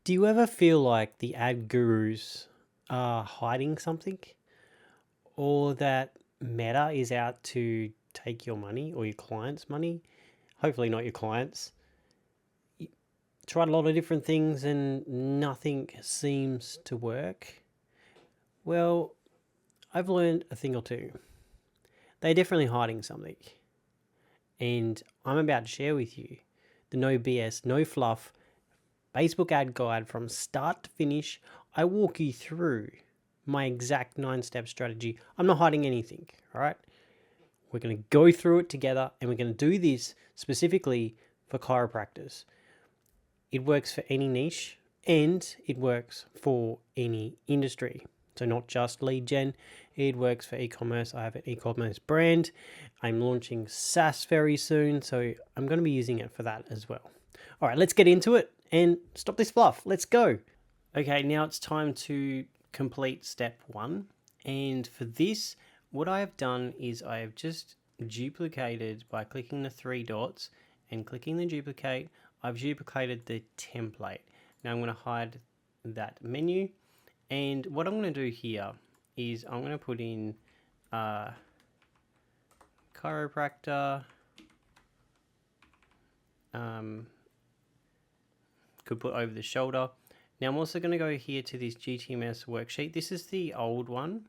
Do you ever feel like the ad gurus are hiding something, or that Meta is out to take your money or your clients' money? Hopefully, not your clients. You tried a lot of different things and nothing seems to work. Well, I've learned a thing or two. They're definitely hiding something. And I'm about to share with you the no BS, no fluff Facebook ad guide from start to finish. I walk you through my exact 9-step strategy. I'm not hiding anything, all right? We're going to go through it together and we're going to do this specifically for chiropractors. It works for any niche and it works for any industry. So not just lead gen, it works for e-commerce. I have an e-commerce brand. I'm launching SaaS very soon, so I'm going to be using it for that as well. All right, let's get into it and stop this fluff. Let's go. Okay, now it's time to complete step 1. And for this, what I have done is I have just duplicated by clicking the 3 dots and clicking the duplicate. I've duplicated the template. Now I'm going to hide that menu. And what I'm going to do here is I'm going to put in chiropractor. Could put over the shoulder. Now I'm also going to go here to this GTMS worksheet. This is the old one,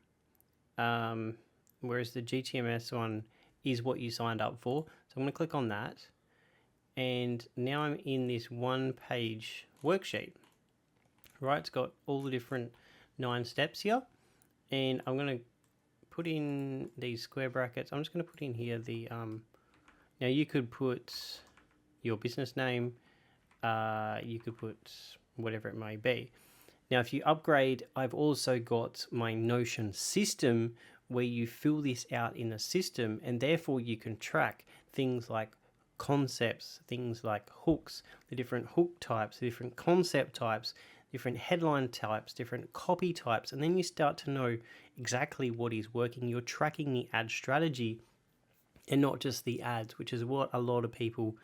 whereas the GTMS one is what you signed up for. So I'm going to click on that. And now I'm in this 1-page worksheet. Right, it's got all the different 9 steps here. And I'm going to put in these square brackets. I'm just going to put in here the, now you could put your business name, you could put whatever it may be. Now, if you upgrade, I've also got my Notion system where you fill this out in a system, and therefore you can track things like concepts, things like hooks, the different hook types, the different concept types, different headline types, different copy types, and then you start to know exactly what is working. You're tracking the ad strategy and not just the ads, which is what a lot of people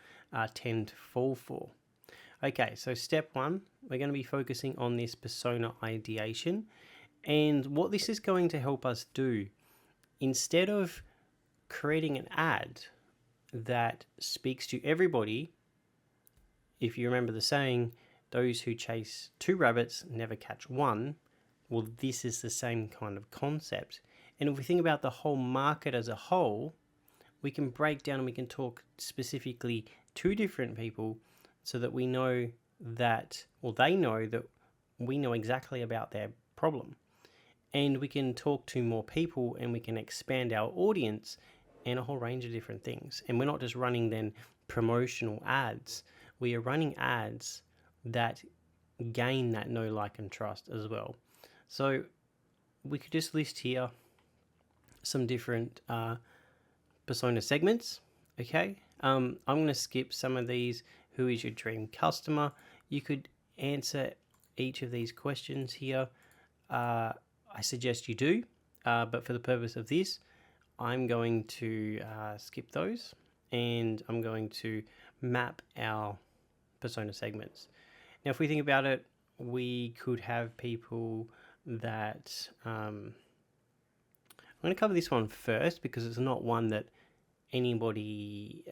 tend to fall for. Okay, so step 1, we're going to be focusing on this persona ideation. And what this is going to help us do, instead of creating an ad that speaks to everybody, if you remember the saying, those who chase 2 rabbits never catch one, well, this is the same kind of concept. And if we think about the whole market as a whole, we can break down and we can talk specifically to different people so that we know that, or they know that we know exactly about their problem. And we can talk to more people and we can expand our audience and a whole range of different things. And we're not just running then promotional ads. We are running ads that gain that know, like, and trust as well. So we could just list here some different persona segments. Okay, I'm going to skip some of these. Who is your dream customer? You could answer each of these questions here. I suggest you do, but for the purpose of this, I'm going to skip those, and I'm going to map our persona segments. Now, if we think about it, we could have people that I'm going to cover this one first because it's not one that anybody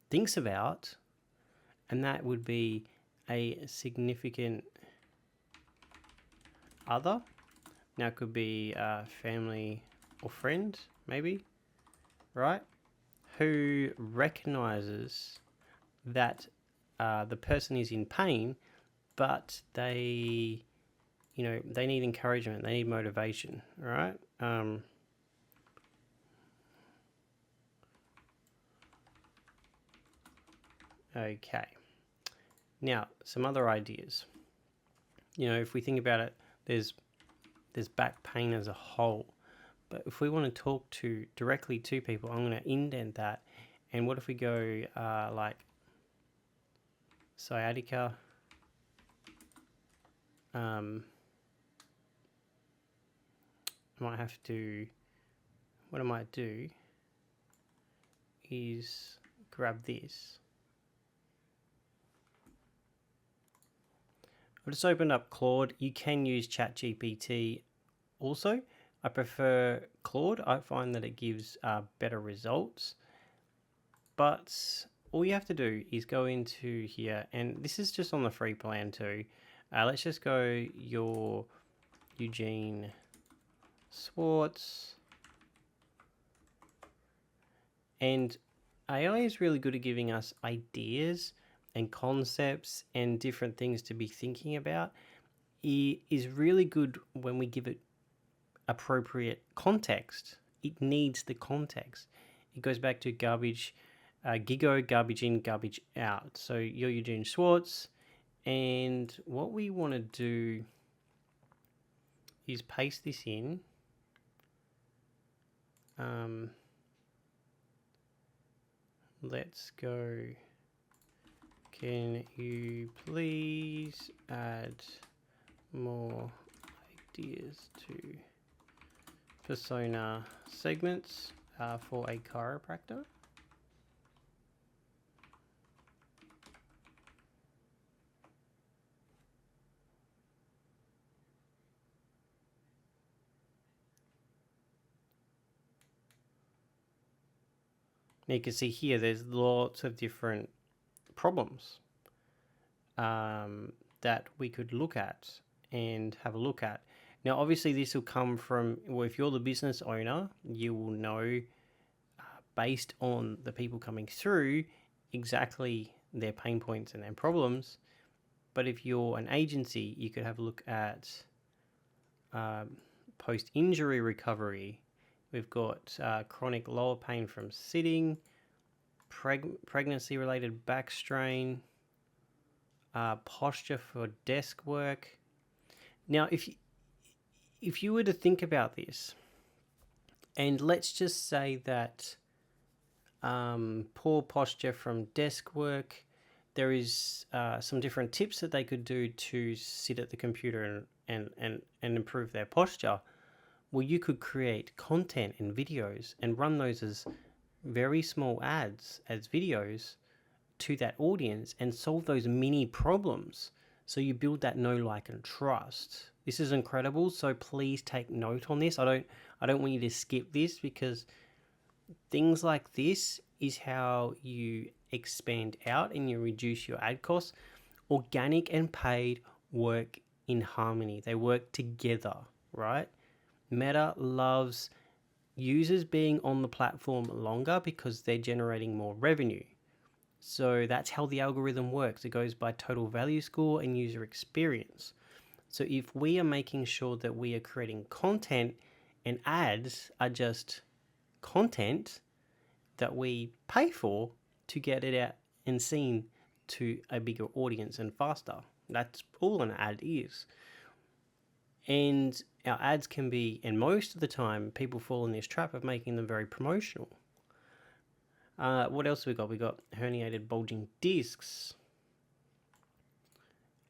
thinks about, and that would be a significant other. Now, it could be family or friend, maybe, right? Who recognizes that the person is in pain, but they, they need encouragement, they need motivation, right? Okay. Now, some other ideas. If we think about it, there's back pain as a whole. But if we want to talk directly to people, I'm going to indent that. And what if we go like sciatica, I might have to, what I might do is grab this. I've just opened up Claude. You can use ChatGPT also. I prefer Claude. I find that it gives better results. But all you have to do is go into here, and this is just on the free plan too. Let's just go your Eugene Schwartz. And AI is really good at giving us ideas and concepts and different things to be thinking about. It is really good when we give it appropriate context. It needs the context. It goes back to garbage, GIGO, garbage in, garbage out. So you're Eugene Schwartz, and what we want to do is paste this in. Let's go. Can you please add more ideas to persona segments for a chiropractor? Now you can see here there's lots of different problems that we could look at and have a look at. Now obviously this will come from, well, if you're the business owner, you will know based on the people coming through exactly their pain points and their problems. But if you're an agency, you could have a look at post-injury recovery. We've got chronic lower pain from sitting, pregnancy-related back strain, posture for desk work. Now, if you were to think about this, and let's just say that poor posture from desk work, there is some different tips that they could do to sit at the computer and improve their posture. Well, you could create content and videos and run those as very small ads as videos to that audience and solve those mini problems. So you build that know, like, and trust. This is incredible. So please take note on this. I don't want you to skip this, because things like this is how you expand out and you reduce your ad costs. Organic and paid work in harmony. They work together, right? Meta loves users being on the platform longer because they're generating more revenue. So that's how the algorithm works. It goes by total value score and user experience. So if we are making sure that we are creating content, and ads are just content that we pay for to get it out and seen to a bigger audience and faster. That's all an ad is. And our ads can be, and most of the time people fall in this trap of making them very promotional. What else have we got? We got herniated bulging discs,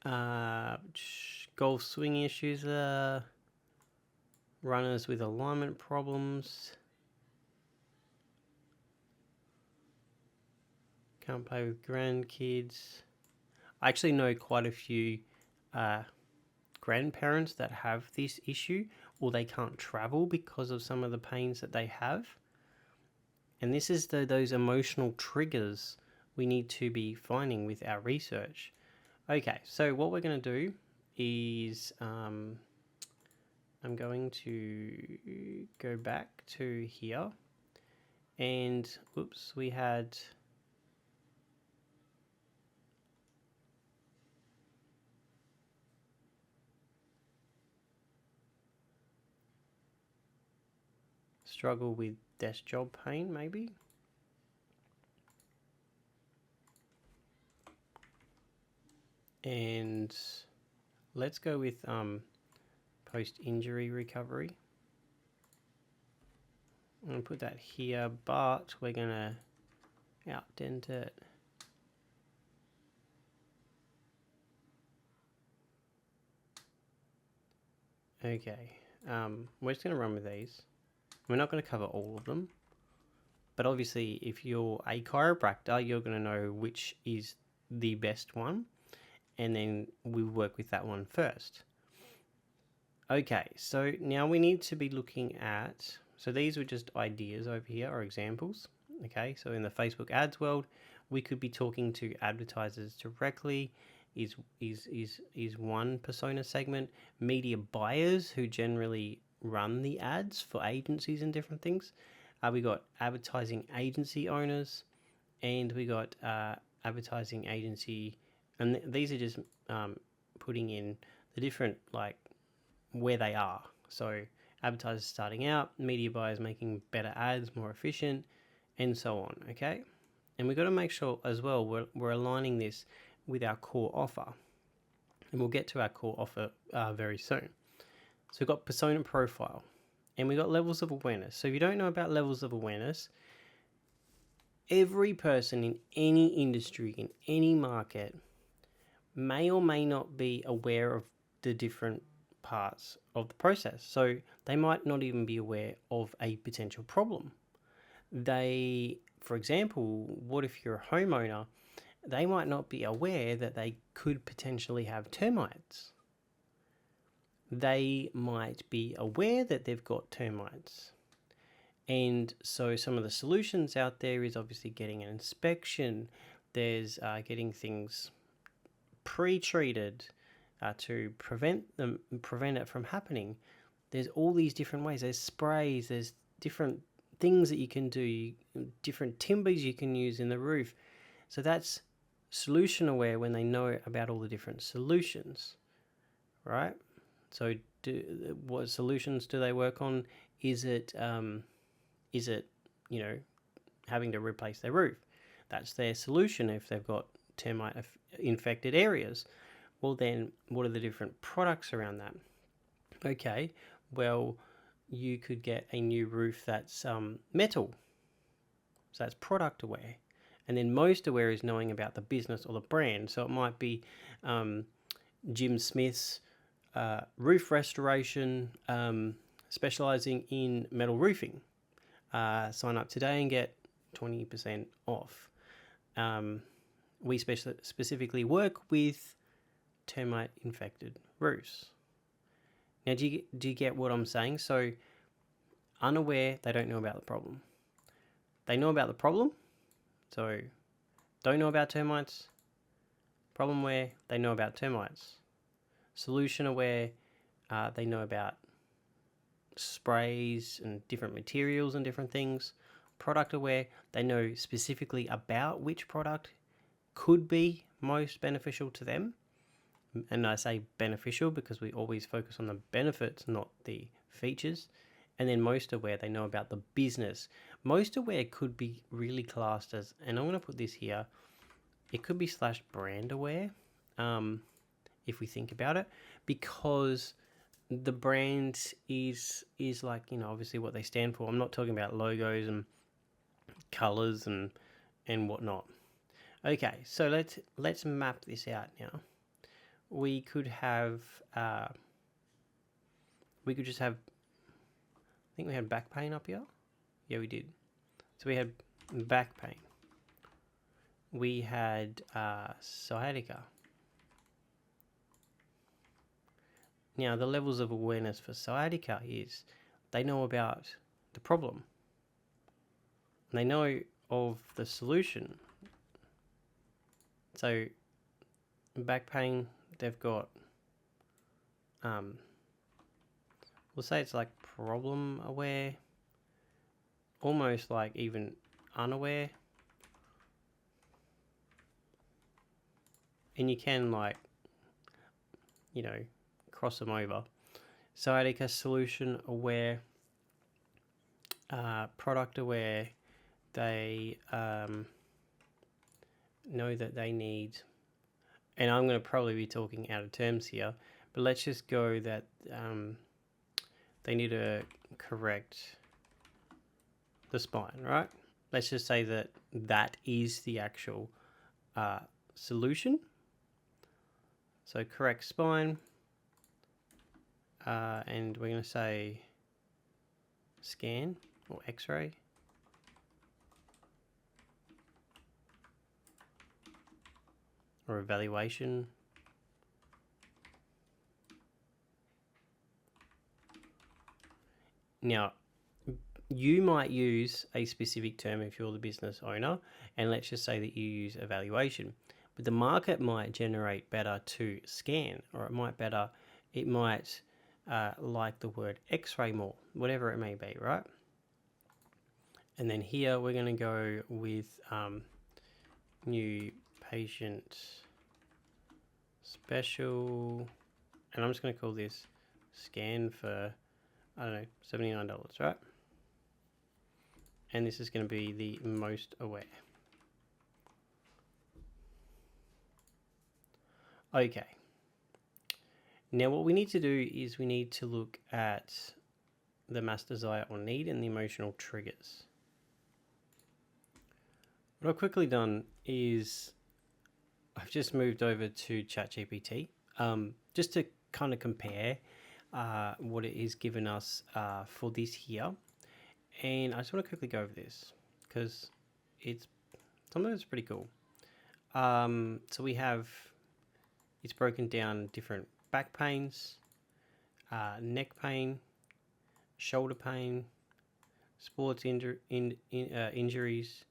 golf swing issues, runners with alignment problems, can't play with grandkids. I actually know quite a few grandparents that have this issue, or they can't travel because of some of the pains that they have. And this is those emotional triggers we need to be finding with our research. Okay, so what we're going to do is I'm going to go back to here, and whoops, we had struggle with desk job pain, maybe. And let's go with post-injury recovery. I'm going to put that here, but we're going to outdent it. Okay, we're just going to run with these. We're not going to cover all of them, but obviously if you're a chiropractor, you're going to know which is the best one. and then we work with that one first. Okay, so now we need to be looking at, so these were just ideas over here, or examples. Okay, so in the Facebook ads world, we could be talking to advertisers directly, is one persona segment. Media buyers who generally run the ads for agencies and different things. We got advertising agency owners, and we got advertising agency, and these are just putting in the different, like, where they are. So advertisers starting out, media buyers making better ads, more efficient, and so on. Okay, and we've got to make sure as well we're aligning this with our core offer, and we'll get to our core offer very soon. So we've got persona profile, and we've got levels of awareness. So if you don't know about levels of awareness, every person in any industry, in any market, may or may not be aware of the different parts of the process. So they might not even be aware of a potential problem. They, for example, what if you're a homeowner? They might not be aware that they could potentially have termites. They might be aware that they've got termites. And so some of the solutions out there is obviously getting an inspection. There's getting things pre-treated to prevent it from happening. There's all these different ways. There's sprays, there's different things that you can do, different timbers you can use in the roof. So that's solution aware when they know about all the different solutions, right? So what solutions do they work on? Is it having to replace their roof? That's their solution if they've got termite infected areas. Well, then what are the different products around that? Okay, well, you could get a new roof that's metal. So that's product aware. And then most aware is knowing about the business or the brand. So it might be Jim Smith's roof restoration, specializing in metal roofing. Sign up today and get 20% off. We specifically work with termite infected roofs. Now, do you get what I'm saying? So unaware, they don't know about the problem. They know about the problem, so don't know about termites. Problem aware, they know about termites. Solution aware, they know about sprays and different materials and different things. Product aware, they know specifically about which product could be most beneficial to them. And I say beneficial because we always focus on the benefits, not the features. And then most aware, they know about the business. Most aware could be really classed as, and I'm going to put this here, it could be /brand aware, if we think about it, because the brand is like, obviously what they stand for. I'm not talking about logos and colors and whatnot. Okay, so let's map this out now. We could have, just have, I think we had back pain up here. Yeah, we did. So we had back pain. We had sciatica. Now, the levels of awareness for sciatica is they know about the problem. They know of the solution. So back pain, they've got, we'll say it's like problem aware, almost like even unaware. And you can cross them over. Sciatica, solution aware, product aware, they know that they need, and I'm going to probably be talking out of terms here, but let's just go that they need to correct the spine, right? Let's just say that is the actual solution. So correct spine, and we're going to say scan or x-ray. Or evaluation. Now, you might use a specific term if you're the business owner, and let's just say that you use evaluation, but the market might generate better to scan, or it might like the word x-ray more, whatever it may be, right? And then here we're going to go with new patient special, and I'm just going to call this scan for, I don't know, $79, right? And this is going to be the most aware. Okay. Now what we need to do is we need to look at the mass desire or need and the emotional triggers. What I've quickly done is I've just moved over to ChatGPT just to kind of compare what it is given us for this here. And I just want to quickly go over this because some of it's pretty cool. So we have, it's broken down different back pains, neck pain, shoulder pain, sports injuries,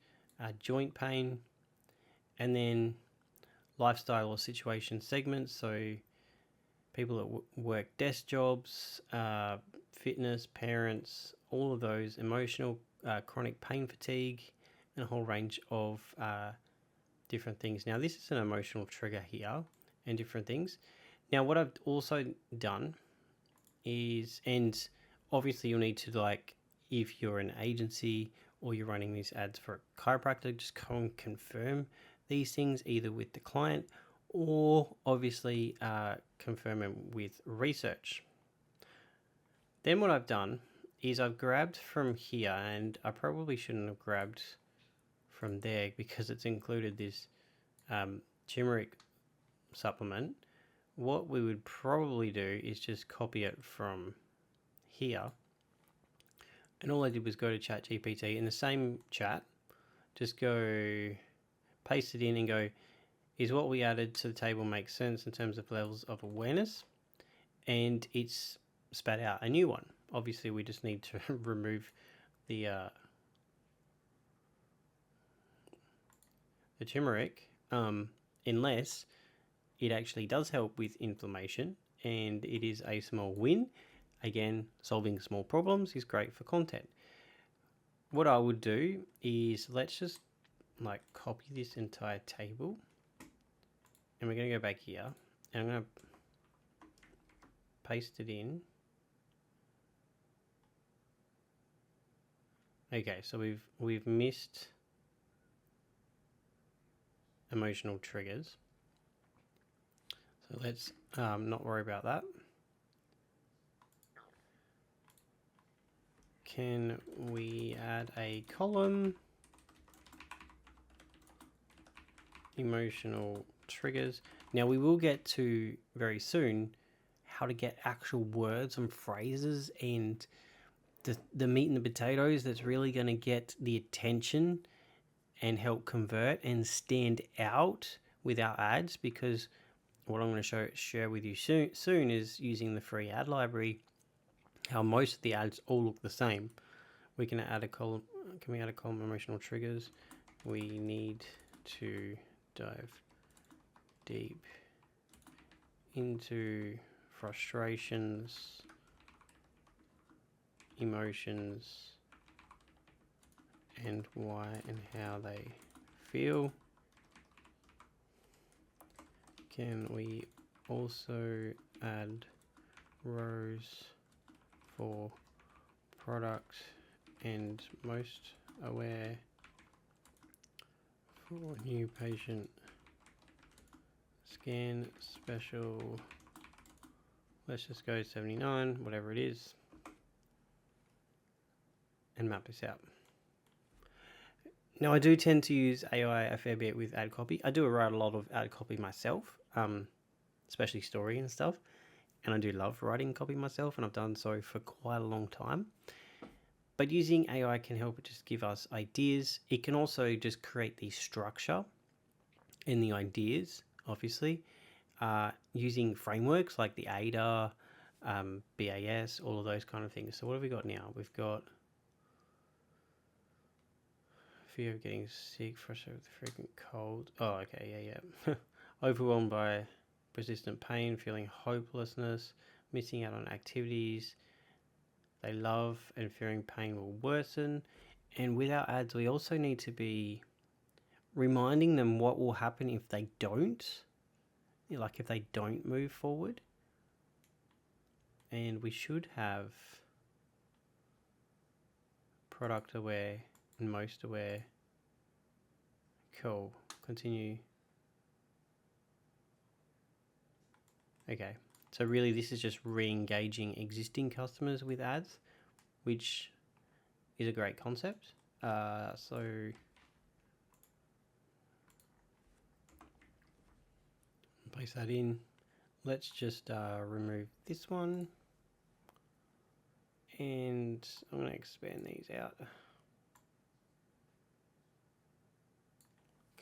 joint pain, and then lifestyle or situation segments. So people that work desk jobs, fitness, parents, all of those, emotional, chronic pain fatigue, and a whole range of different things. Now this is an emotional trigger here and different things. Now what I've also done is, and obviously you'll need to, like, if you're an agency or you're running these ads for a chiropractor, just go and confirm these things either with the client or obviously confirm them with research. Then what I've done is I've grabbed from here, and I probably shouldn't have grabbed from there because it's included this turmeric supplement. What we would probably do is just copy it from here. And all I did was go to ChatGPT in the same chat, just go paste it in and go, is what we added to the table make sense in terms of levels of awareness? And it's spat out a new one. Obviously, we just need to remove the turmeric, unless it actually does help with inflammation, and it is a small win. Again, solving small problems is great for content. What I would do is, let's just like copy this entire table, and we're going to go back here, and I'm going to paste it in. Okay, so we've missed emotional triggers. So let's not worry about that. Can we add a column? Emotional triggers. Now we will get to very soon how to get actual words and phrases and the meat and the potatoes that's really going to get the attention and help convert and stand out with our ads, because what I'm going to share with you soon is using the free ad library, how most of the ads all look the same. We can add a column. Can we add a column emotional triggers? We need to dive deep into frustrations, emotions, and why and how they feel. Can we also add rows for product and most aware for new patient scan special? Let's just go 79, whatever it is, and map this out. Now I do tend to use AI a fair bit with ad copy. I do write a lot of ad copy myself, especially story and stuff. And I do love writing copy myself, and I've done so for quite a long time. But using AI can help just give us ideas. It can also just create the structure and the ideas, obviously, using frameworks like the AIDA, BAS, all of those kind of things. So what have we got now? We've got fear of getting sick, frustrated with the frequent cold. Oh, okay, yeah. Overwhelmed by persistent pain, feeling hopelessness, missing out on activities they love, and fearing pain will worsen. And with our ads, we also need to be reminding them what will happen if they don't, like if they don't move forward. And we should have product aware and most aware. Cool. Continue. Okay. So really this is just re-engaging existing customers with ads, which is a great concept. So place that in. Let's just remove this one. And I'm going to expand these out.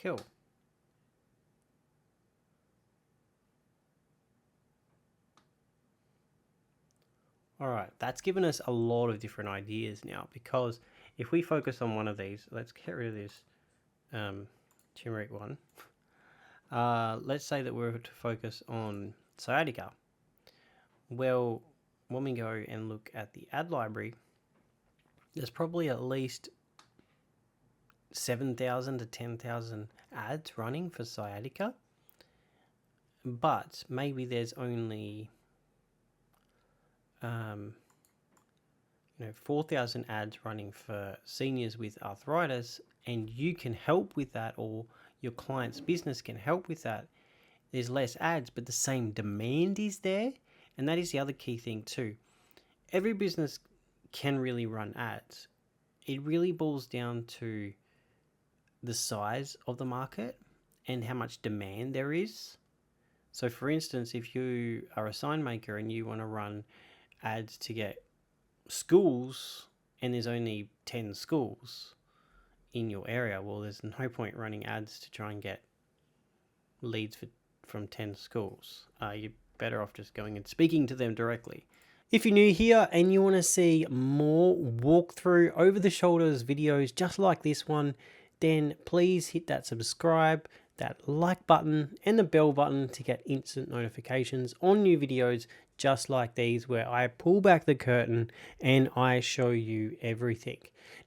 Cool. All right, that's given us a lot of different ideas now, because if we focus on one of these, let's get rid of this turmeric one. Let's say that we're to focus on sciatica. Well, when we go and look at the ad library, there's probably at least 7,000 to 10,000 ads running for sciatica, but maybe there's only 4,000 ads running for seniors with arthritis, and you can help with that, or your client's business can help with that. There's less ads, but the same demand is there. And that is the other key thing too. Every business can really run ads. It really boils down to the size of the market and how much demand there is. So for instance, if you are a sign maker and you want to run ads to get schools and there's only 10 schools in your area, well, there's no point running ads to try and get leads from 10 schools. You're better off just going and speaking to them directly. If you're new here and you want to see more walkthrough over the shoulders videos just like this one, then please hit that subscribe, that like button and the bell button to get instant notifications on new videos just like these, where I pull back the curtain and I show you everything.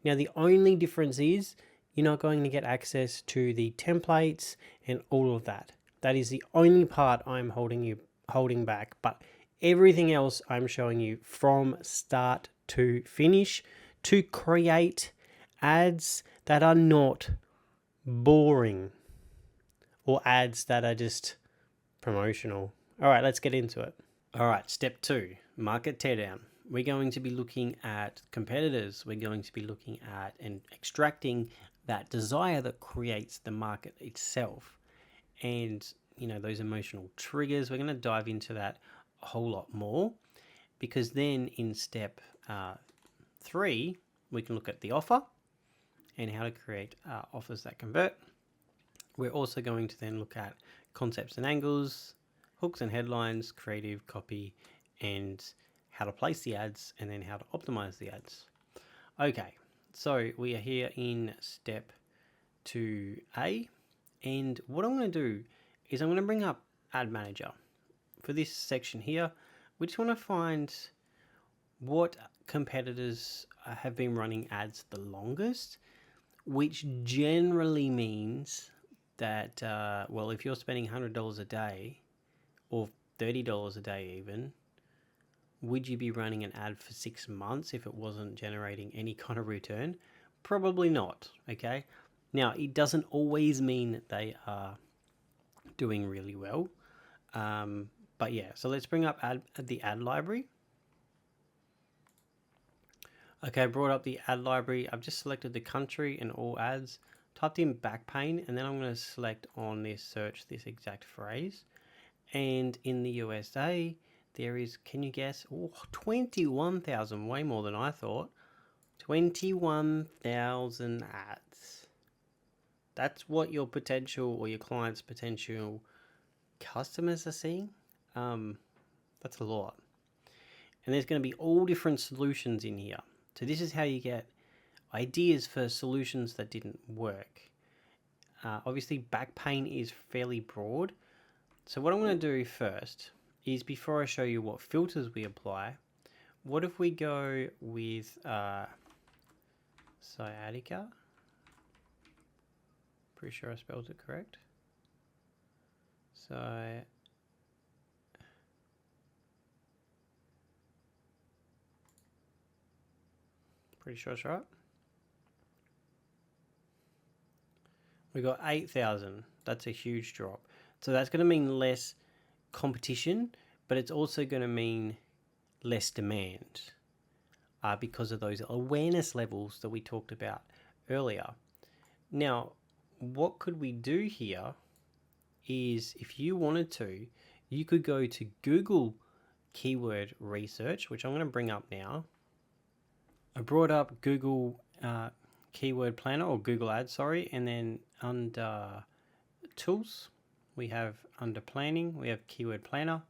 Now, the only difference is you're not going to get access to the templates and all of that. That is the only part I'm holding back, but everything else I'm showing you from start to finish to create ads that are not boring or ads that are just promotional. All right, let's get into it. All right, step 2, market teardown. We're going to be looking at competitors. We're going to be looking at and extracting that desire that creates the market itself. And, those emotional triggers, we're going to dive into that a whole lot more, because then in step 3, we can look at the offer and how to create offers that convert. We're also going to then look at concepts and angles, hooks and headlines, creative copy, and how to place the ads, and then how to optimize the ads. Okay, so we are here in step 2A, and what I'm going to do is I'm going to bring up Ad Manager. For this section here, we just want to find what competitors have been running ads the longest, which generally means that, if you're spending $100 a day or $30 a day even, would you be running an ad for 6 months if it wasn't generating any kind of return? Probably not, okay? Now, it doesn't always mean that they are doing really well. But yeah, so let's bring up the ad library. Okay, I brought up the ad library. I've just selected the country and all ads, typed in back pain, and then I'm going to select on this search this exact phrase. And in the USA, there is, can you guess? 21,000, way more than I thought. 21,000 ads. That's what your potential or your client's potential customers are seeing. That's a lot. And there's going to be all different solutions in here. So this is how you get ideas for solutions that didn't work. Obviously, back pain is fairly broad. So what I'm going to do first is, before I show you what filters we apply, what if we go with sciatica? Pretty sure I spelled it correct. Pretty sure it's right. We got 8,000. That's a huge drop. So that's going to mean less competition, but it's also going to mean less demand because of those awareness levels that we talked about earlier. Now, what could we do here is, if you wanted to, you could go to Google keyword research, which I'm going to bring up now. I brought up Google keyword planner, or Google Ads, sorry, and then under tools, we have under planning, we have keyword planner,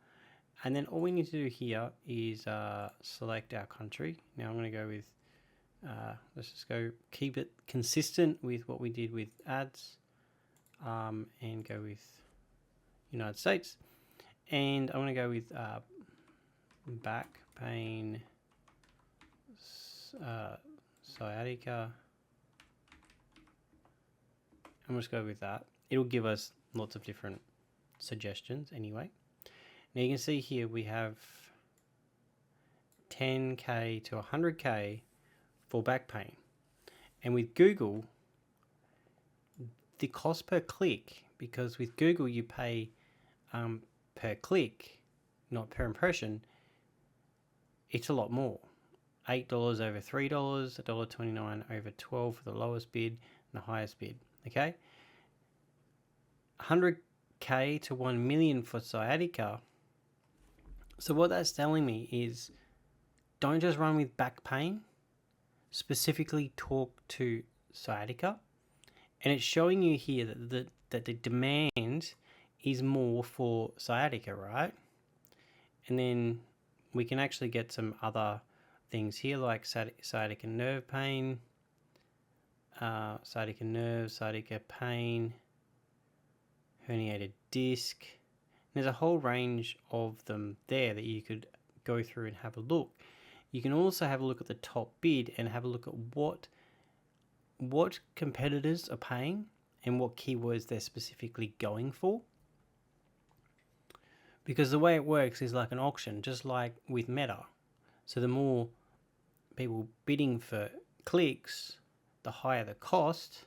and then all we need to do here is select our country. Now I'm going to go with, let's just go keep it consistent with what we did with ads, and go with United States, and I'm going to go with back pain, sciatica. I'm just go with that. It'll give us lots of different suggestions anyway. Now you can see here we have 10k to 100k for back pain, and with Google, the cost per click, because with Google you pay per click, not per impression, it's a lot more. $8 over $3, $1.29 over 12 for the lowest bid and the highest bid. Okay, 100k to 1 million for sciatica. So what that's telling me is, don't just run with back pain, specifically talk to sciatica. And it's showing you here that the demand is more for sciatica, right? And then we can actually get some other things here, like sciatica nerve pain, sciatica nerve, sciatica pain, herniated disc. There's a whole range of them there that you could go through and have a look. You can also have a look at the top bid and have a look at what competitors are paying and what keywords they're specifically going for. Because the way it works is like an auction, just like with Meta. So the more people bidding for clicks, the higher the cost,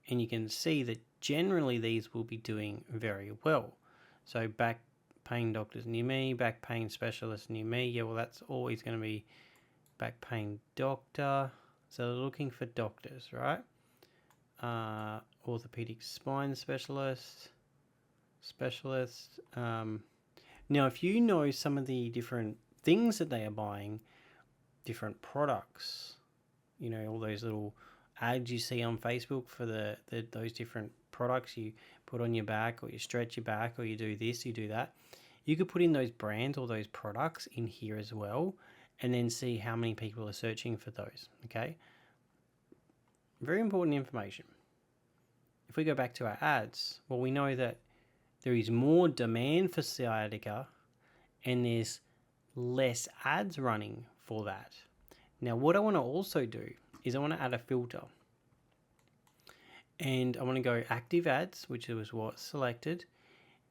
and you can see that generally these will be doing very well. So back pain doctors near me, back pain specialists near me. Yeah, well, that's always going to be back pain doctor. So they're looking for doctors, right? Orthopedic spine specialist. Now, if you know some of the different things that they are buying, different products, all those little ads you see on Facebook for those different products you put on your back, or you stretch your back, or you do this, you do that. You could put in those brands or those products in here as well, and then see how many people are searching for those, okay? Very important information. If we go back to our ads, well, we know that there is more demand for sciatica and there's less ads running for that. Now, what I want to also do is I want to add a filter. And I want to go active ads, which was what's selected.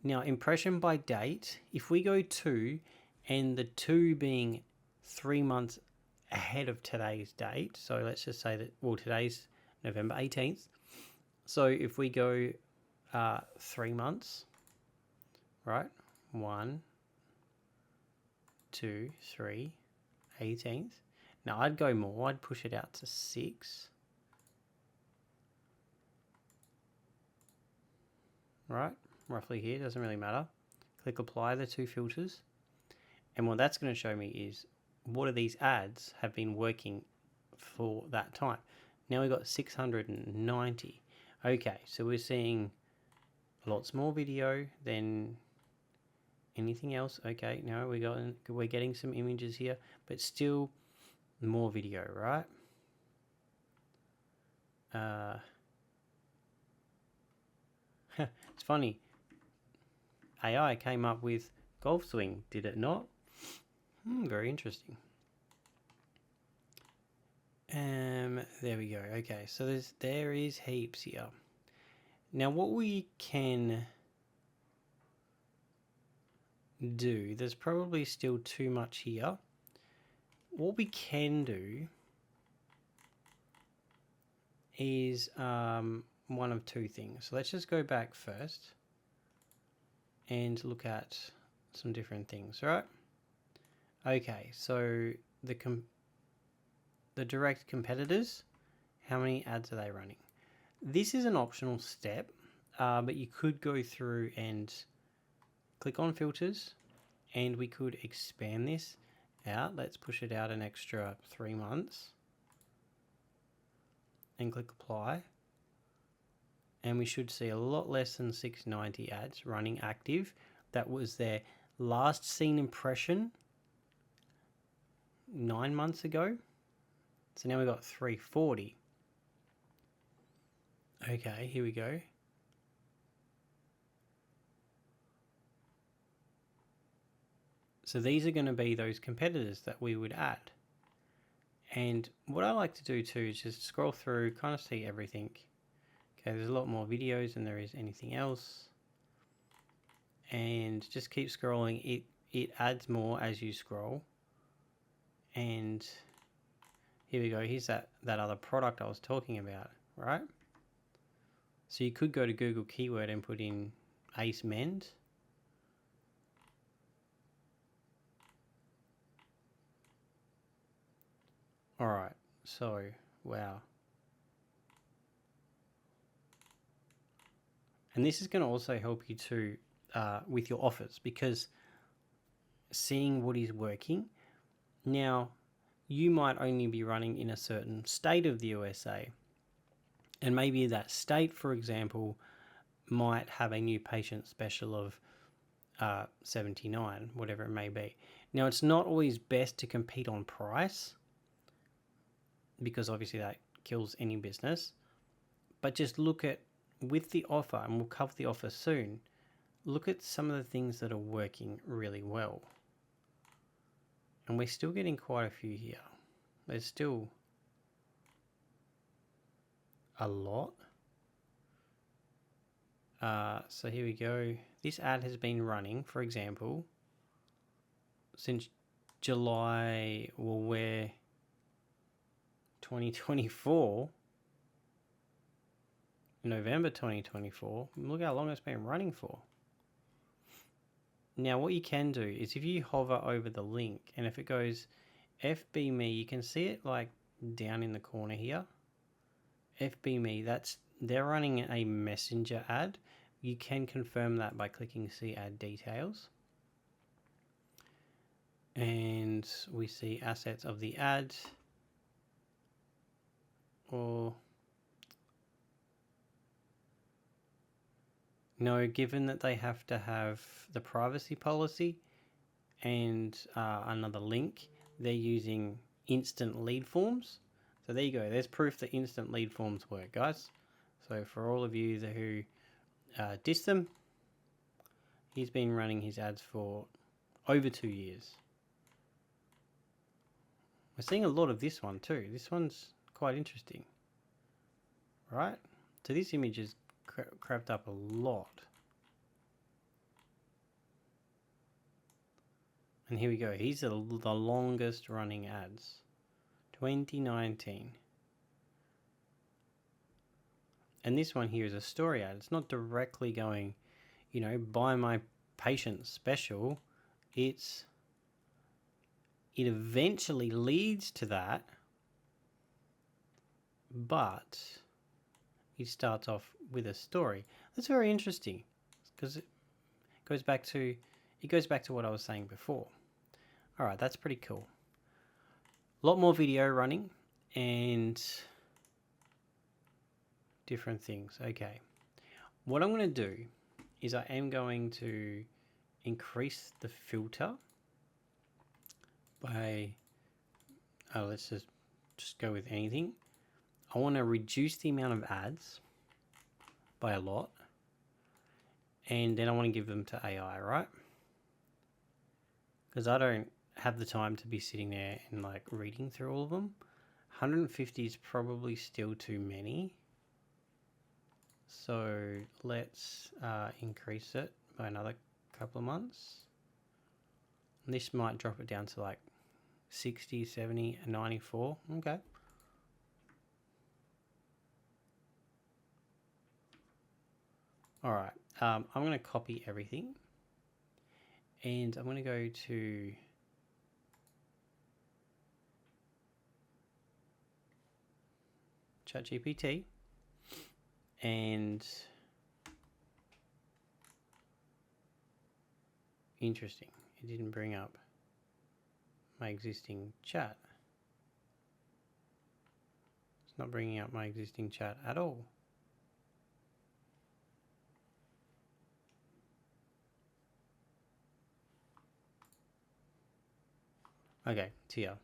Now, impression by date, if we go 2, and the 2 being 3 months ahead of today's date, so let's just say that, well, today's November 18th. So if we go 3 months, right? 1, 2, 3, 18th. Now I'd go more, I'd push it out to 6. Right, roughly here, doesn't really matter. Click apply the 2 filters. And what that's going to show me is what of these ads have been working for that time. Now we've got 690. Okay, so we're seeing lots more video than Anything else? Okay, no, we're getting some images here, but still more video, right? It's funny. AI came up with golf swing, did it not? Very interesting. There we go. Okay, so there is heaps here. Now, what we can do, there's probably still too much here. What we can do is one of two things. So let's just go back first and look at some different things, right? Okay, so the direct competitors, how many ads are they running? This is an optional step, but you could go through and click on filters, and we could expand this out. Let's push it out an extra 3 months and click apply. And we should see a lot less than 690 ads running active. That was their last seen impression 9 months ago. So now we've got 340. Okay, here we go. So these are going to be those competitors that we would add. And what I like to do too is just scroll through, kind of see everything. Okay, there's a lot more videos than there is anything else. And just keep scrolling. It adds more as you scroll. And here we go. Here's that other product I was talking about, right? So you could go to Google Keyword and put in Ace Mend. All right. So, wow. And this is going to also help you to with your offers, because seeing what is working. Now, you might only be running in a certain state of the USA, and maybe that state, for example, might have a new patient special of 79, whatever it may be. Now, it's not always best to compete on price, because obviously that kills any business, but just look at, with the offer, and we'll cover the offer soon, look at some of the things that are working really well. And we're still getting quite a few here. There's still a lot. So here we go. This ad has been running, for example, since July, well, we're 2024, November 2024. Look how long it's been running for. Now, what you can do is if you hover over the link, and if it goes FB Me, you can see it like down in the corner here. FB Me, they're running a messenger ad. You can confirm that by clicking See Ad Details. And we see assets of the ad. Or no, given that they have to have the privacy policy and another link, they're using instant lead forms. So there you go. There's proof that instant lead forms work, guys. So for all of you who diss them, he's been running his ads for over 2 years. We're seeing a lot of this one too. This one's quite interesting, right? So this image is crapped up a lot. And here we go. These are the longest running ads. 2019. And this one here is a story ad. It's not directly going, buy my patient special. It eventually leads to that, but it starts off with a story. That's very interesting, because it goes back to what I was saying before. All right, that's pretty cool. A lot more video running and different things. Okay, what I'm going to do is I am going to increase the filter by, let's just go with anything. I want to reduce the amount of ads by a lot, and then I want to give them to AI, right? Because I don't have the time to be sitting there and like reading through all of them. 150 is probably still too many. So let's increase it by another couple of months. And this might drop it down to like 60, 70, and 94. Okay. All right. I'm going to copy everything. And I'm going to go to ChatGPT. And interesting, it didn't bring up my existing chat. It's not bringing up my existing chat at all. Okay, it's here.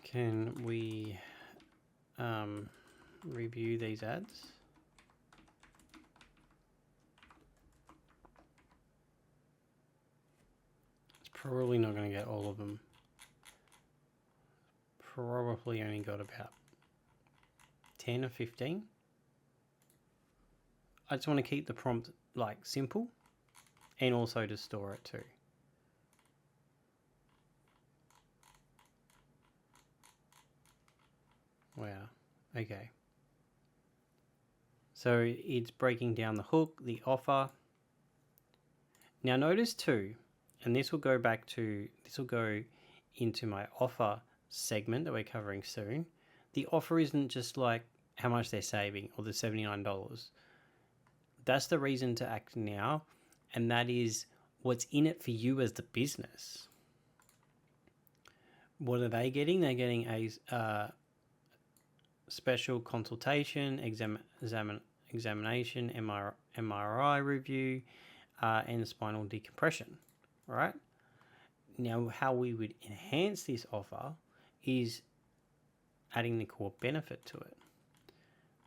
Can we review these ads? It's probably not going to get all of them. Probably only got about 10 or 15. I just want to keep the prompt like simple and also to store it too. Wow. Okay. So it's breaking down the hook, the offer. Now notice too, and this will go into my offer segment that we're covering soon. The offer isn't just like how much they're saving or the $79. That's the reason to act now, and that is what's in it for you as the business. What are they getting? They're getting a special consultation, examination, MRI review, and spinal decompression, right? Now, how we would enhance this offer is adding the core benefit to it.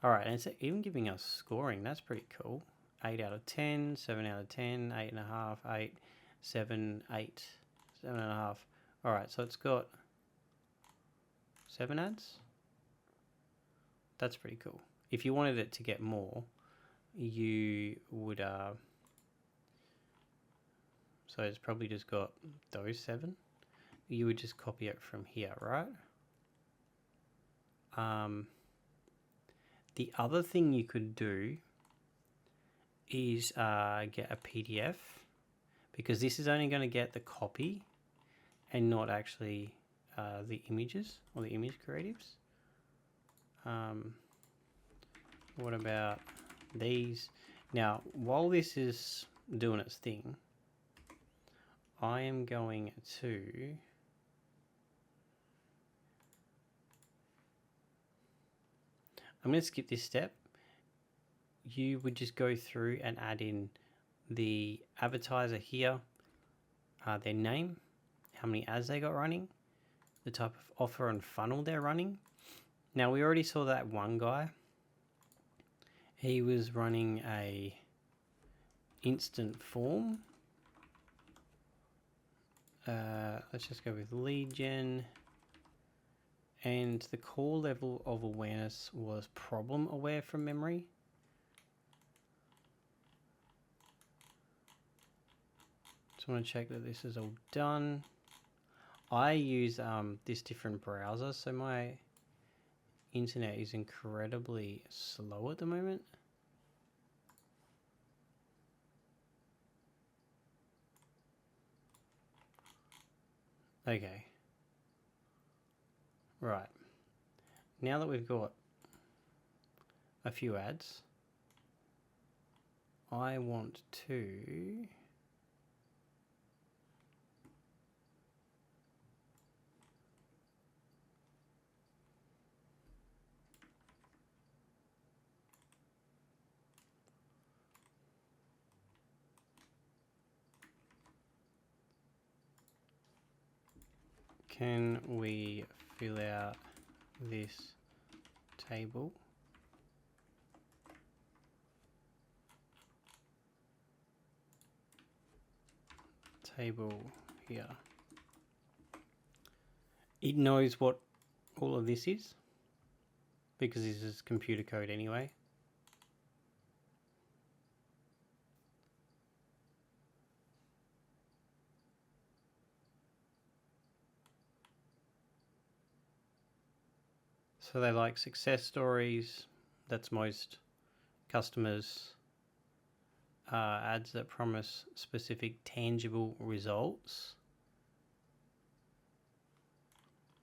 All right, and it's even giving us scoring. That's pretty cool. 8 out of 10, 7 out of 10, 8.5, 8, 7, 8, 7.5. All right, so it's got 7 ads. That's pretty cool. If you wanted it to get more, you would, so it's probably just got those 7. You would just copy it from here, right? The other thing you could do is get a PDF, because this is only going to get the copy and not actually the images or the image creatives. What about these? Now, while this is doing its thing, I am going to skip this step. You would just go through and add in the advertiser here, their name, how many ads they got running, the type of offer and funnel they're running. Now, we already saw that one guy. He was running a instant form. Let's just go with lead gen. And the core level of awareness was problem aware from memory. Just want to check that this is all done. I use this different browser, so my internet is incredibly slow at the moment. Okay. Right. Now that we've got a few ads, I want to can we fill out this table? Table here. It knows what all of this is because this is computer code anyway. So they like success stories. That's most customers. Ads that promise specific tangible results.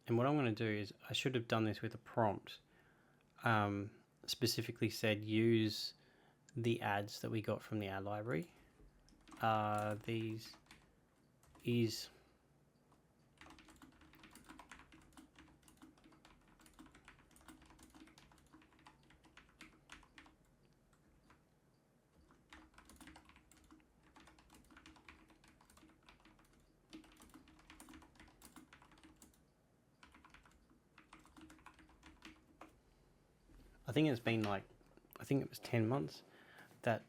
And what I'm going to do is, I should have done this with a prompt. Specifically said use the ads that we got from the ad library. These is I think it's been like, I think it was 10 months that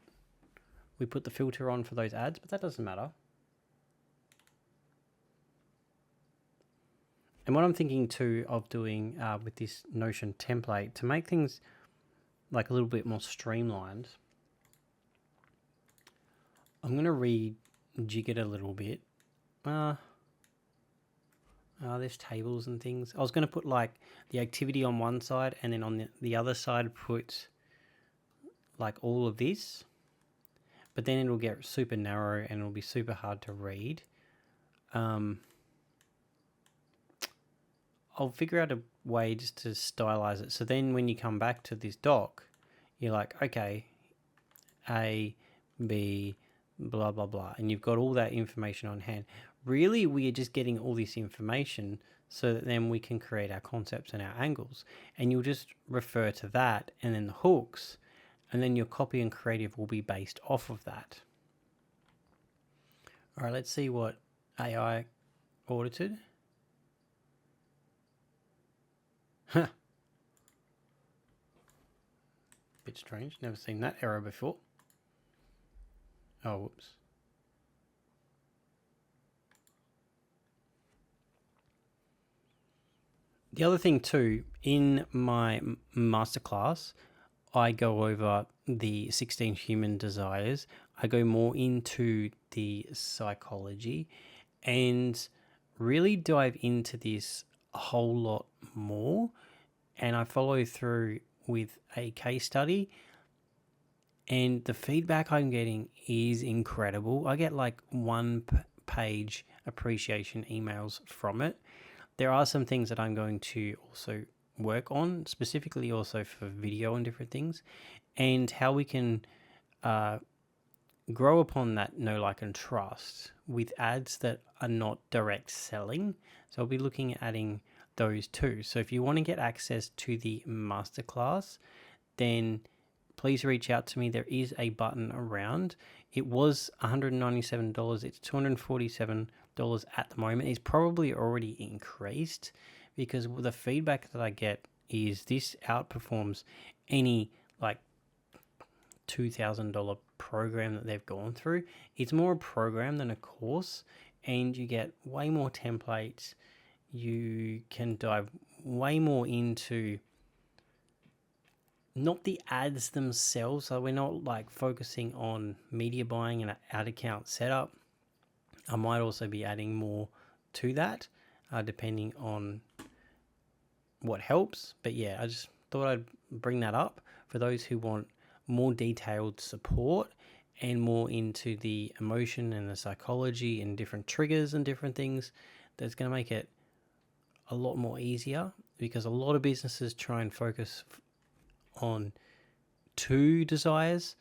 we put the filter on for those ads, but that doesn't matter. And what I'm thinking too of doing with this Notion template to make things like a little bit more streamlined, I'm going to rejig it a little bit. There's tables and things. I was going to put like the activity on one side and then on the other side put like all of this, but then it'll get super narrow and it'll be super hard to read. I'll figure out a way just to stylize it. So then when you come back to this doc, you're like, okay, A, B, blah, blah, blah. And you've got all that information on hand. Really, we are just getting all this information so that then we can create our concepts and our angles. And you'll just refer to that and then the hooks, and then your copy and creative will be based off of that. All right, let's see what AI audited. Huh. Bit strange, never seen that error before. Oh, whoops. The other thing too, in my masterclass, I go over the 16 human desires. I go more into the psychology and really dive into this a whole lot more. And I follow through with a case study. And the feedback I'm getting is incredible. I get like 1-page appreciation emails from it. There are some things that I'm going to also work on, specifically also for video and different things, and how we can grow upon that know, like, and trust with ads that are not direct selling. So I'll be looking at adding those too. So if you want to get access to the masterclass, then please reach out to me. There is a button around. It was $197. It's $247 at the moment. It's probably already increased because the feedback that I get is this outperforms any like $2,000 program that they've gone through. It's more a program than a course, and you get way more templates. You can dive way more into not the ads themselves. So we're not like focusing on media buying and ad account setup. I might also be adding more to that depending on what helps. But yeah, I just thought I'd bring that up for those who want more detailed support and more into the emotion and the psychology and different triggers and different things. That's going to make it a lot more easier, because a lot of businesses try and focus on 2 desires,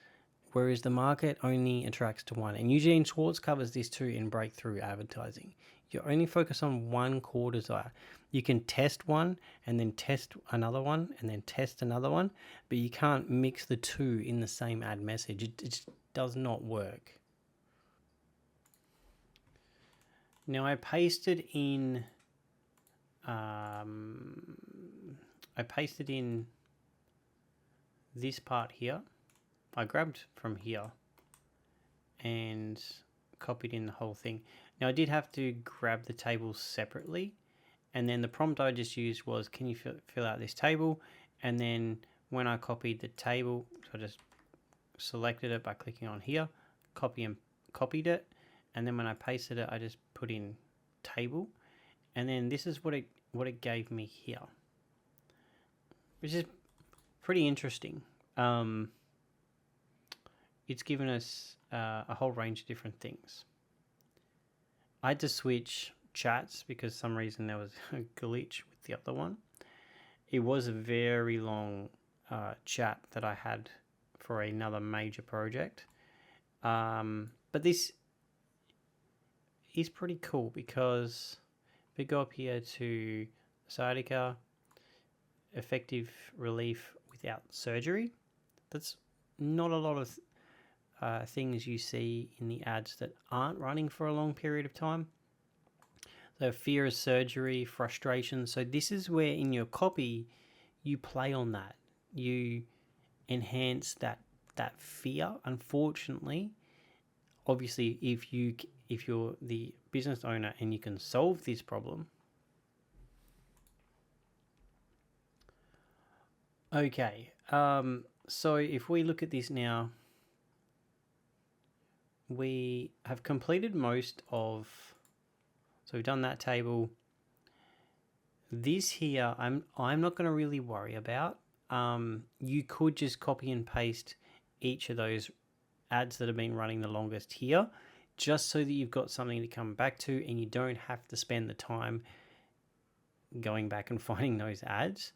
whereas the market only attracts to 1. And Eugene Schwartz covers this too in Breakthrough Advertising. You only focus on 1 core desire. You can test one and then test another one and then test another one, but you can't mix the 2 in the same ad message. It just does not work. Now I pasted in I pasted in this part here. I grabbed from here and copied in the whole thing. Now I did have to grab the tables separately, and then the prompt I just used was, can you fill out this table? And then when I copied the table, so I just selected it by clicking on here, copied it, and then when I pasted it, I just put in table, and then this is what it gave me here, which is pretty interesting. It's given us a whole range of different things. I had to switch chats because some reason there was a glitch with the other one. It was a very long chat that I had for another major project. But this is pretty cool because if we go up here to sciatica, effective relief without surgery, that's not a lot of things you see in the ads that aren't running for a long period of time. So fear of surgery, frustration. So this is where in your copy you play on that. You enhance that fear. Unfortunately, obviously, if you're the business owner and you can solve this problem. Okay, so if we look at this now, we have completed most of, so we've done that table. This here, I'm not going to really worry about. You could just copy and paste each of those ads that have been running the longest here, just so that you've got something to come back to and you don't have to spend the time going back and finding those ads.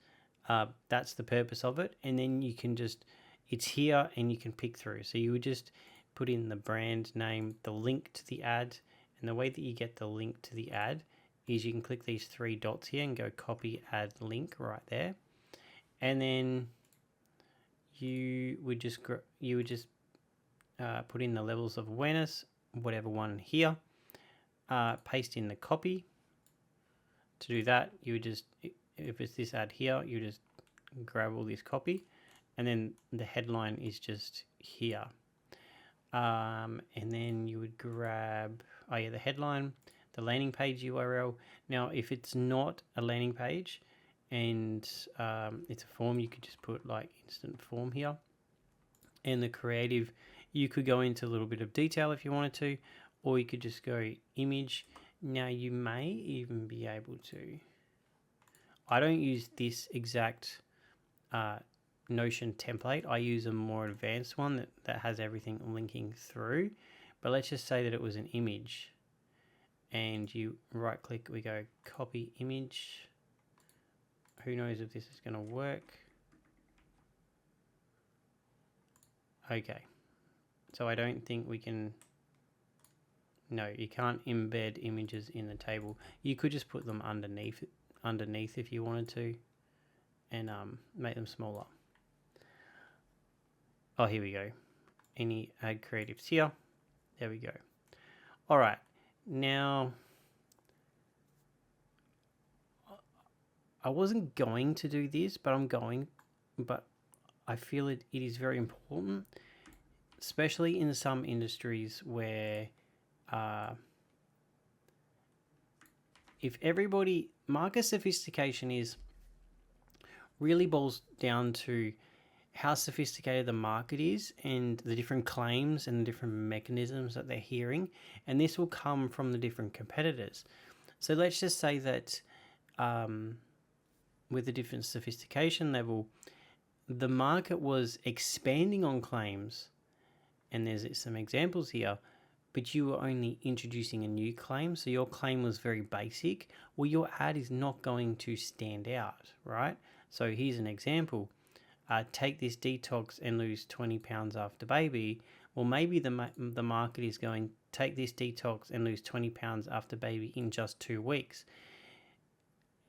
That's the purpose of it. And then you can just, it's here and you can pick through. So you would just put in the brand name, the link to the ad, and the way that you get the link to the ad is you can click these three dots here and go copy add link right there, and then you would just put in the levels of awareness, whatever one here, paste in the copy. To do that, you would just, if it's this ad here, you just grab all this copy, and then the headline is just here. And then you would grab, the headline, the landing page URL. Now, if it's not a landing page and it's a form, you could just put like instant form here. And the creative, you could go into a little bit of detail if you wanted to, or you could just go image. Now, you may even be able to, I don't use this exact Notion template. I use a more advanced one that has everything linking through, but let's just say that it was an image, and you right click, we go copy image. Who knows if this is going to work? Okay, so I don't think we can, no, you can't embed images in the table. You could just put them underneath if you wanted to, and make them smaller. Oh, here we go. Any add creatives here. There we go. All right. Now, I wasn't going to do this, but I feel it is very important, especially in some industries where if everybody, market sophistication is really boils down to how sophisticated the market is and the different claims and the different mechanisms that they're hearing. And this will come from the different competitors. So let's just say that with a different sophistication level, the market was expanding on claims, and there's some examples here, but you were only introducing a new claim. So your claim was very basic. Well, your ad is not going to stand out, right? So here's an example. Take this detox and lose 20 pounds after baby. Well, maybe the market is going, take this detox and lose 20 pounds after baby in just 2 weeks.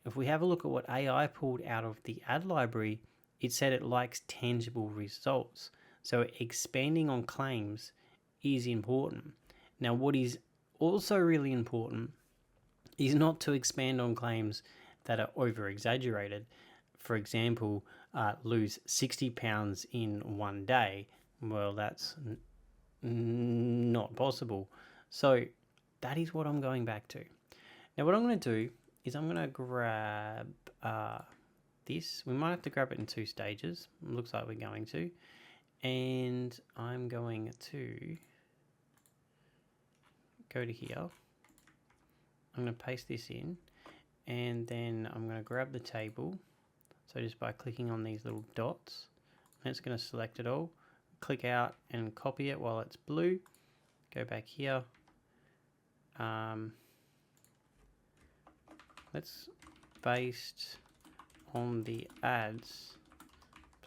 If we have a look at what AI pulled out of the ad library, it said it likes tangible results. So expanding on claims is important. Now, what is also really important is not to expand on claims that are over exaggerated. For example, lose 60 pounds in one day. Well, that's not possible. So that is what I'm going back to. Now, what I'm going to do is I'm going to grab this. We might have to grab it in 2 stages. Looks like we're going to. And I'm going to go to here. I'm going to paste this in. And then I'm going to grab the table. So just by clicking on these little dots, and it's going to select it all. Click out and copy it while it's blue. Go back here. Let's based on the ads.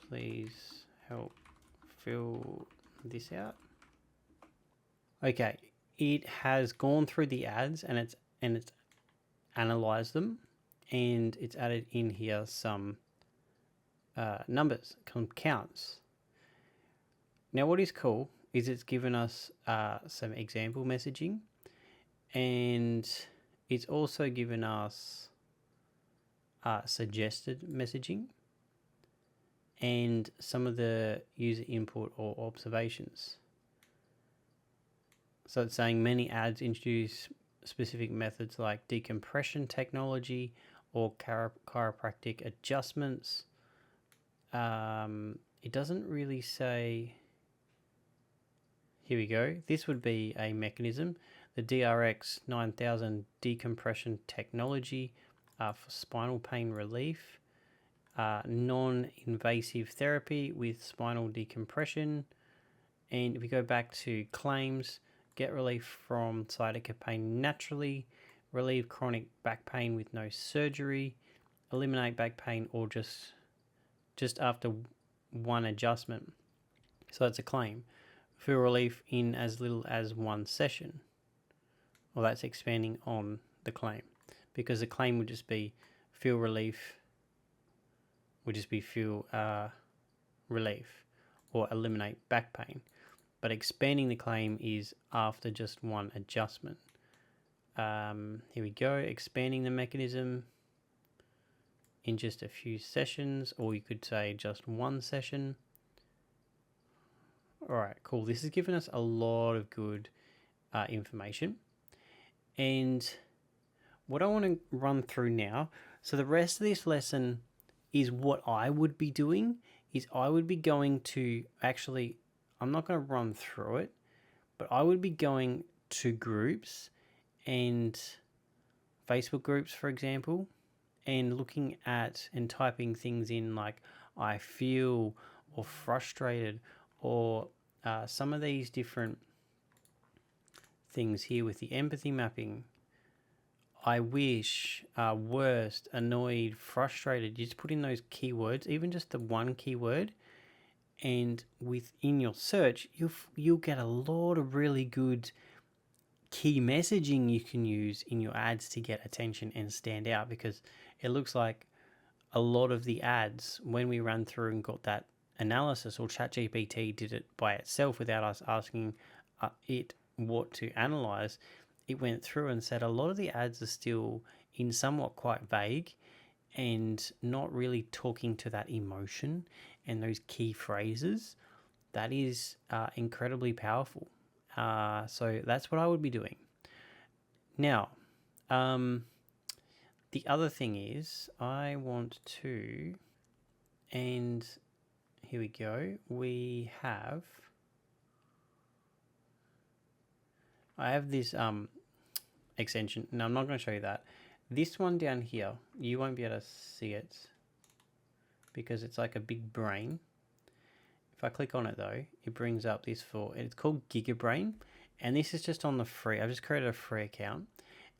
Please help fill this out. Okay, it has gone through the ads and it's analyzed them, and it's added in here some numbers, counts. Now, what is cool is it's given us some example messaging, and it's also given us suggested messaging and some of the user input or observations. So it's saying many ads introduce specific methods like decompression technology or chiropractic adjustments. It doesn't really say. Here we go. This would be a mechanism. The DRX 9000 decompression technology for spinal pain relief. Non-invasive therapy with spinal decompression. And if we go back to claims, get relief from sciatica pain naturally, relieve chronic back pain with no surgery, eliminate back pain or just after one adjustment. So that's a claim. Feel relief in as little as 1 session. Well, that's expanding on the claim, because the claim would just be feel relief, feel relief or eliminate back pain. But expanding the claim is after just 1 adjustment. Here we go, expanding the mechanism in just a few sessions, or you could say just 1 session. All right, cool. This has given us a lot of good information. And what I want to run through now, so the rest of this lesson is what I would be doing, is I would be going to actually, I'm not going to run through it, but I would be going to groups and Facebook groups, for example, and looking at and typing things in like I feel or frustrated, or some of these different things here with the empathy mapping. I wish, worst, annoyed, frustrated. You just put in those keywords, even just the one keyword, and within your search, you'll get a lot of really good key messaging you can use in your ads to get attention and stand out, because it looks like a lot of the ads, when we ran through and got that analysis, or ChatGPT did it by itself without us asking it what to analyze, it went through and said a lot of the ads are still in somewhat quite vague and not really talking to that emotion and those key phrases. That is incredibly powerful. So that's what I would be doing. Now, the other thing is I want to, and here we go, I have this extension. Now, I'm not going to show you that. This one down here, you won't be able to see it because it's like a big brain. If I click on it though, it brings up this it's called GigaBrain, and this is just on the free. I've just created a free account,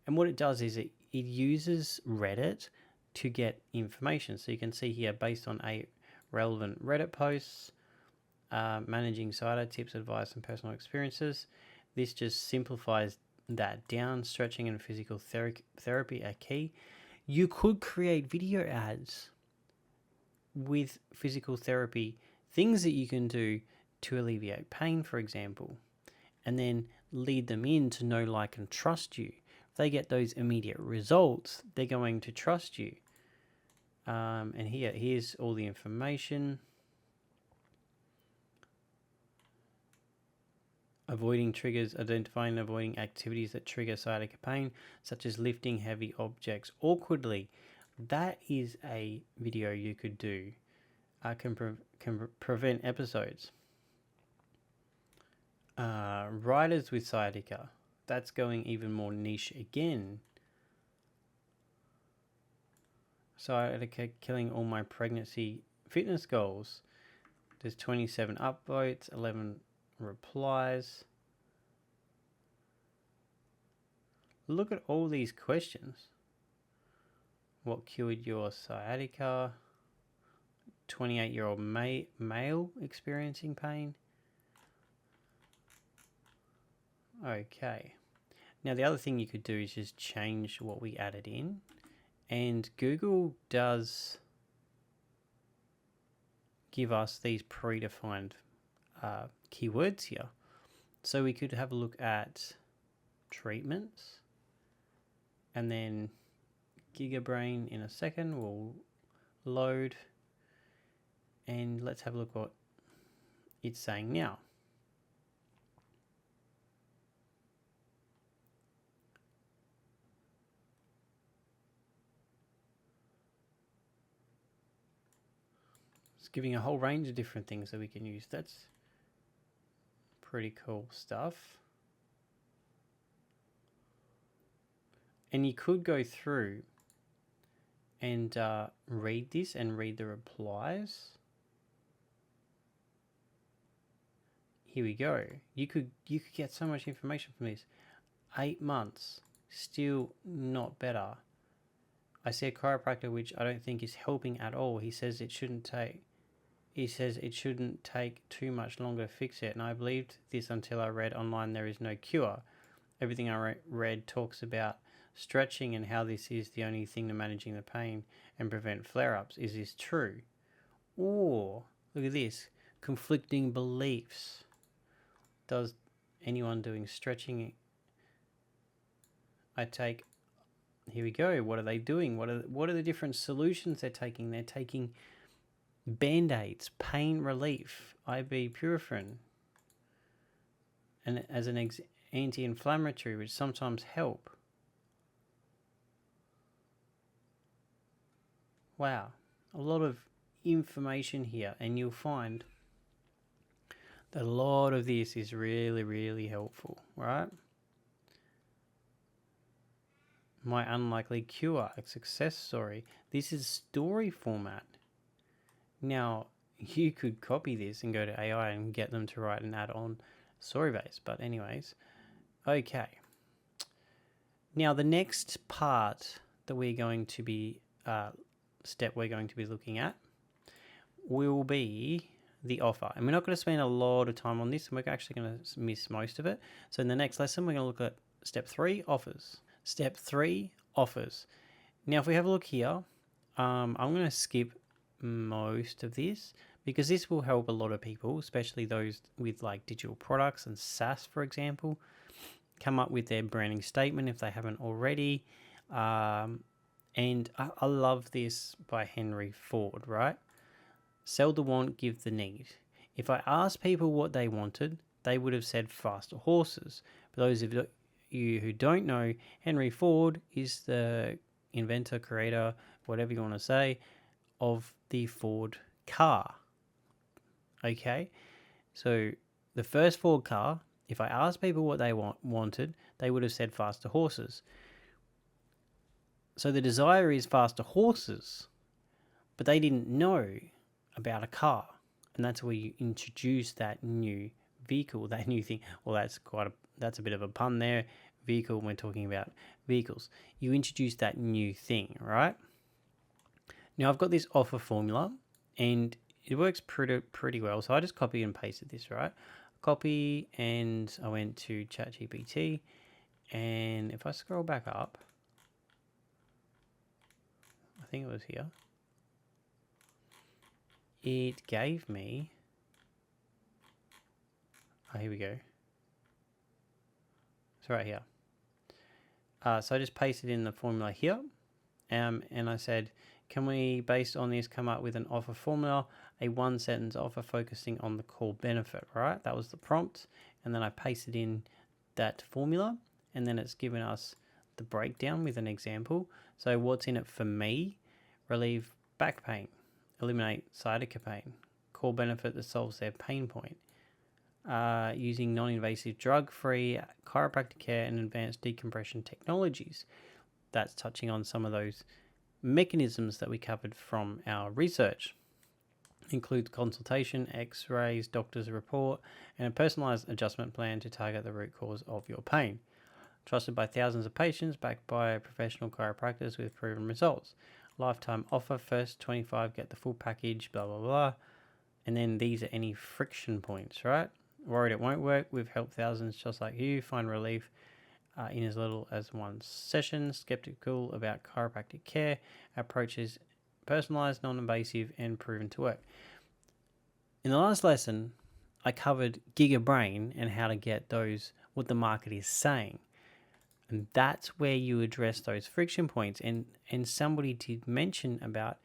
and what it does is it uses Reddit to get information. So you can see here, based on 8 relevant Reddit posts, managing cider tips, advice, and personal experiences. This just simplifies that down. Stretching and physical therapy are key. You could create video ads with physical therapy, things that you can do to alleviate pain, for example, and then lead them in to know, like, and trust you. If they get those immediate results, they're going to trust you. And here's all the information. Avoiding triggers, identifying and avoiding activities that trigger sciatica pain, such as lifting heavy objects awkwardly. That is a video you could do. Can prevent episodes. Riders with sciatica. That's going even more niche again. Sciatica killing all my pregnancy fitness goals. There's 27 upvotes, 11 replies. Look at all these questions. What cured your sciatica? 28-year-old male experiencing pain. Okay. Now the other thing you could do is just change what we added in. And Google does give us these predefined keywords here. So we could have a look at treatments, and then GigaBrain in a second will load, and let's have a look what it's saying now. It's giving a whole range of different things that we can use. That's pretty cool stuff. And you could go through and read this and read the replies. Here we go. You could get so much information from this. 8 months, still not better. I see a chiropractor which I don't think is helping at all. He says it shouldn't take too much longer to fix it, and I believed this until I read online there is no cure. Everything I read talks about stretching and how this is the only thing to managing the pain and prevent flare-ups. Is this true? Or, look at this, conflicting beliefs. Does anyone doing stretching? Here we go. What are they doing? What are the different solutions they're taking? They're taking Band-Aids, pain relief, ibuprofen, and as an anti-inflammatory, which sometimes help. Wow, a lot of information here, and you'll find that a lot of this is really, really helpful, right? My unlikely cure, a success story. This is story format. Now, you could copy this and go to AI and get them to write an add-on story base. But anyways, okay. Now, the next part that we're going to be, looking at will be the offer. And we're not going to spend a lot of time on this, and we're actually going to miss most of it. So in the next lesson, we're going to look at step 3, offers. Step 3, offers. Now, if we have a look here, I'm going to skip most of this because this will help a lot of people, especially those with like digital products and SaaS, for example, come up with their branding statement if they haven't already. And I love this by Henry Ford, right? Sell the want, give the need. If I asked people what they wanted, they would have said faster horses. For those of you who don't know, Henry Ford is the inventor, creator, whatever you want to say, of the Ford car. Okay, so the first Ford car, if I asked people what they wanted, they would have said faster horses. So the desire is faster horses, but they didn't know about a car, and that's where you introduce that new vehicle, that new thing. Well, that's a bit of a pun there. Vehicle, we're talking about vehicles. You introduce that new thing, right? Now I've got this offer formula, and it works pretty well. So I just copied and pasted this, right? Copy, and I went to ChatGPT, and if I scroll back up, I think it was here. It gave me, here we go. It's right here. So I just pasted in the formula here, and I said, can we, based on this, come up with an offer formula, a 1-sentence offer focusing on the core benefit, right? That was the prompt. And then I pasted in that formula, and then it's given us the breakdown with an example. So what's in it for me? Relieve back pain, eliminate sciatica pain, core benefit that solves their pain point, using non-invasive drug-free chiropractic care and advanced decompression technologies. That's touching on some of those mechanisms that we covered from our research. Includes consultation, x-rays, doctor's report, and a personalized adjustment plan to target the root cause of your pain. Trusted by thousands of patients, backed by professional chiropractors with proven results. Lifetime offer, first 25 get the full package, blah blah blah. And then these are any friction points, right? Worried it won't work? We've helped thousands just like you find relief in as little as 1 session. Skeptical about chiropractic care. Approach is personalized, non-invasive, and proven to work. In the last lesson, I covered GigaBrain and how to get those, what the market is saying. And that's where you address those friction points. And somebody did mention about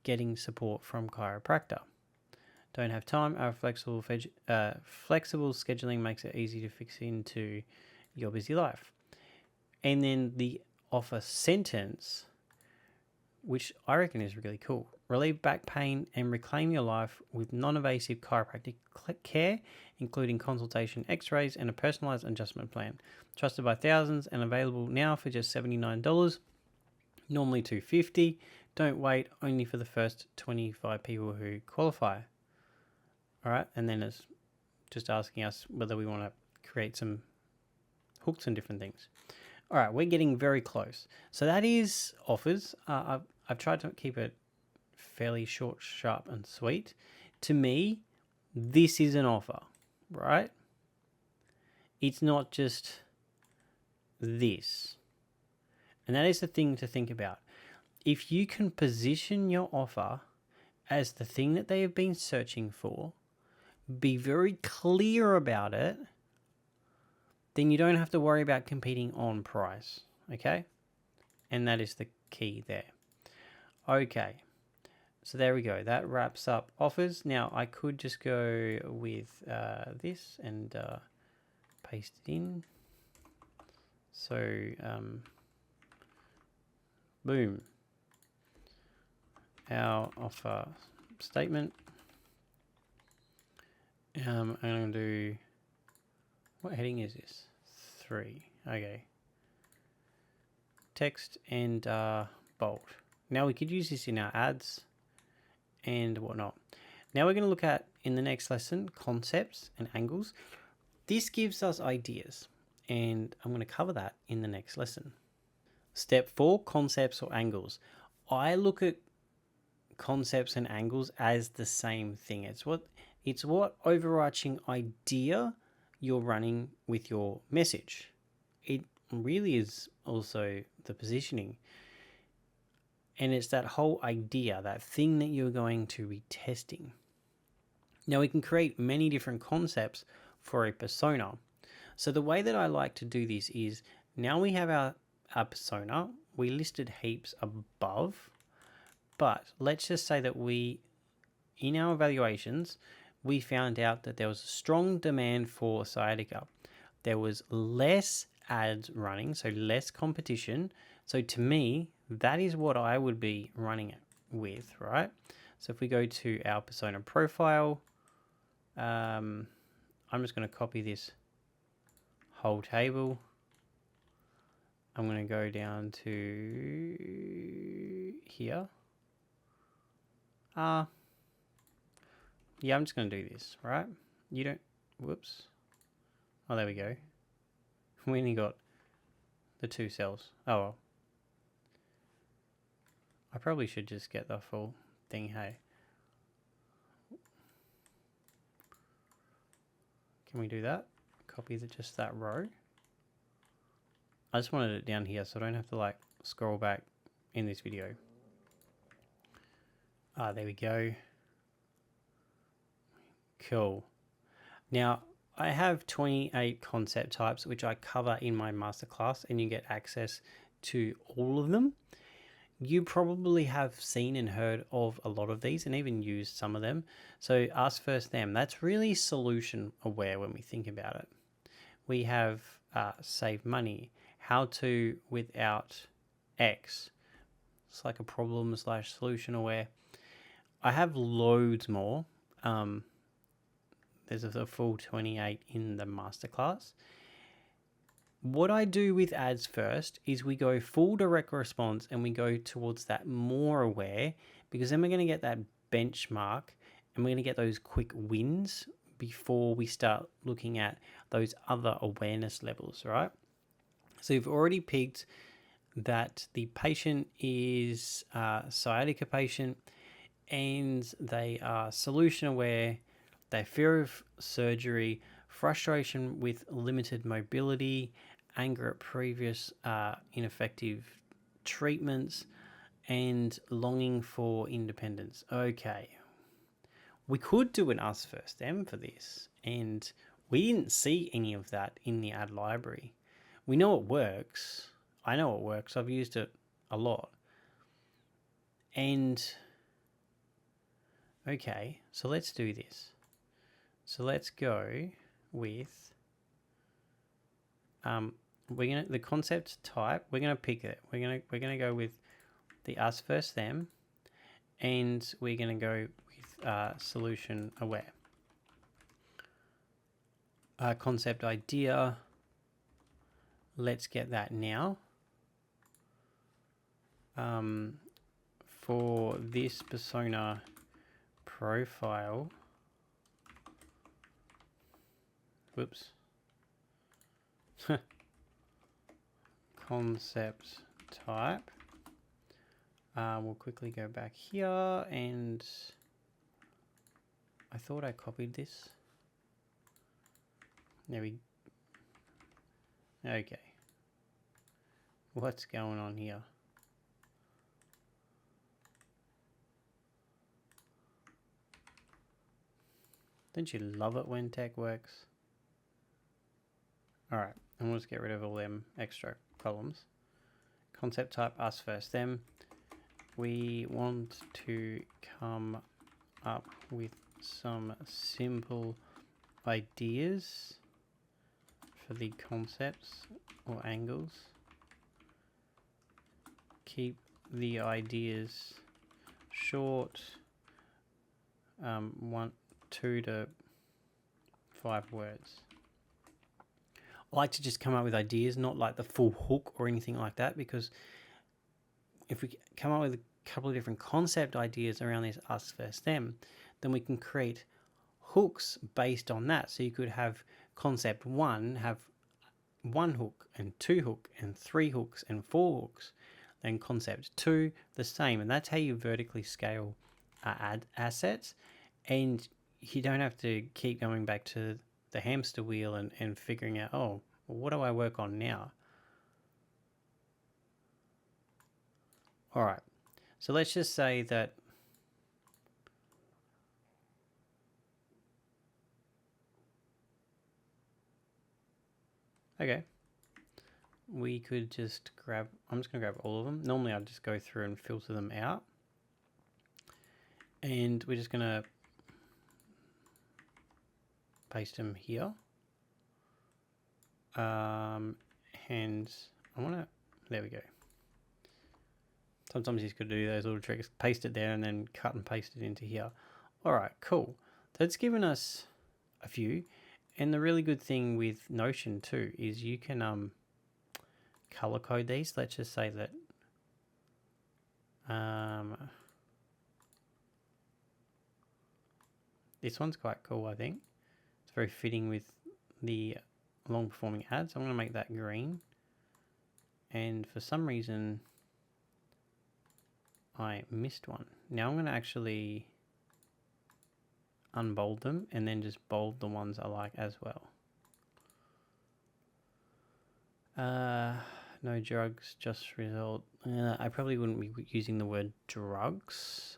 getting support from chiropractor. Don't have time. Our flexible scheduling makes it easy to fix into your busy life. And then the offer sentence, which I reckon is really cool. Relieve back pain and reclaim your life with non-invasive chiropractic care, including consultation, x-rays, and a personalized adjustment plan. Trusted by thousands and available now for just $79, normally $250. Don't wait, only for the first 25 people who qualify. All right, and then it's just asking us whether we want to create some hooks and different things. All right, we're getting very close. So that is offers. I've tried to keep it fairly short, sharp, and sweet. To me, this is an offer, right? It's not just this. And that is the thing to think about. If you can position your offer as the thing that they have been searching for, be very clear about it, then you don't have to worry about competing on price, okay? And that is the key there. Okay, so there we go. That wraps up offers. Now, I could just go with this and paste it in. So, boom. Our offer statement. I'm going to do, what heading is this? 3. Okay. Text and bold. Now we could use this in our ads and whatnot. Now we're going to look at, in the next lesson, concepts and angles. This gives us ideas, and I'm going to cover that in the next lesson. Step 4, concepts or angles. I look at concepts and angles as the same thing. It's what overarching idea you're running with your message. It really is also the positioning. And it's that whole idea, that thing that you're going to be testing. Now we can create many different concepts for a persona. So the way that I like to do this is, now we have our persona, we listed heaps above, but let's just say that in our evaluations, we found out that there was a strong demand for sciatica. There was less ads running, so less competition. So to me, that is what I would be running it with, right? So if we go to our persona profile, I'm just going to copy this whole table. I'm going to go down to here. Yeah, I'm just going to do this, right? You don't, whoops. Oh, there we go. We only got the 2 cells. Oh, well. I probably should just get the full thing, hey. Can we do that? Copy just that row. I just wanted it down here so I don't have to like scroll back in this video. There we go. Cool. Now, I have 28 concept types, which I cover in my masterclass, and you get access to all of them. you probably have seen and heard of a lot of these and even used some of them. So us first them, that's really solution aware when we think about it. We have save money, how to without X. It's like a problem / solution aware. I have loads more. There's a full 28 in the masterclass. What I do with ads first is we go full direct response and we go towards that more aware, because then we're going to get that benchmark and we're going to get those quick wins before we start looking at those other awareness levels, right? So you've already picked that the patient is a sciatica patient and they are solution aware, they fear of surgery, frustration with limited mobility, anger at previous ineffective treatments, and longing for independence. Okay, we could do an us first them for this, and we didn't see any of that in the ad library. We know it works. I know it works. I've used it a lot. And okay, so let's do this. So let's go with the concept type. We're gonna pick it. We're gonna go with the us first them, and we're gonna go with solution aware. Concept idea. Let's get that now. For this persona profile. Whoops. Concept type. We'll quickly go back here, and I thought I copied this. There we. Okay. What's going on here? Don't you love it when tech works? All right, and we'll just get rid of all them extra columns. Concept type us first them. We want to come up with some simple ideas for the concepts or angles. Keep the ideas short, 2 to 5 words. I like to just come up with ideas, not like the full hook or anything like that, because if we come up with a couple of different concept ideas around this us first them, then we can create hooks based on that. So you could have concept 1 have 1 hook and 2 hook and 3 hooks and 4 hooks. Then concept 2 the same, and that's how you vertically scale ad assets, and you don't have to keep going back to the hamster wheel and figuring out, oh, well, what do I work on now? All right, so let's just say that okay, we could just grab, I'm just going to grab all of them. Normally I'd just go through and filter them out, and we're just going to paste them here. And I want to, there we go. Sometimes you could do those little tricks, paste it there and then cut and paste it into here. All right, cool. So it's given us a few. And the really good thing with Notion too is you can color code these. Let's just say that this one's quite cool, I think. It's very fitting with the long performing ads. I'm going to make that green. And for some reason, I missed one. Now I'm going to actually unbold them and then just bold the ones I like as well. No drugs, just result. I probably wouldn't be using the word drugs.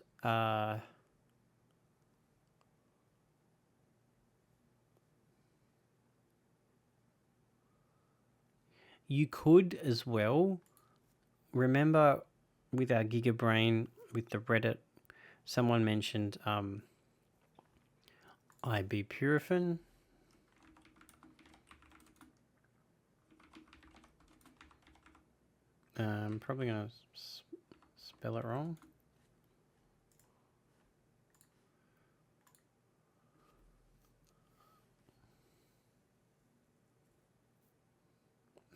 You could as well. Remember with our GigaBrain, with the Reddit, someone mentioned ibuprofen. I'm probably going to spell it wrong.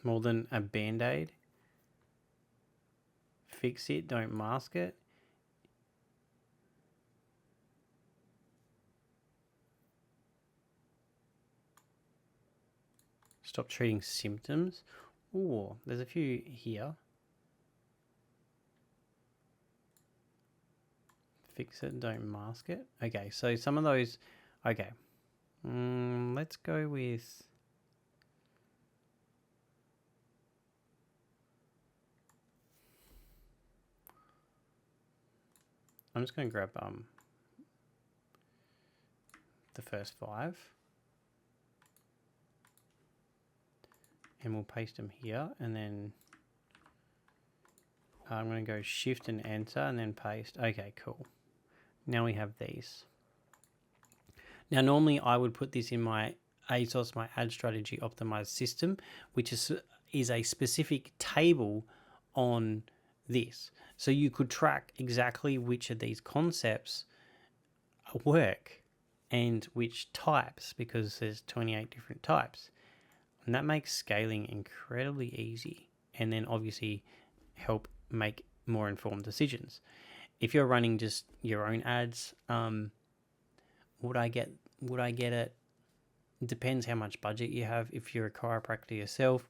More than a band-aid. Fix it, don't mask it. Stop treating symptoms. Ooh, there's a few here. Fix it, don't mask it. Okay, so some of those, okay. Let's go with, I'm just going to grab the first 5. And we'll paste them here, and then I'm going to go shift and enter and then paste. Okay, cool. Now we have these. Now normally I would put this in my ASOS, my ad strategy optimized system, which is a specific table on this. So you could track exactly which of these concepts work and which types, because there's 28 different types. And that makes scaling incredibly easy, and then obviously help make more informed decisions. If you're running just your own ads, would I get it? Depends how much budget you have. If you're a chiropractor yourself,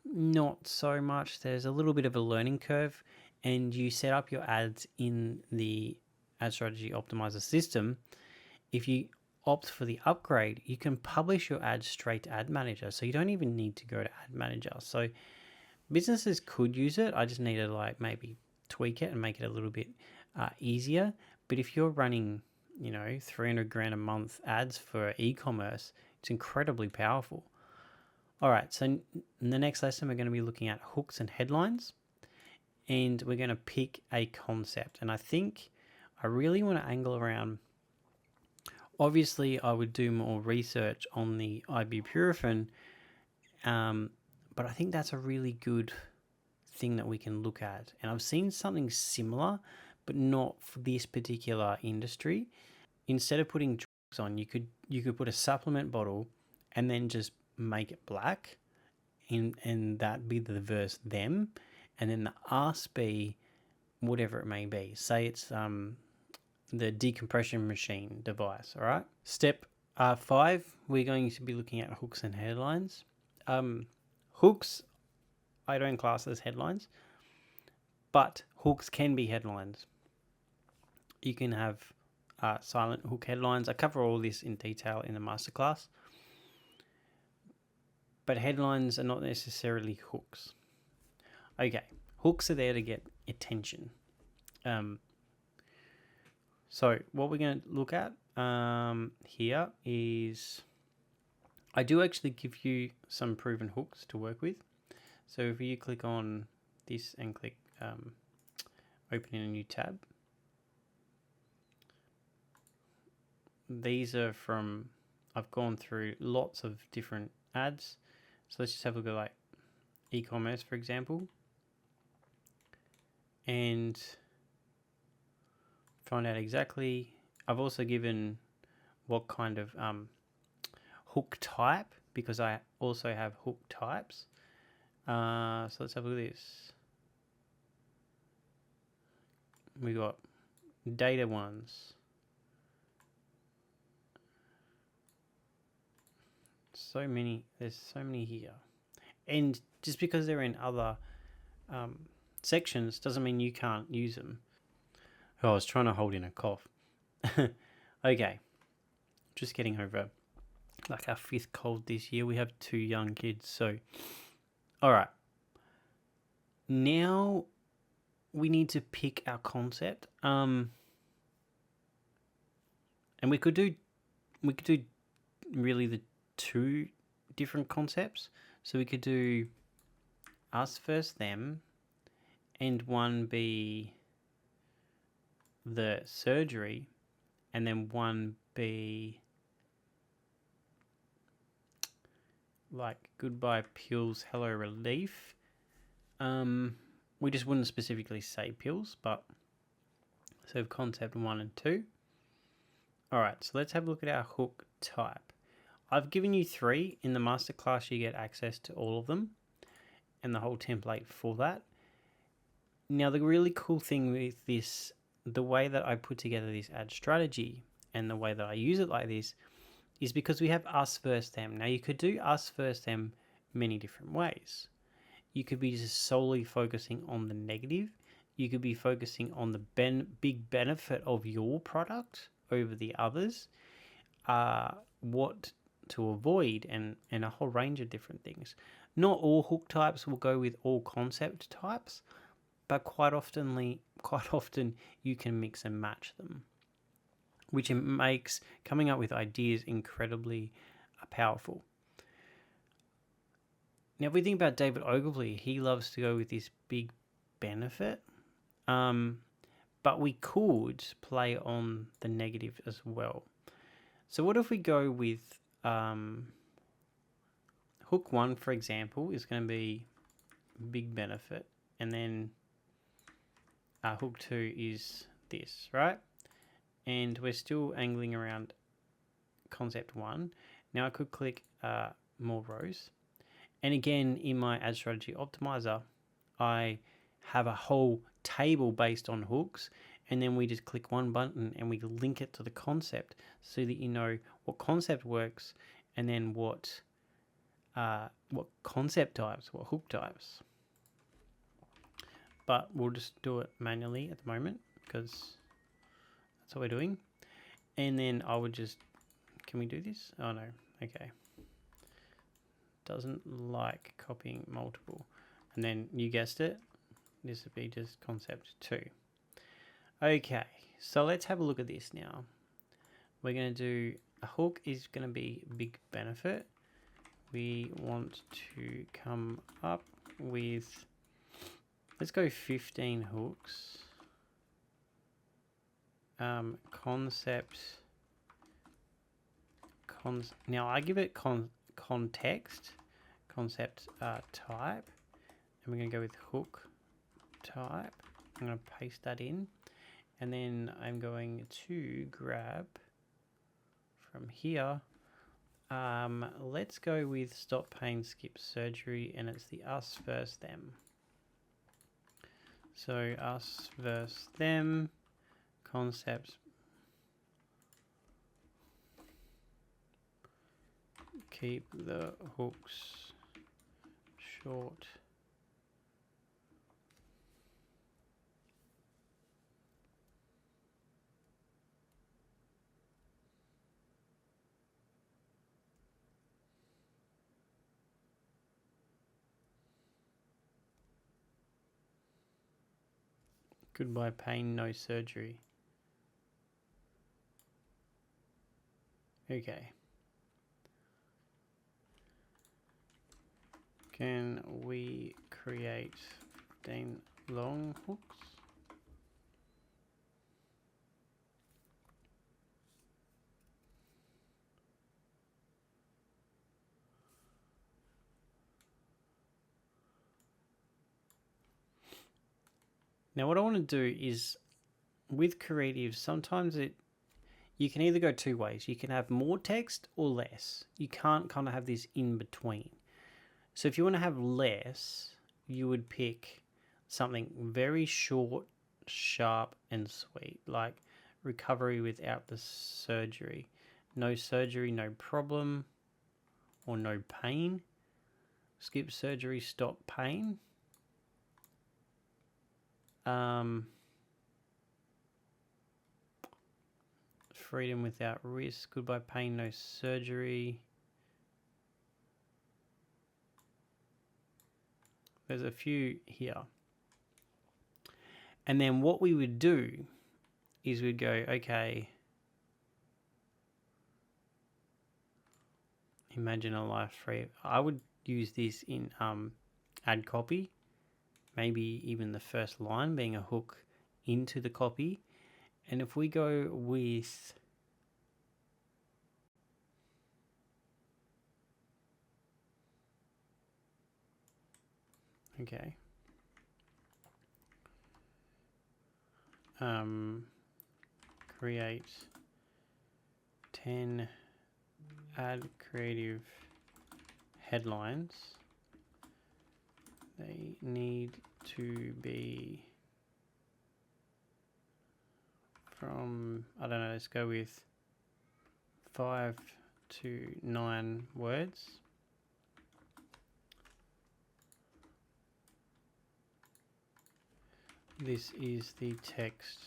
not so much. There's a little bit of a learning curve, and you set up your ads in the Ad Strategy Optimizer system. If you opt for the upgrade, you can publish your ads straight to Ad Manager, so you don't even need to go to Ad Manager. So businesses could use it. I just need to like maybe tweak it and make it a little bit easier. But if you're running, 300 grand a month ads for e-commerce, it's incredibly powerful. All right, so in the next lesson, we're going to be looking at hooks and headlines, and we're going to pick a concept. And I think I really want to angle around. Obviously, I would do more research on the ibuprofen, but I think that's a really good thing that we can look at. And I've seen something similar, but not for this particular industry. Instead of putting drugs on, you could put a supplement bottle and then just make it black, and that be the verse them, and then the us be whatever it may be. Say it's the decompression machine device. All right. Step 5, we're going to be looking at hooks and headlines. Hooks, I don't class as headlines, but hooks can be headlines. You can have silent hook headlines. I cover all this in detail in the masterclass. But headlines are not necessarily hooks. Okay, hooks are there to get attention. So what we're going to look at here is, I do actually give you some proven hooks to work with. So if you click on this and click open in a new tab, these are from, I've gone through lots of different ads. So let's just have a look at like e-commerce, for example, and find out exactly. I've also given what kind of hook type, because I also have hook types. So let's have a look at this. We got data ones. So many. There's so many here, and just because they're in other sections doesn't mean you can't use them. Oh, I was trying to hold in a cough. Okay, just getting over like our 5th cold this year. We have 2 young kids, so all right. Now we need to pick our concept. And we could do really the 2 different concepts. So we could do us first them, and one be the surgery, and then one be like goodbye pills, hello relief. We just wouldn't specifically say pills, but so concept 1 and 2. All right, so let's have a look at our hook type. I've given you 3. In the masterclass, you get access to all of them and the whole template for that. Now, the really cool thing with this, the way that I put together this ad strategy and the way that I use it like this is because we have us versus them. Now, you could do us versus them many different ways. You could be just solely focusing on the negative. You could be focusing on the big benefit of your product over the others, what to avoid, and a whole range of different things. Not all hook types will go with all concept types, but quite often you can mix and match them, which makes coming up with ideas incredibly powerful. Now, if we think about David Ogilvy, he loves to go with this big benefit, but we could play on the negative as well. So what if we go with hook 1, for example, is going to be big benefit, and then hook 2 is this, right? And we're still angling around concept 1. Now I could click more rows. And again, in my ad strategy optimizer, I have a whole table based on hooks, and then we just click one button and we link it to the concept so that you know what concept works and then what concept types, what hook types. But we'll just do it manually at the moment because that's what we're doing. And then I would just, can we do this? Oh no, okay. Doesn't like copying multiple. And then you guessed it, this would be just concept 2. Okay, so let's have a look at this now. We're going to do, a hook is going to be big benefit. We want to come up with, let's go 15 hooks. Concept, now I give it context, concept type, and we're going to go with hook type. I'm going to paste that in, and then I'm going to grab from here, let's go with stop pain, skip surgery, and it's the us versus them. So us versus them, concepts, keep the hooks short. Goodbye pain, no surgery. Okay. Can we create 15 long hooks? Now what I want to do is, with creative, sometimes you can either go two ways. You can have more text or less. You can't kind of have this in between. So if you want to have less, you would pick something very short, sharp, and sweet, like recovery without the surgery. No surgery, no problem, or no pain. Skip surgery, stop pain. Freedom without risk, goodbye pain, no surgery. There's a few here. And then what we would do is we'd go, okay, imagine a life free. I would use this in ad copy maybe even the first line being a hook into the copy. And if we go with okay, create 10 add creative headlines. They need to be from, I don't know, let's go with 5 to 9 words. This is the text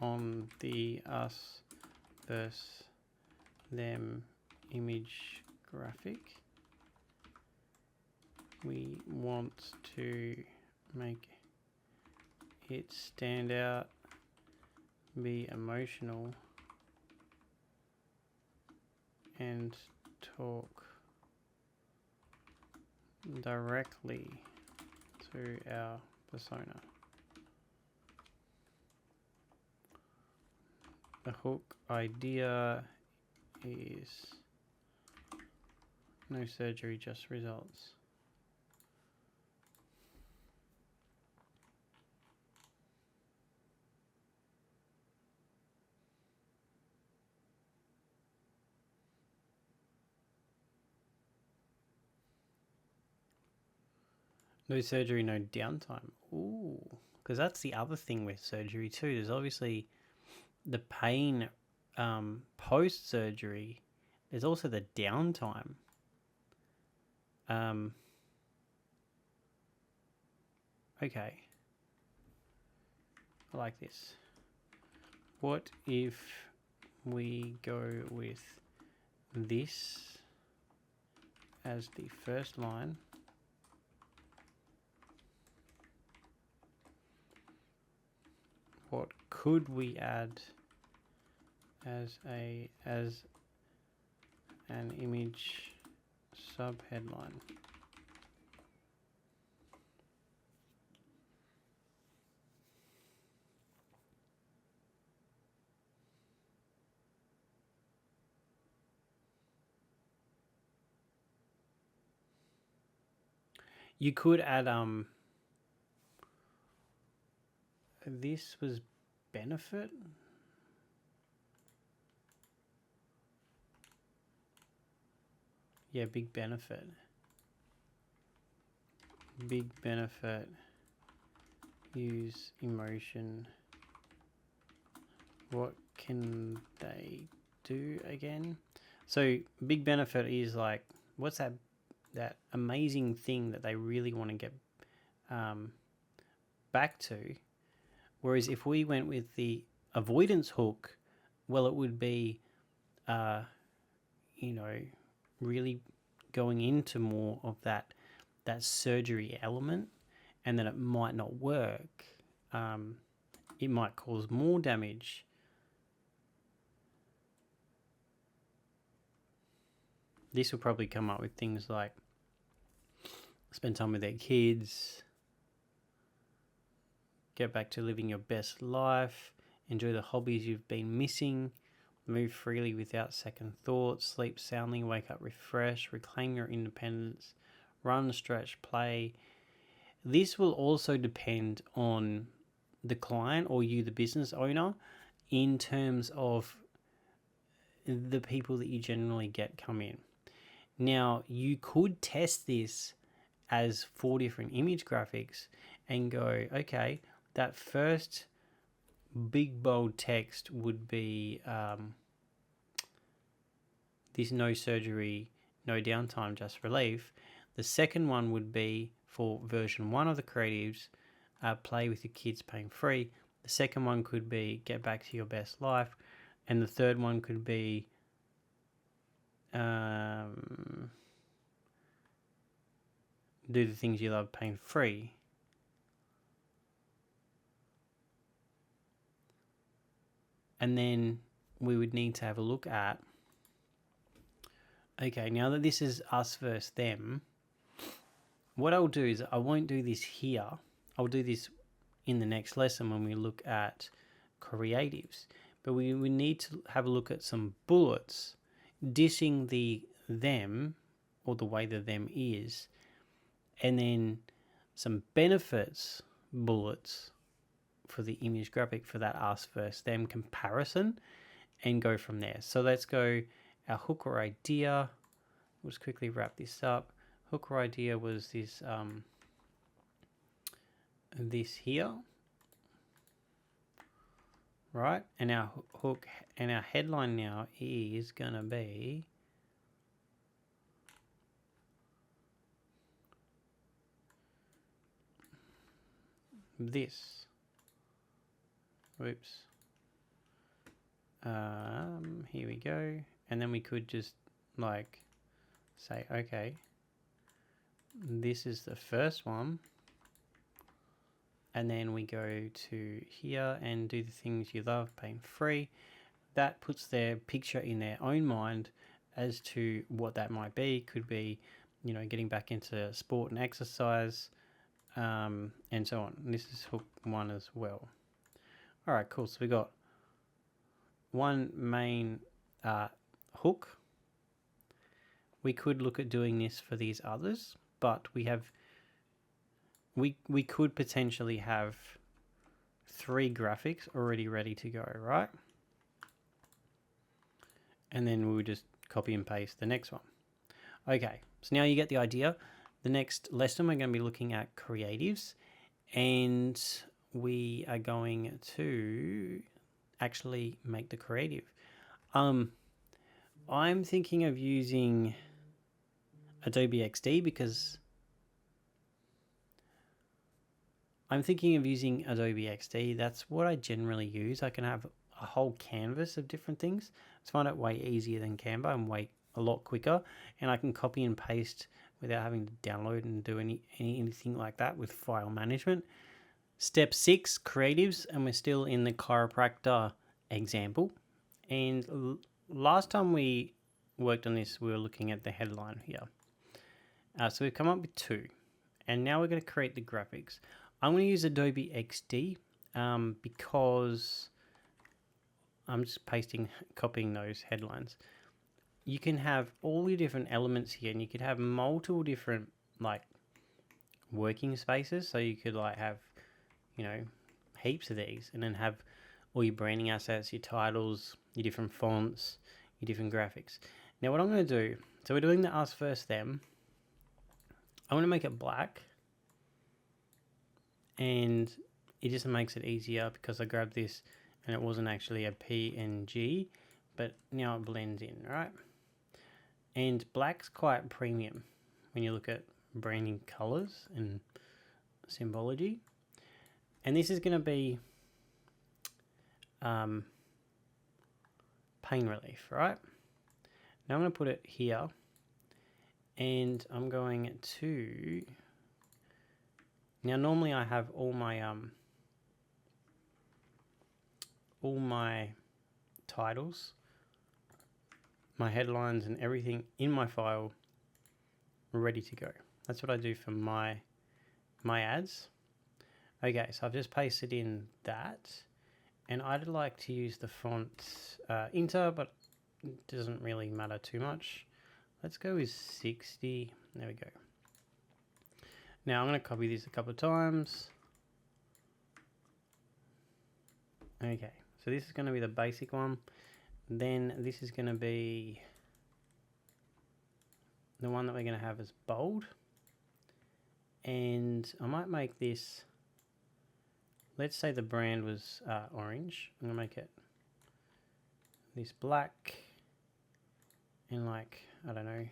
on the us versus them image graphic. We want to make it stand out, be emotional, and talk directly to our persona. The hook idea is no surgery, just results. No surgery, no downtime. Ooh, because that's the other thing with surgery too. There's obviously the pain post-surgery. There's also the downtime. Okay. I like this. What if we go with this as the first line? What could we add as an image subheadline? You could add this was benefit. Yeah, big benefit. Big benefit. Use emotion. What can they do again? So big benefit is like, what's that amazing thing that they really want to get back to? Whereas if we went with the avoidance hook, well, it would be, really going into more of that surgery element, and then it might not work. It might cause more damage. This will probably come up with things like spend time with their kids, get back to living your best life, enjoy the hobbies you've been missing, move freely without second thoughts, sleep soundly, wake up refreshed, reclaim your independence, run, stretch, play. This will also depend on the client or you, the business owner, in terms of the people that you generally get come in. Now, you could test this as 4 different image graphics and go, okay, that first big bold text would be this no surgery, no downtime, just relief. The second one would be for version 1 of the creatives, play with your kids pain free. The second one could be get back to your best life. And the third one could be do the things you love pain free. And then we would need to have a look at, okay, now that this is us versus them, what I'll do is I won't do this here. I'll do this in the next lesson when we look at creatives. But we need to have a look at some bullets dissing the them, or the way the them is, and then some benefits bullets for the image graphic for that us versus them comparison, and go from there. So let's go our hook or idea. We'll just quickly wrap this up. Hook or idea was this this here, right? And our hook and our headline now is gonna be this. Oops. Here we go. And then we could just like say, okay, this is the first one. And then we go to here and do the things you love, pain free. That puts their picture in their own mind as to what that might be. Could be, you know, getting back into sport and exercise, and so on. And this is hook 1 as well. All right, cool. So we got one main hook. We could look at doing this for these others, but we could potentially have 3 graphics already ready to go, right? And then we would just copy and paste the next one. Okay, so now you get the idea. The next lesson we're going to be looking at creatives, and we are going to actually make the creative. I'm thinking of using Adobe XD because that's what I generally use. I can have a whole canvas of different things. I find it way easier than Canva and a lot quicker, and I can copy and paste without having to download and do anything like that with file management. Step 6, creatives, and we're still in the chiropractor example. And last time we worked on this, we were looking at the headline here. So we've come up with 2, and now we're going to create the graphics. I'm going to use Adobe XD because I'm just copying those headlines. You can have all your different elements here, and you could have multiple different like working spaces. So you could like have, you know, heaps of these, and then have all your branding assets, your titles, your different fonts, your different graphics. Now what I'm going to do, so we're doing the us versus them. I'm going to make it black, and it just makes it easier because I grabbed this and it wasn't actually a PNG, but now it blends in, right? And black's quite premium when you look at branding colors and symbology. And this is going to be pain relief, right? Now I'm going to put it here, and I'm going to, now normally I have all my titles, my headlines and everything in my file ready to go. That's what I do for my ads. Okay, so I've just pasted in that, and I'd like to use the font Inter, but it doesn't really matter too much. Let's go with 60. There we go. Now I'm going to copy this a couple of times. Okay, so this is going to be the basic one. Then this is going to be the one that we're going to have as bold. And I might make this, let's say the brand was orange. I'm going to make it this black, and like, I don't know,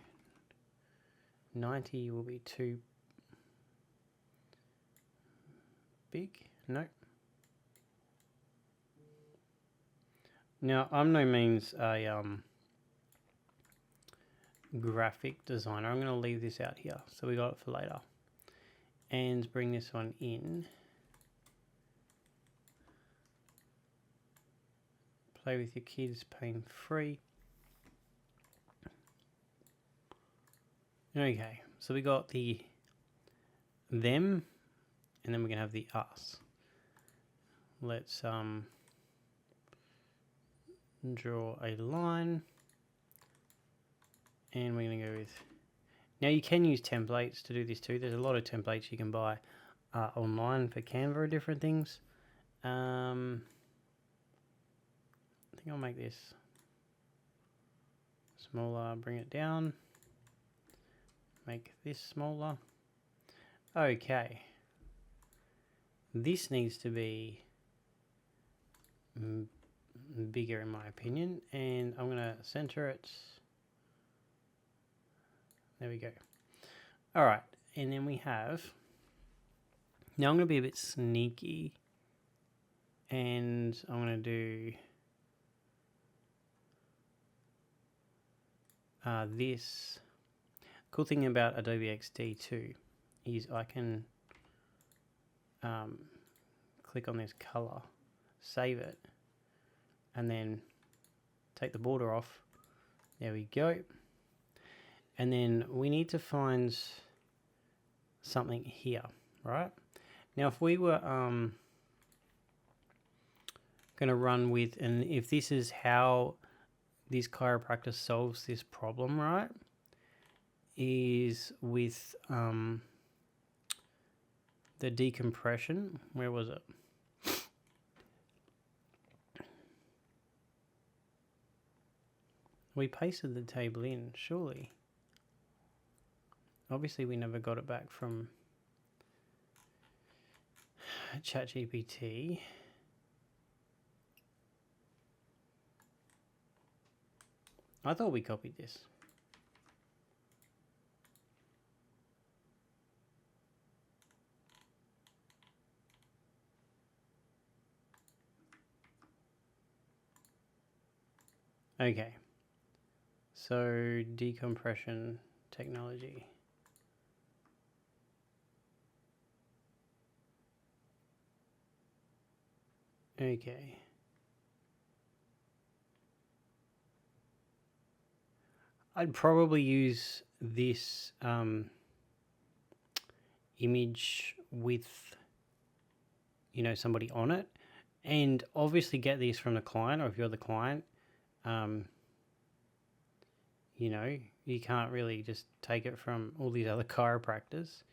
90 will be too big. Nope. Now, I'm no means a graphic designer. I'm going to leave this out here, so we got it for later. And bring this one in. Play with your kids, pain free. Okay, so we got the them and then we're going to have the us. Let's draw a line, and we're going to go with, now you can use templates to do this too. There's a lot of templates you can buy online for Canva or different things. I think I'll make this smaller, bring it down, make this smaller. Okay, this needs to be bigger in my opinion, and I'm going to center it. There we go. All right, and then we have, now I'm going to be a bit sneaky, and I'm going to do this. Cool thing about Adobe XD2 is I can click on this color, save it, and then take the border off. There we go. And then we need to find something here, right? Now, if we were going to run with, and if this is how this chiropractor solves this problem, right, is with the decompression. Where was it? We pasted the table in, surely. Obviously, we never got it back from ChatGPT. I thought we copied this. Okay. So, decompression technology. Okay. I'd probably use this image with, you know, somebody on it, and obviously get these from the client, or if you're the client, you know, you can't really just take it from all these other chiropractors.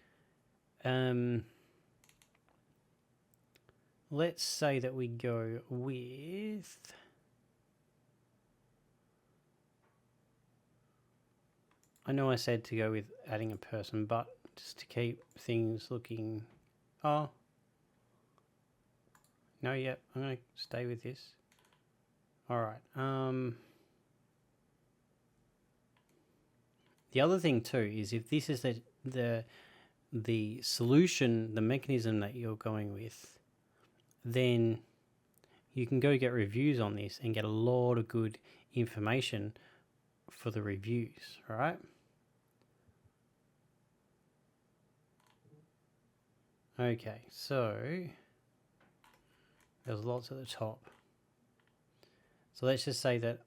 Let's say that we go with, I know I said to go with adding a person, but just to keep things looking, oh, no, yep, I'm going to stay with this. All right. The other thing too is if this is the solution, the mechanism that you're going with, then you can go get reviews on this and get a lot of good information for the reviews, right? Okay, so there's lots at the top. So let's just say that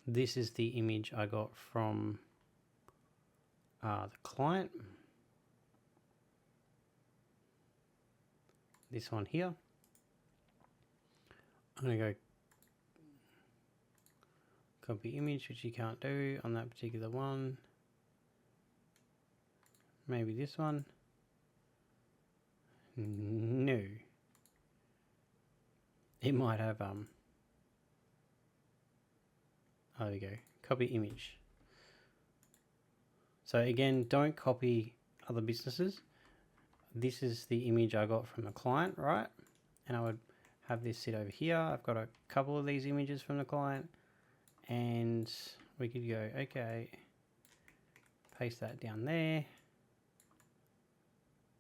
this is the image I got from the client. This one here. I'm going to go copy image, which you can't do on that particular one. Maybe this one. No. It might have oh, there we go. Copy image. So again, don't copy other businesses. This is the image I got from the client, right? And I would have this sit over here. I've got a couple of these images from the client, and we could go, okay, paste that down there,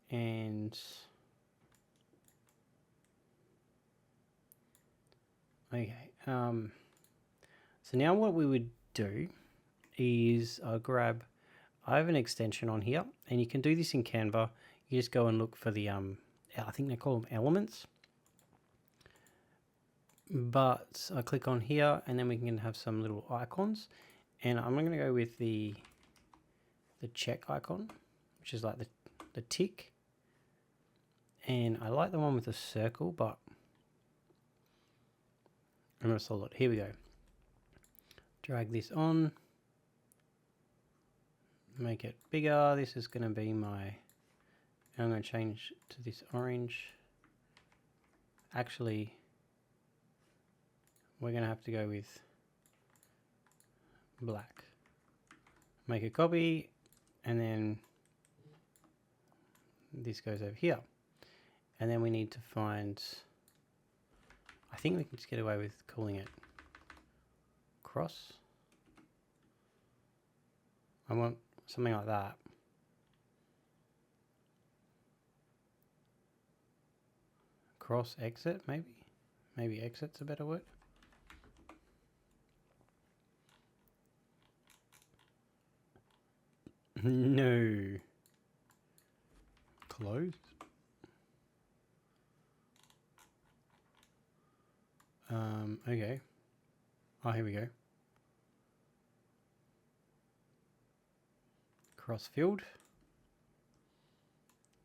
and okay. So now what we would do is I have an extension on here, and you can do this in Canva. You just go and look for the, I think they call them elements. But I click on here, and then we can have some little icons. And I'm going to go with the check icon, which is like the tick. And I like the one with the circle, but I'm going to solid. Here we go. Drag this on. Make it bigger. This is going to be my... I'm going to change to this orange. Actually, we're going to have to go with black. Make a copy, and then this goes over here. And then we need to find... I think we can just get away with calling it cross. I want something like that. Cross exit, maybe? Maybe exit's a better word. No. Close. Okay. Oh, here we go. Cross field.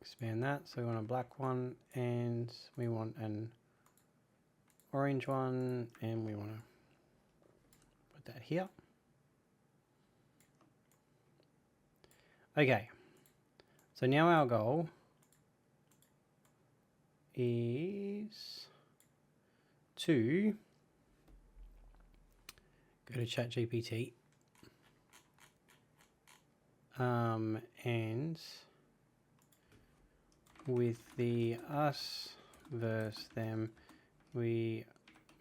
Expand that. So we want a black one, and we want an orange one, and we want to put that here. Okay. So now our goal is to go to ChatGPT and with the us versus them, we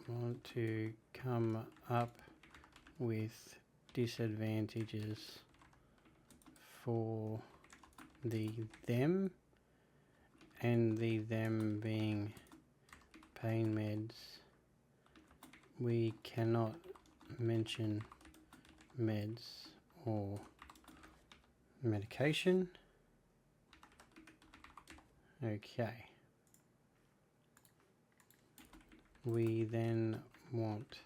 want to come up with disadvantages for the them, and the them being pain meds. We cannot mention meds or medication. Okay. We then want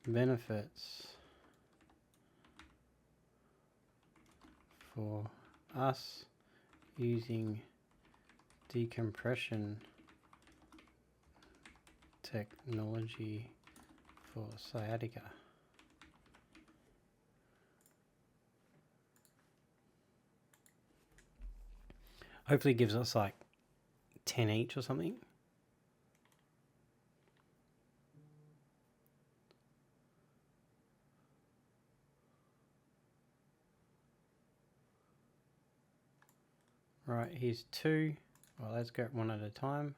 benefits for us using decompression technology for sciatica. Hopefully it gives us like 10 each or something. Right, here's 2. Well, let's go one at a time.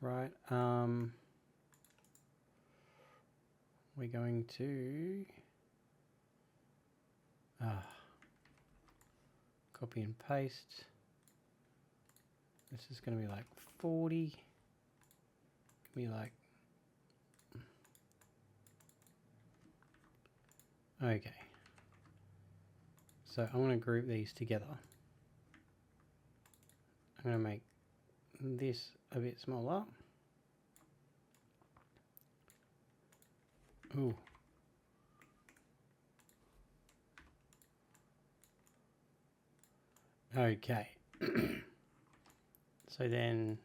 Right, we're going to copy and paste. This is going to be like 40. Be like, okay. So I'm going to group these together. I'm going to make this a bit smaller. Ooh. Okay. So then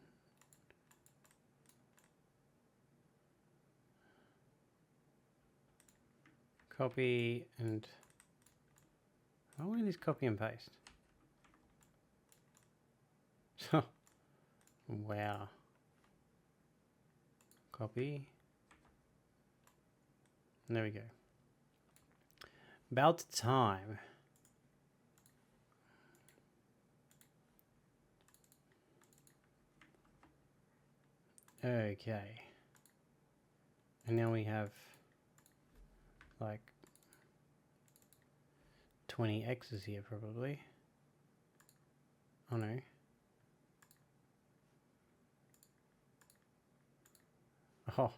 copy and I want this copy and paste. Wow. Copy. There we go. About time. Okay. And now we have like 20 X's here probably. Oh no. Oh.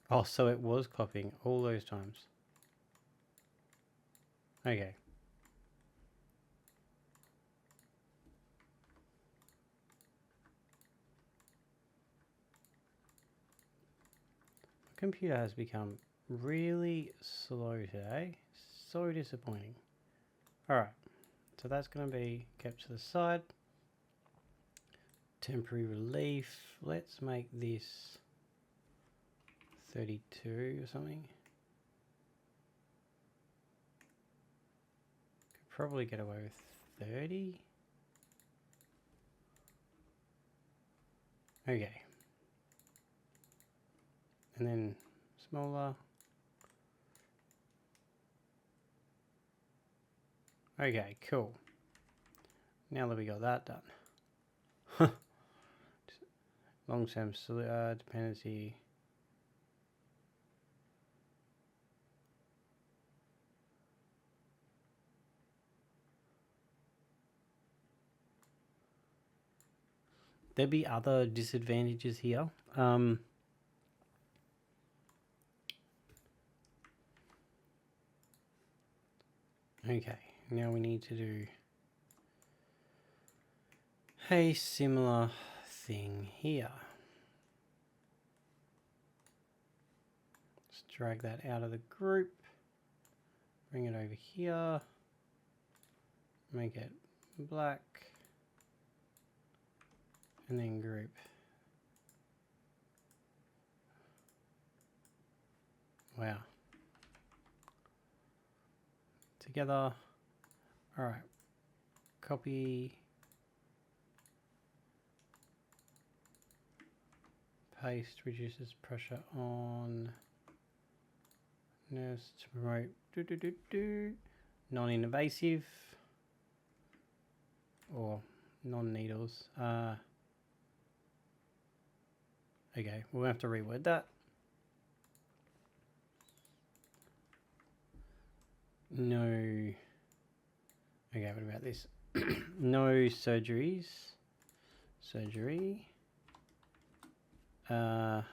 Oh, so it was copying all those times. Okay. Computer has become really slow today. So disappointing. Alright, so that's going to be kept to the side. Temporary relief. Let's make this 32 or something. Could probably get away with 30. Okay. And then smaller. Okay, cool. Now that we got that done. Long-term dependency. There'd be other disadvantages here. Okay, now we need to do a similar thing here. Let's drag that out of the group, bring it over here, make it black, and then group. Wow. Together. All right. Copy. Paste reduces pressure on nurse to promote non-invasive or non-needles. Okay, we'll have to reword that. No. Okay, what about this? No surgeries. Surgery. No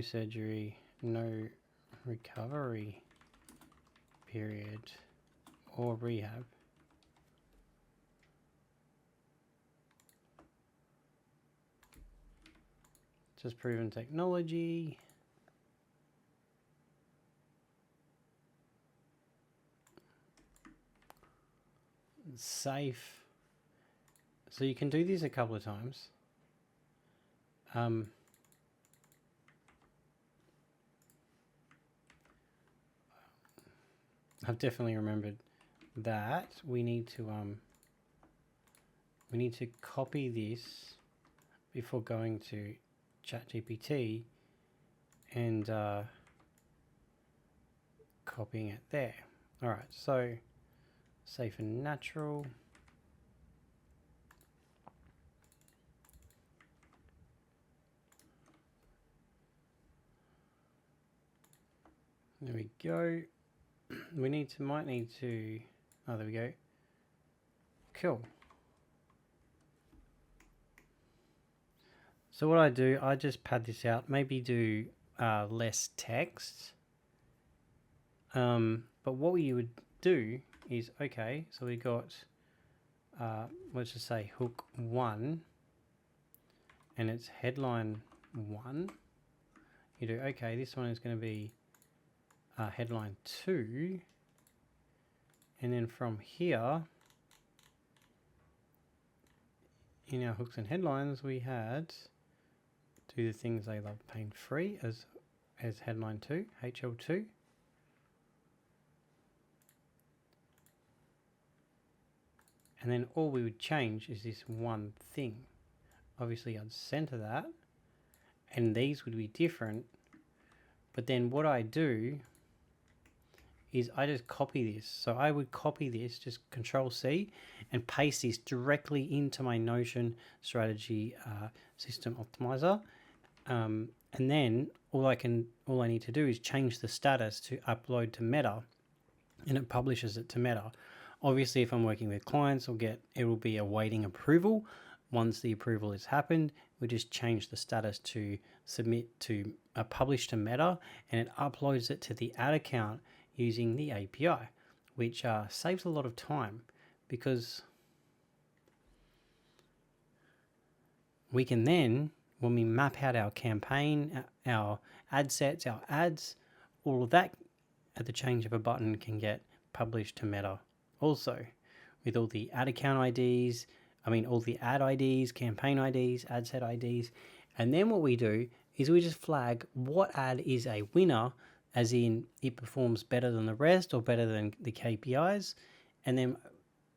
surgery. No recovery period or rehab. Just proven technology. Safe. So you can do this a couple of times. I've definitely remembered that we need to copy this before going to ChatGPT and copying it there. All right, so safe and natural. There we go. We might need to, oh, there we go. Cool. So what I do, I just pad this out, maybe do less text. But what we would do is, okay, so we got, let's just say hook 1, and it's headline 1. You do, okay, this one is going to be headline 2, and then from here, in our hooks and headlines, we had do the things they love pain-free as headline 2, HL2. And then all we would change is this one thing. Obviously I'd center that, and these would be different. But then what I do is I just copy this. So I would copy this, just Control C, and paste this directly into my Notion strategy system optimizer. And then all I need to do is change the status to upload to Meta, and it publishes it to Meta. Obviously, if I'm working with clients, it will be awaiting approval. Once the approval has happened, we just change the status to submit to publish to Meta, and it uploads it to the ad account using the API, which saves a lot of time, because we can then when we map out our campaign, our ad sets, our ads, all of that at the change of a button can get published to Meta. Also, with all the ad account IDs, all the ad IDs, campaign IDs, ad set IDs. And then what we do is we just flag what ad is a winner, as in it performs better than the rest or better than the KPIs. And then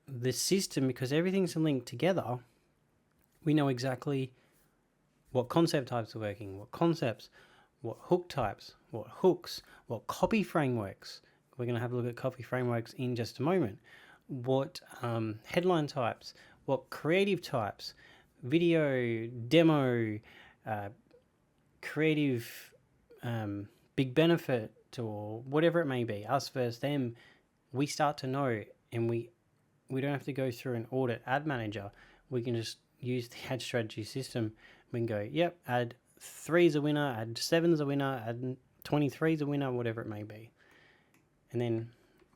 the system, because everything's linked together, we know exactly what concept types are working, what concepts, what hook types, what hooks, what copy frameworks. We're going to have a look at copy frameworks in just a moment. What headline types, what creative types, video, demo, creative, big benefit, or whatever it may be, us versus them. We start to know, and we don't have to go through an audit ad manager. We can just use the ad strategy system. We can go, yep, ad 3 is a winner, ad 7 is a winner, ad 23 is a winner, whatever it may be. And then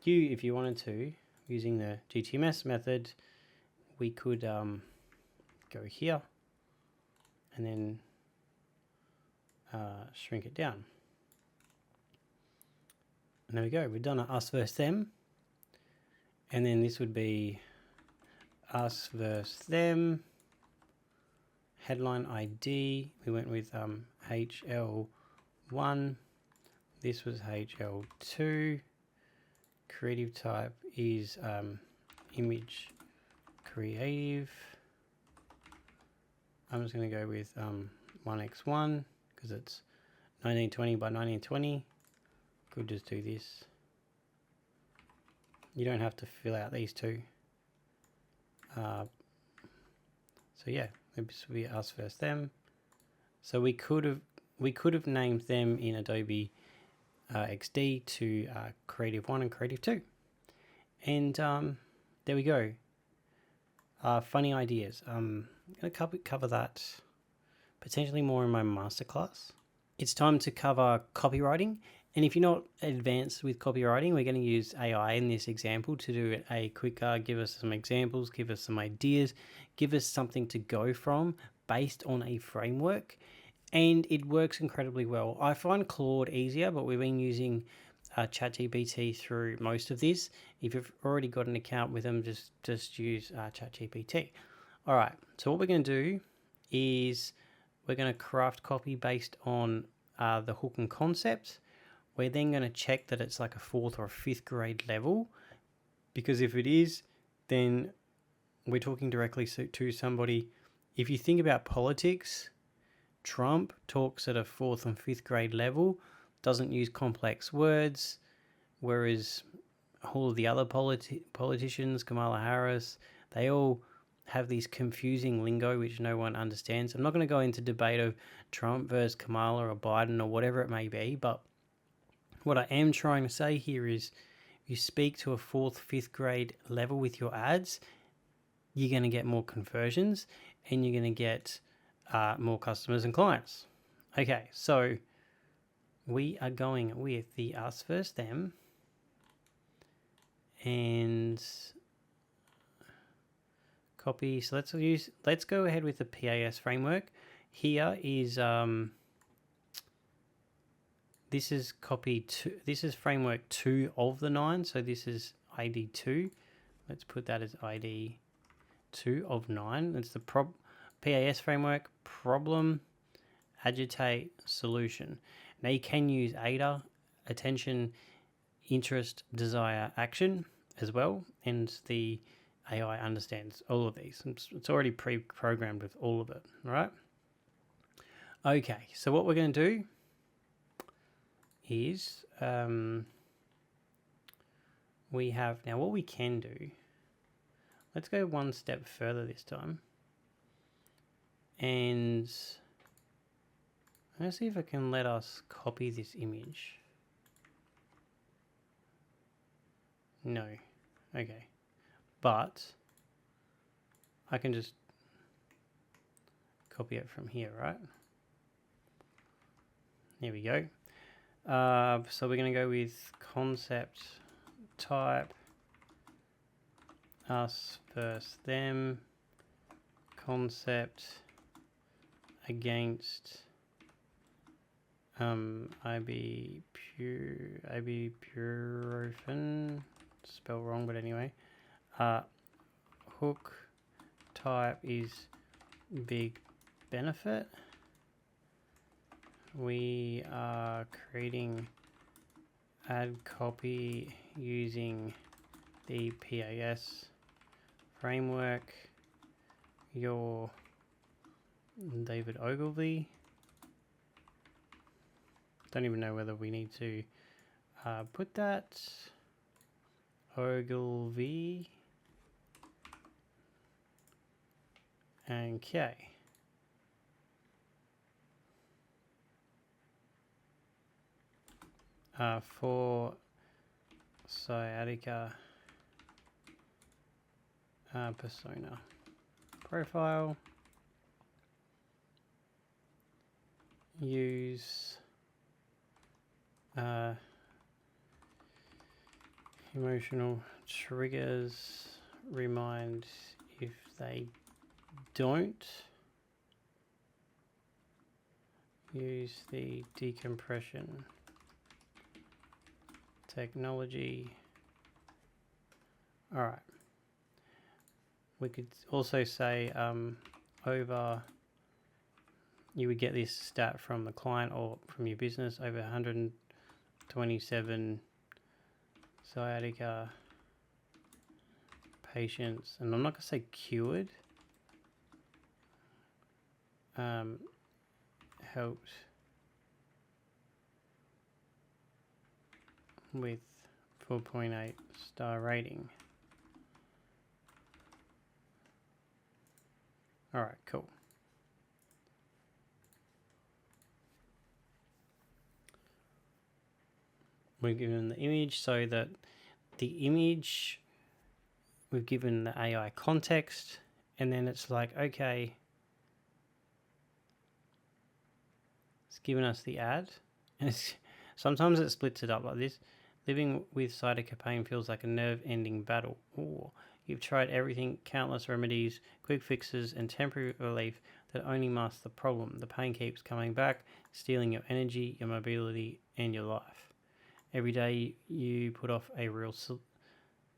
if you wanted to, using the GTMS method, we could go here and then shrink it down. And there we go. We've done an us versus them. And then this would be us versus them. Headline ID, we went with HL1. This was HL2. Creative type is image creative. I'm just going to go with 1x1 because it's 1920 by 1920. Could just do this. You don't have to fill out these two. So yeah, this would be us versus them. So we could have named them in Adobe XD to Creative 1 and Creative 2. And there we go. Funny ideas. I'm going to cover that potentially more in my masterclass. It's time to cover copywriting. And if you're not advanced with copywriting, we're going to use AI in this example to do a quick, give us some examples, give us some ideas, give us something to go from based on a framework. And it works incredibly well. I find Claude easier, but we've been using ChatGPT through most of this. If you've already got an account with them, just use ChatGPT. All right, so what we're going to do is we're going to craft copy based on the hook and concept. We're then going to check that it's like a 4th or a 5th grade level, because if it is, then we're talking directly to somebody. If you think about politics, Trump talks at a 4th and 5th grade level, doesn't use complex words, whereas all of the other politicians, Kamala Harris, they all have these confusing lingo which no one understands. I'm not going to go into debate of Trump versus Kamala or Biden or whatever it may be, but what I am trying to say here is you speak to a 4th, 5th grade level with your ads, you're going to get more conversions and you're going to get more customers and clients. Okay, so we are going with the us versus them, and copy. So let's go ahead with the PAS framework. Here is this is copy 2. This is framework 2 of the 9. So this is ID 2. Let's put that as ID 2 of 9. It's the PAS framework, problem, agitate, solution. Now you can use AIDA, attention, interest, desire, action as well. And the AI understands all of these. It's already pre-programmed with all of it, all right? Okay, so what we're going to do is we have now what we can do. Let's go one step further this time. And let's see if I can let us copy this image. No. Okay. But I can just copy it from here, right? There we go. So we're going to go with concept type, us versus them, concept, against ibuprofen, spelled wrong, but anyway. Hook type is big benefit. We are creating ad copy using the PAS framework. Your David Ogilvy. Don't even know whether we need to put that. Ogilvy. And K. For sciatica persona profile, use emotional triggers, remind if they don't, use the decompression technology. All right. We could also say over, you would get this stat from the client or from your business, over 127 sciatica patients, and I'm not going to say cured, helped with 4.8 star rating. All right, cool. We're given the image, so that the image, we've given the AI context, and then it's like, okay, it's given us the ad, and sometimes it splits it up like this. Living with sciatica pain feels like a nerve-ending battle. Ooh. You've tried everything, countless remedies, quick fixes, and temporary relief that only mask the problem. The pain keeps coming back, stealing your energy, your mobility, and your life. Every day you put off a real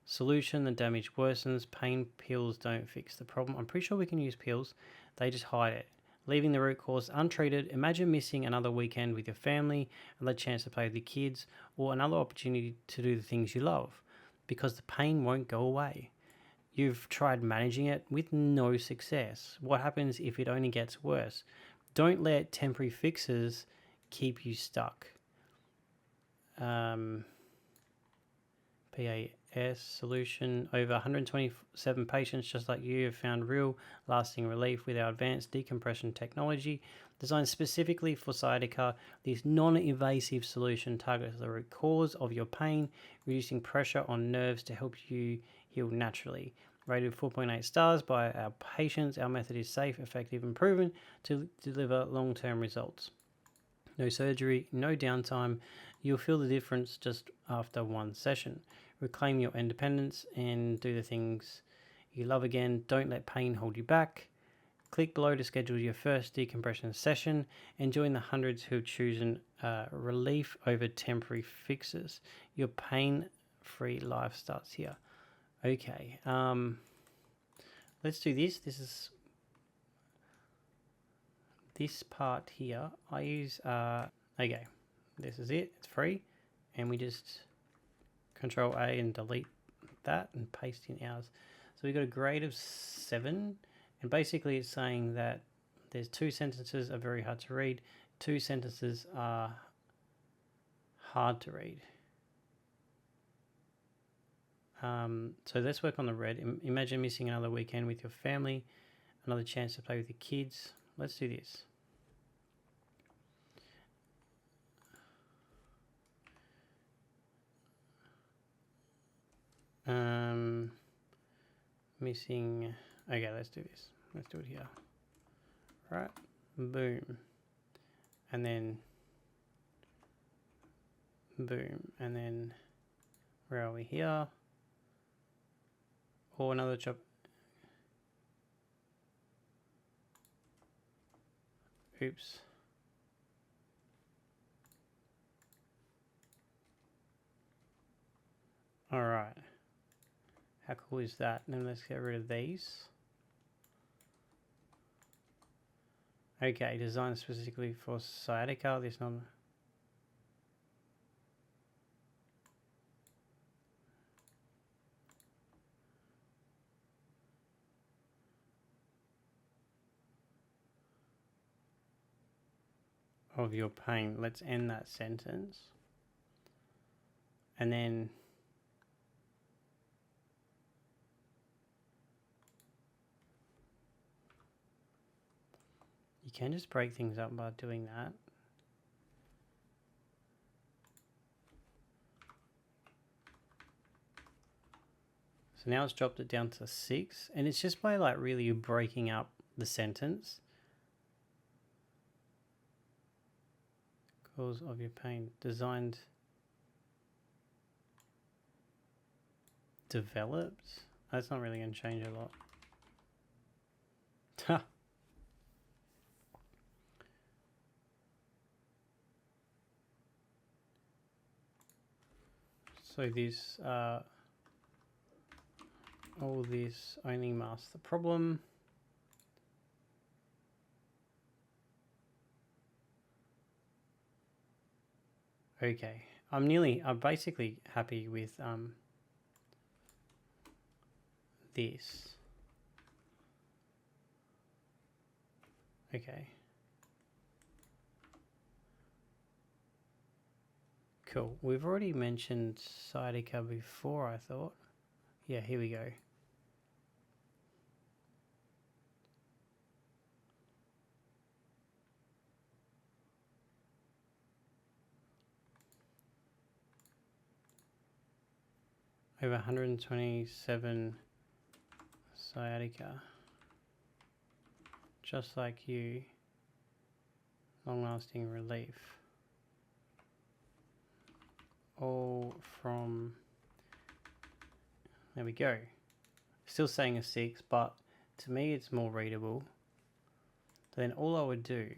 solution, the damage worsens. Pain pills don't fix the problem. I'm pretty sure we can use pills. They just hide it, leaving the root cause untreated. Imagine missing another weekend with your family, another chance to play with your kids, or another opportunity to do the things you love, because the pain won't go away. You've tried managing it with no success. What happens if it only gets worse? Don't let temporary fixes keep you stuck. PAS solution. Over 127 patients just like you have found real lasting relief with our advanced decompression technology. Designed specifically for sciatica, this non-invasive solution targets the root cause of your pain, reducing pressure on nerves to help you heal naturally. Rated 4.8 stars by our patients, our method is safe, effective, and proven to deliver long-term results. No surgery, no downtime. You'll feel the difference just after one session. Reclaim your independence and do the things you love again. Don't let pain hold you back. Click below to schedule your first decompression session and join the hundreds who have chosen relief over temporary fixes. Your pain-free life starts here. Okay, let's do this. This is this part here. I use, okay, this is it. It's free. And we just Control A and delete that and paste in ours. So we've got a grade of 7. And basically it's saying that there's 2 sentences are very hard to read. 2 sentences are hard to read. So let's work on the red. Imagine missing another weekend with your family, another chance to play with your kids. Let's do this. Missing. Okay, let's do this. Let's do it here. Right. Boom. And then boom. And then where are we here? Or another chop. Oops. All right. How cool is that? Now let's get rid of these. Okay, designed specifically for sciatica. This not. Of your pain. Let's end that sentence. And then you can just break things up by doing that. So now it's dropped it down to 6, and it's just by like really breaking up the sentence. Cause of your pain. Designed. Developed. That's not really going to change a lot. Ha. So this, all this only masks the problem. Okay, I'm basically happy with this. Okay. Cool. We've already mentioned sciatica before, I thought. Yeah, here we go. Over 127 sciatica. Just like you. Long-lasting relief. All from... There we go. Still saying a 6, but to me it's more readable. Then all I would do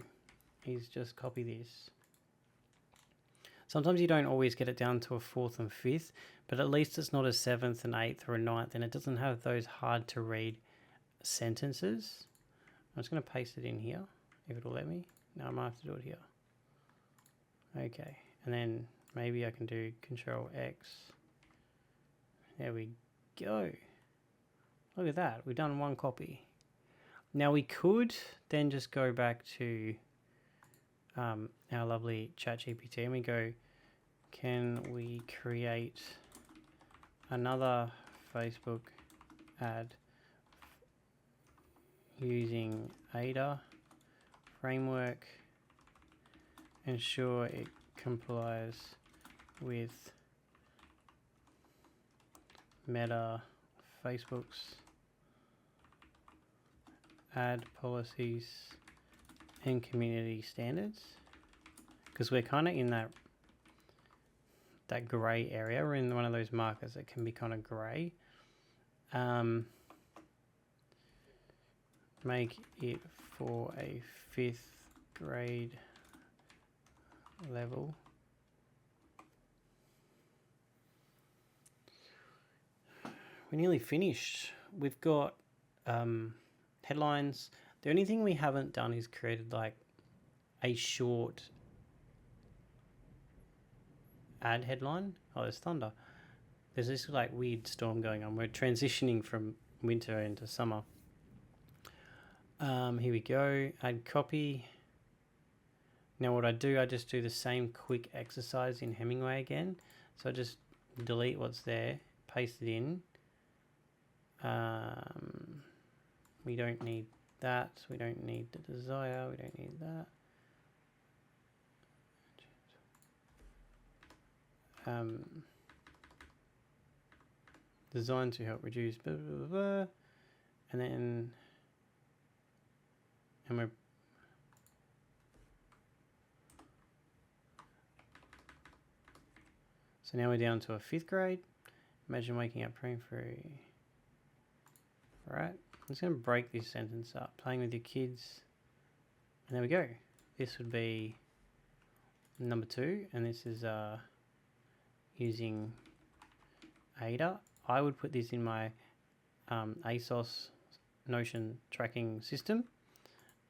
is just copy this. Sometimes you don't always get it down to a 4th and 5th, but at least it's not a 7th and 8th or a 9th, and it doesn't have those hard to read sentences. I'm just going to paste it in here, if it'll let me. No, I might have to do it here. Okay, and then maybe I can do Control X. There we go. Look at that, we've done one copy. Now we could then just go back to our lovely ChatGPT and we go, can we create another Facebook ad using Ada framework, ensure it complies with Meta Facebook's ad policies and community standards, because we're kind of in that grey area. We're in one of those markers that can be kind of grey. Make it for a 5th grade level. We're nearly finished. We've got headlines. The only thing we haven't done is created like a short ad headline. Oh, there's thunder. There's this like weird storm going on. We're transitioning from winter into summer. Here we go. Add copy. Now what I just do the same quick exercise in Hemingway again. So I just delete what's there, paste it in. We don't need that. We don't need the desire. We don't need that. Designed to help reduce blah, blah, blah, and then we're so now we're down to a 5th grade. Imagine waking up praying for alright, I'm just going to break this sentence up. Playing with your kids, and there we go. this would be number 2, and this is using Ada. I would put this in my ASOS Notion tracking system,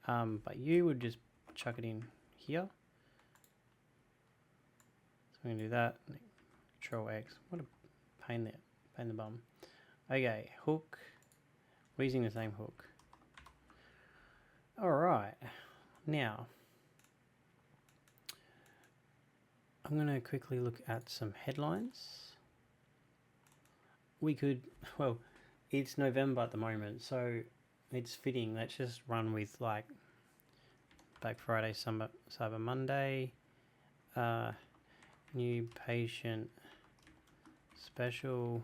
but you would just chuck it in here. So I'm going to do that. Control X. What a pain there. Pain in the bum. Okay, hook. We're using the same hook. Alright. Now, I'm going to quickly look at some headlines. We could, well, it's November at the moment, so it's fitting. Let's just run with like Black Friday, Cyber Monday, new patient special,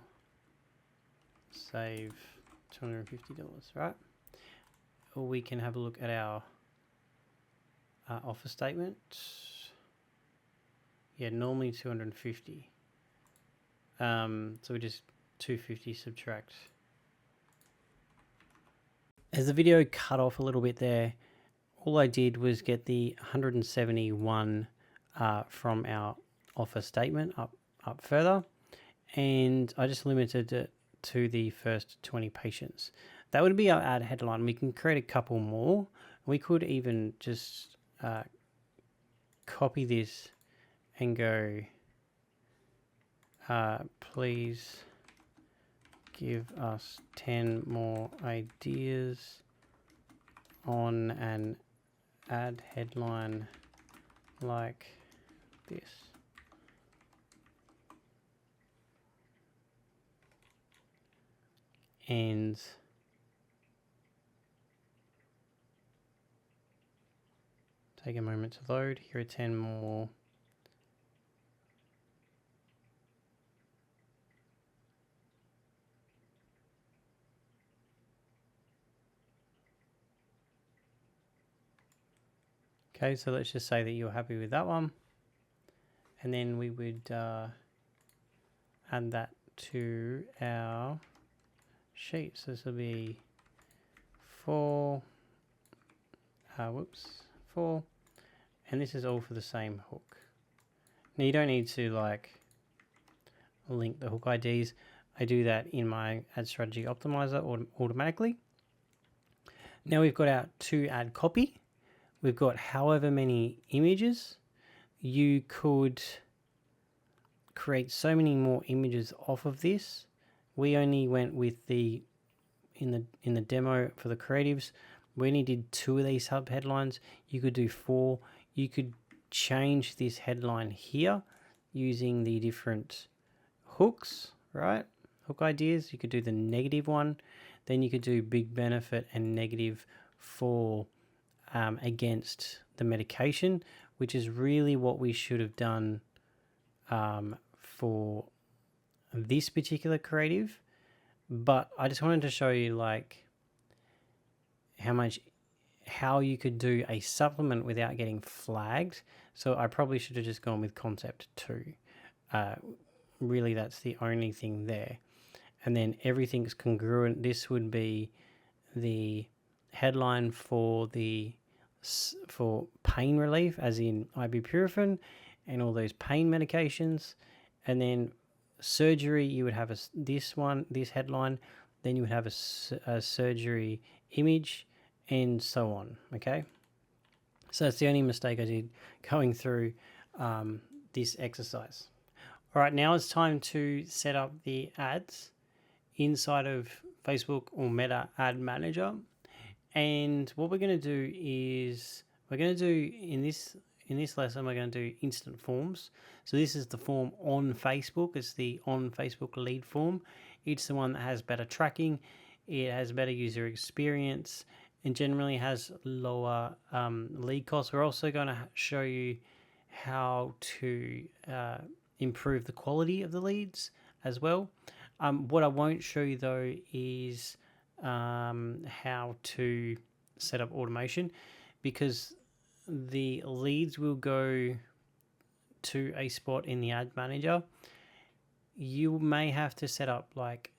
save $250, right? Or we can have a look at our offer statement. Yeah, normally 250. So we just 250 subtract. As the video cut off a little bit there, all I did was get the 171 from our offer statement up further, and I just limited it to the first 20 patients. That would be our ad headline. We can create a couple more. We could even just copy this and go, please give us 10 more ideas on an ad headline like this. And take a moment to load. Here are 10 more. Okay, so let's just say that you're happy with that one. And then we would add that to our sheet. So this will be 4, 4. And this is all for the same hook. Now you don't need to like link the hook IDs. I do that in my ad strategy optimizer automatically. Now we've got our to add copy. We've got however many images. You could create so many more images off of this. We only went with the in the demo for the creatives. We only did 2 of these sub headlines. You could do 4. You could change this headline here using the different hooks, right? Hook ideas. You could do the negative one. Then you could do big benefit and negative for against the medication, which is really what we should have done for this particular creative. But I just wanted to show you like how you could do a supplement without getting flagged. So I probably should have just gone with concept 2. Really, that's the only thing there. And then everything's congruent. This would be the headline for pain relief, as in ibuprofen and all those pain medications. And then surgery, you would have this headline. Then you would have a surgery image, and so on. Okay, so that's the only mistake I did going through this exercise. All right, now it's time to set up the ads inside of Facebook or Meta Ad Manager. And what we're going to do is we're going to do in this lesson, we're going to do instant forms. So this is the form on Facebook. It's the on Facebook lead form. It's the one that has better tracking. It has better user experience and generally has lower lead costs. We're also going to show you how to improve the quality of the leads as well. What I won't show you though is how to set up automation, because the leads will go to a spot in the ad manager. You may have to set up like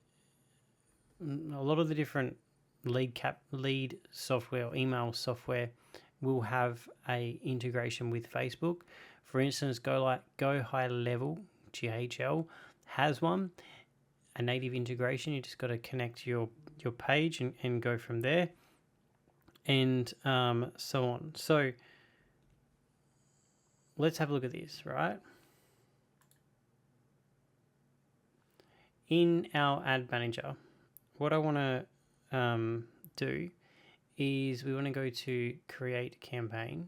a lot of the different lead software or email software will have a integration with Facebook. For instance, Go High Level GHL has one, a native integration. You just got to connect your page and go from there, and so on. So let's have a look at this, right? In our ad manager, what I want to do is we want to go to create campaign,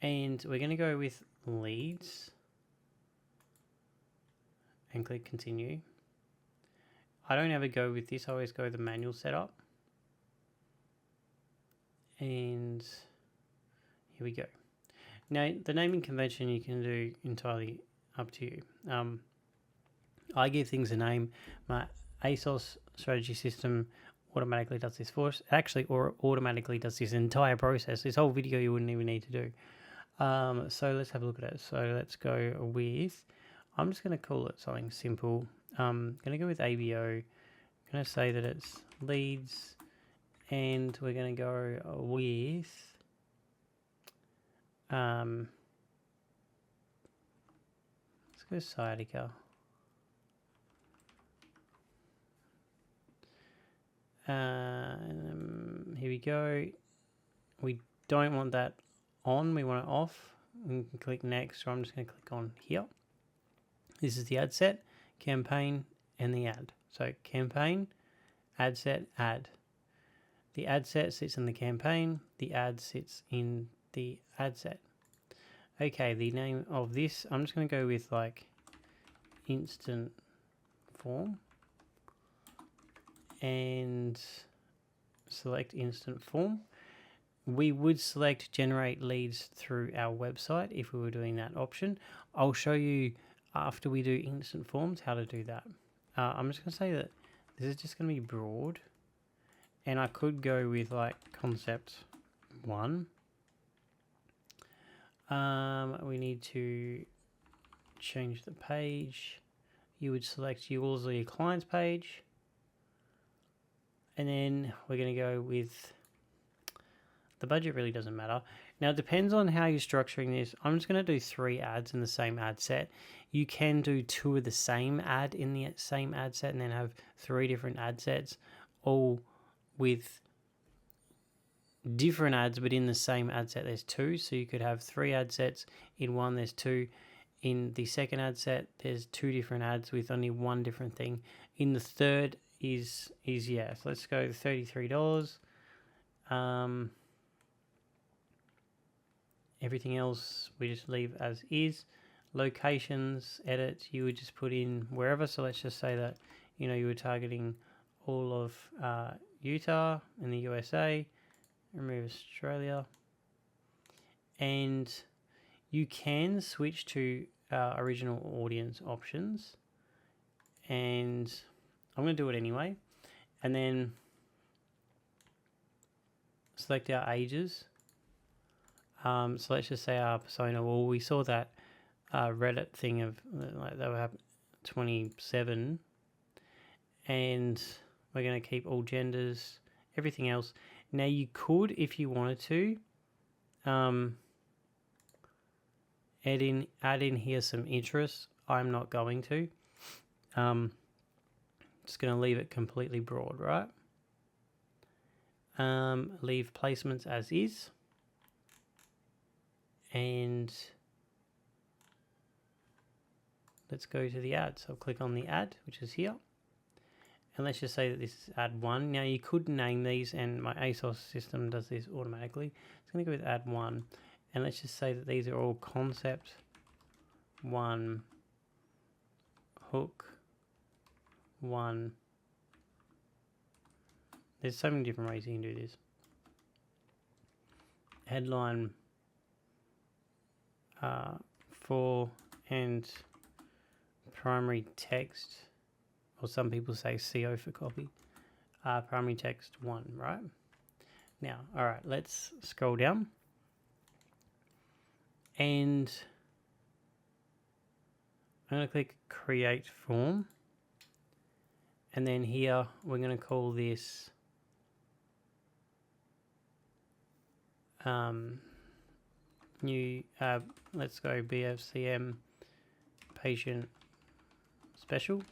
and we're going to go with leads and click continue. I don't ever go with this, I always go with the manual setup. And here we go. Now, the naming convention you can do entirely up to you. I give things a name. My ASOS strategy system automatically does this for us. Actually, or automatically does this entire process. This whole video you wouldn't even need to do. So let's have a look at it. So let's go with, I'm just going to call it something simple. I'm going to go with ABO. I'm going to say that it's leads, and we're going to go with let's go Sciatica. Here we go. We don't want that on, we want it off. We can click next, so I'm just going to click on here. This is the ad set, campaign, and the ad. So campaign, ad set, ad. The ad set sits in the campaign, the ad sits in the ad set. Okay, the name of this, I'm just going to go with like instant form and select instant form. We would select generate leads through our website if we were doing that option. I'll show you after we do instant forms how to do that. I'm just going to say that this is just going to be broad, and I could go with like concept 1. We need to change the page. You would select yours or your client's page, and then we're going to go with, the budget really doesn't matter. Now it depends on how you're structuring this. I'm just going to do 3 ads in the same ad set. You can do 2 of the same ad in the same ad set and then have 3 different ad sets, all with different ads, but in the same ad set there's 2. So you could have 3 ad sets. In one there's 2. In the second ad set there's 2 different ads with only 1 different thing. In the third is yeah. So let's go $33. Everything else we just leave as is. Locations, edit, you would just put in wherever. So let's just say that, you know, you were targeting all of Utah in the USA. Remove Australia. And you can switch to original audience options. And I'm going to do it anyway. And then select our ages. So let's just say our persona, well, we saw that Reddit thing of like they were 27, and we're going to keep all genders, everything else. Now you could, if you wanted to, add in here some interests. I'm not going to. Just going to leave it completely broad, right? Leave placements as is. And let's go to the ad. So I'll click on the ad, which is here. And let's just say that this is ad 1. Now you could name these, and my ASOS system does this automatically. It's going to go with ad 1. And let's just say that these are all concept 1, hook 1. There's so many different ways you can do this. Headline 4, and primary text, or some people say CO for copy, primary text 1, right? Now, all right, let's scroll down, and I'm going to click create form, and then here we're going to call this new, let's go BFCM patient special.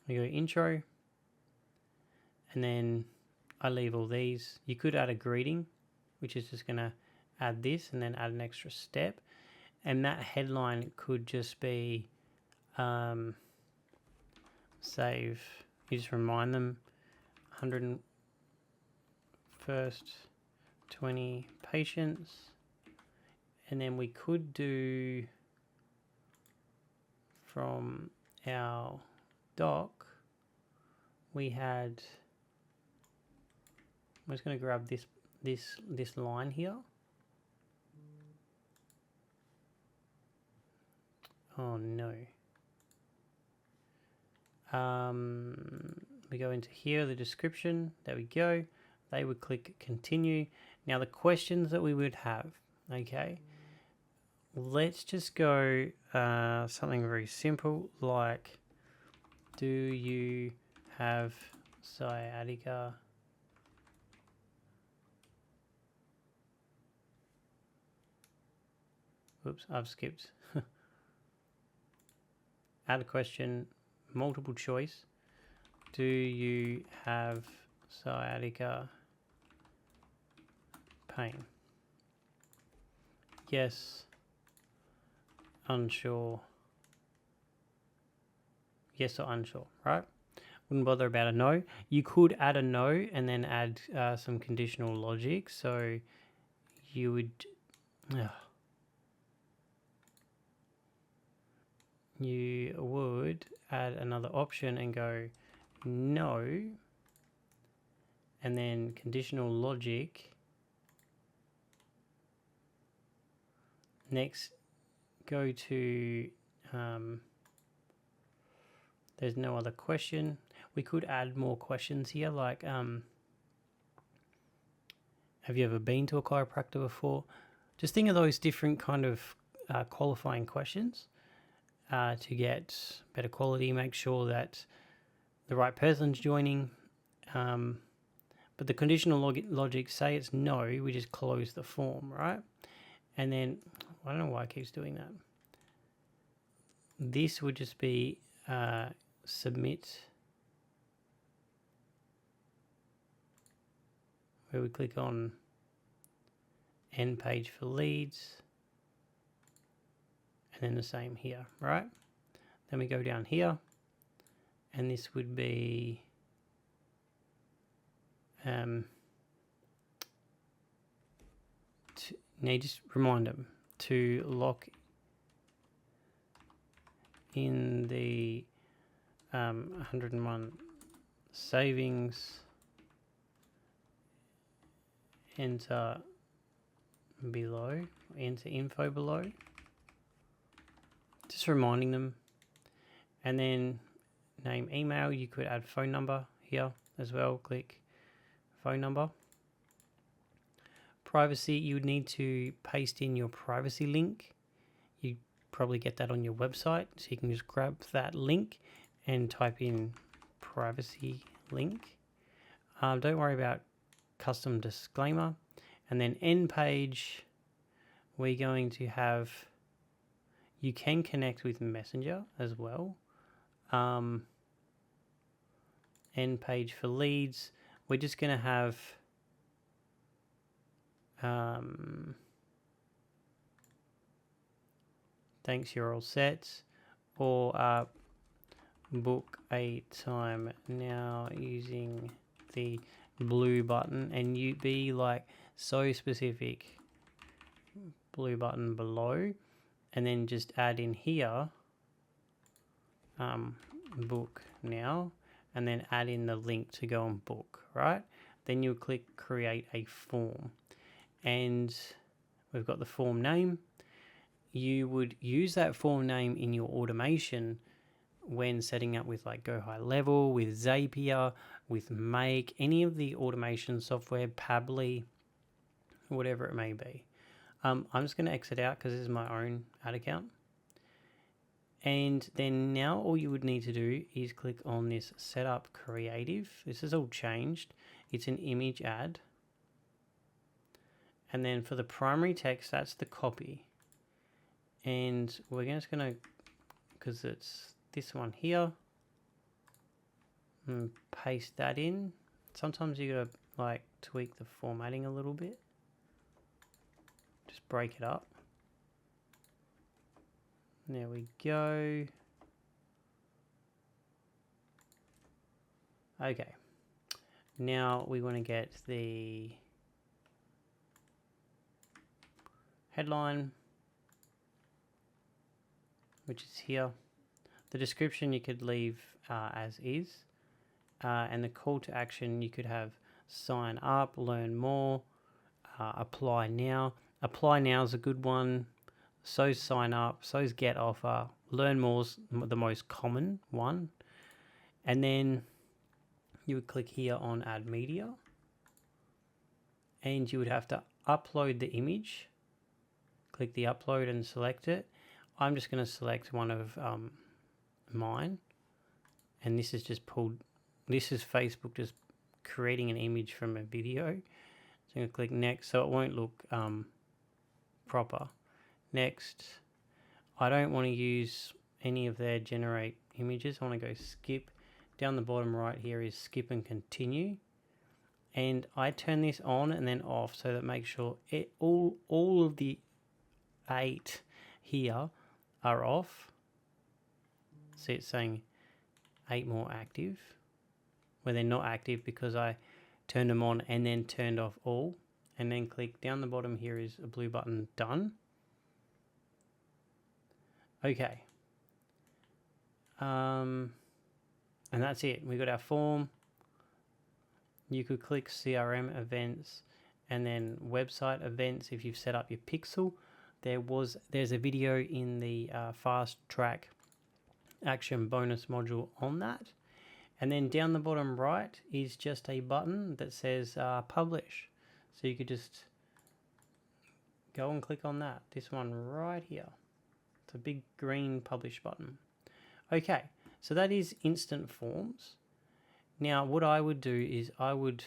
We go intro, and then I leave all these. You could add a greeting, which is just going to add this and then add an extra step. And that headline could just be save. You just remind them 101st 20 patients. And then we could do from our doc, we had, I'm just going to grab this line here. Oh no. We go into here, the description. There we go. They would click continue. Now the questions that we would have, okay. Let's just go something very simple like, do you have sciatica? Oops, I've skipped. Add a question, multiple choice. Do you have sciatica pain? Yes. Unsure. Yes or unsure, right? Wouldn't bother about a no. You could add a no and then add some conditional logic. So you would... you would add another option and go no, and then conditional logic. Next, go to there's no other question. We could add more questions here, like have you ever been to a chiropractor before? Just think of those different kind of qualifying questions to get better quality, make sure that the right person's joining. But the conditional logic, say it's no, we just close the form, right? And then, I don't know why it keeps doing that. This would just be submit, where we click on end page for leads, and then the same here, right? Then we go down here, and this would be now just remind them to lock in the 101 savings, enter below, enter info below, just reminding them. And then name email, you could add phone number here as well, click phone number. Privacy, you would need to paste in your privacy link. You probably get that on your website, so you can just grab that link and type in privacy link. Don't worry about custom disclaimer. And then end page, we're going to have, you can connect with Messenger as well. End page for leads, we're just going to have thanks, you're all set, or book a time now using the blue button, and you be like so specific, blue button below, and then just add in here book now, and then add in the link to go and book, right? Then you'll click create a form, and we've got the form name. You would use that form name in your automation when setting up with like Go High Level, with Zapier, with Make, any of the automation software, Pabbly, whatever it may be. I'm just going to exit out because this is my own ad account. And then now all you would need to do is click on this Setup Creative. This is all changed. it's an image ad. And then for the primary text, that's the copy. And we're just going to, because it's this one here, and paste that in. Sometimes you got to like tweak the formatting a little bit. Just break it up. There we go. Okay. Now we want to get the headline, which is here. The description you could leave as is. And the call to action, you could have sign up, learn more, apply now. Apply now is a good one. So's sign up, so's get offer. Learn more's the most common one. And then you would click here on add media. And you would have to upload the image. Click the upload and select it. I'm just going to select one of mine. And this is just pulled. This is Facebook just creating an image from a video. So I'm going to click next so it won't look proper. Next. I don't want to use any of their generate images. I want to go skip. Down the bottom right here is skip and continue. And I turn this on and then off so that makes sure all of the 8 here are off. See, it's saying 8 more active. Where they're not active because I turned them on and then turned off all. And then click down the bottom here is a blue button, done. Okay. And that's it. We got our form. You could click CRM events and then website events if you've set up your pixel. There's a video in the fast track action bonus module on that. And then down the bottom right is just a button that says publish. So you could just go and click on that. This one right here. It's a big green publish button. Okay, so that is instant forms. Now what I would do is I would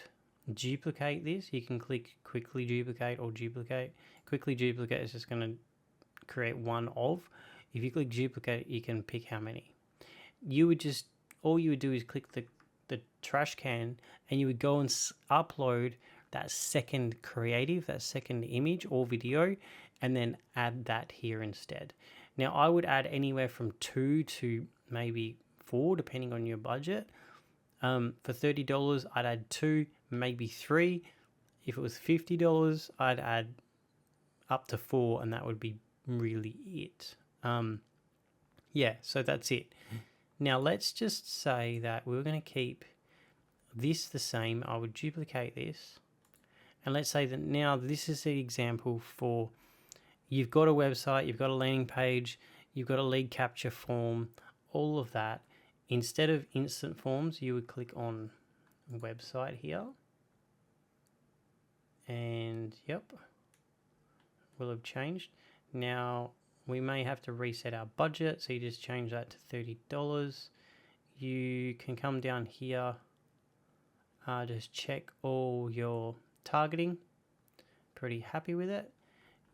duplicate this. You can click quickly duplicate or duplicate. Quickly duplicate is just going to create one of. If you click duplicate, you can pick how many. All you would do is click the trash can and you would go and upload that second creative, that second image or video, and then add that here instead. Now I would add anywhere from 2 to maybe 4 depending on your budget. For $30 I'd add 2, maybe 3. If it was $50 I'd add up to 4 and that would be really it. Yeah, so that's it. Now let's just say that we're going to keep this the same. I would duplicate this. And let's say that now this is the example for you've got a website, you've got a landing page, you've got a lead capture form, all of that. Instead of instant forms, you would click on website here. And yep, will have changed. Now we may have to reset our budget, so you just change that to $30. You can come down here, just check all your targeting. Pretty happy with it.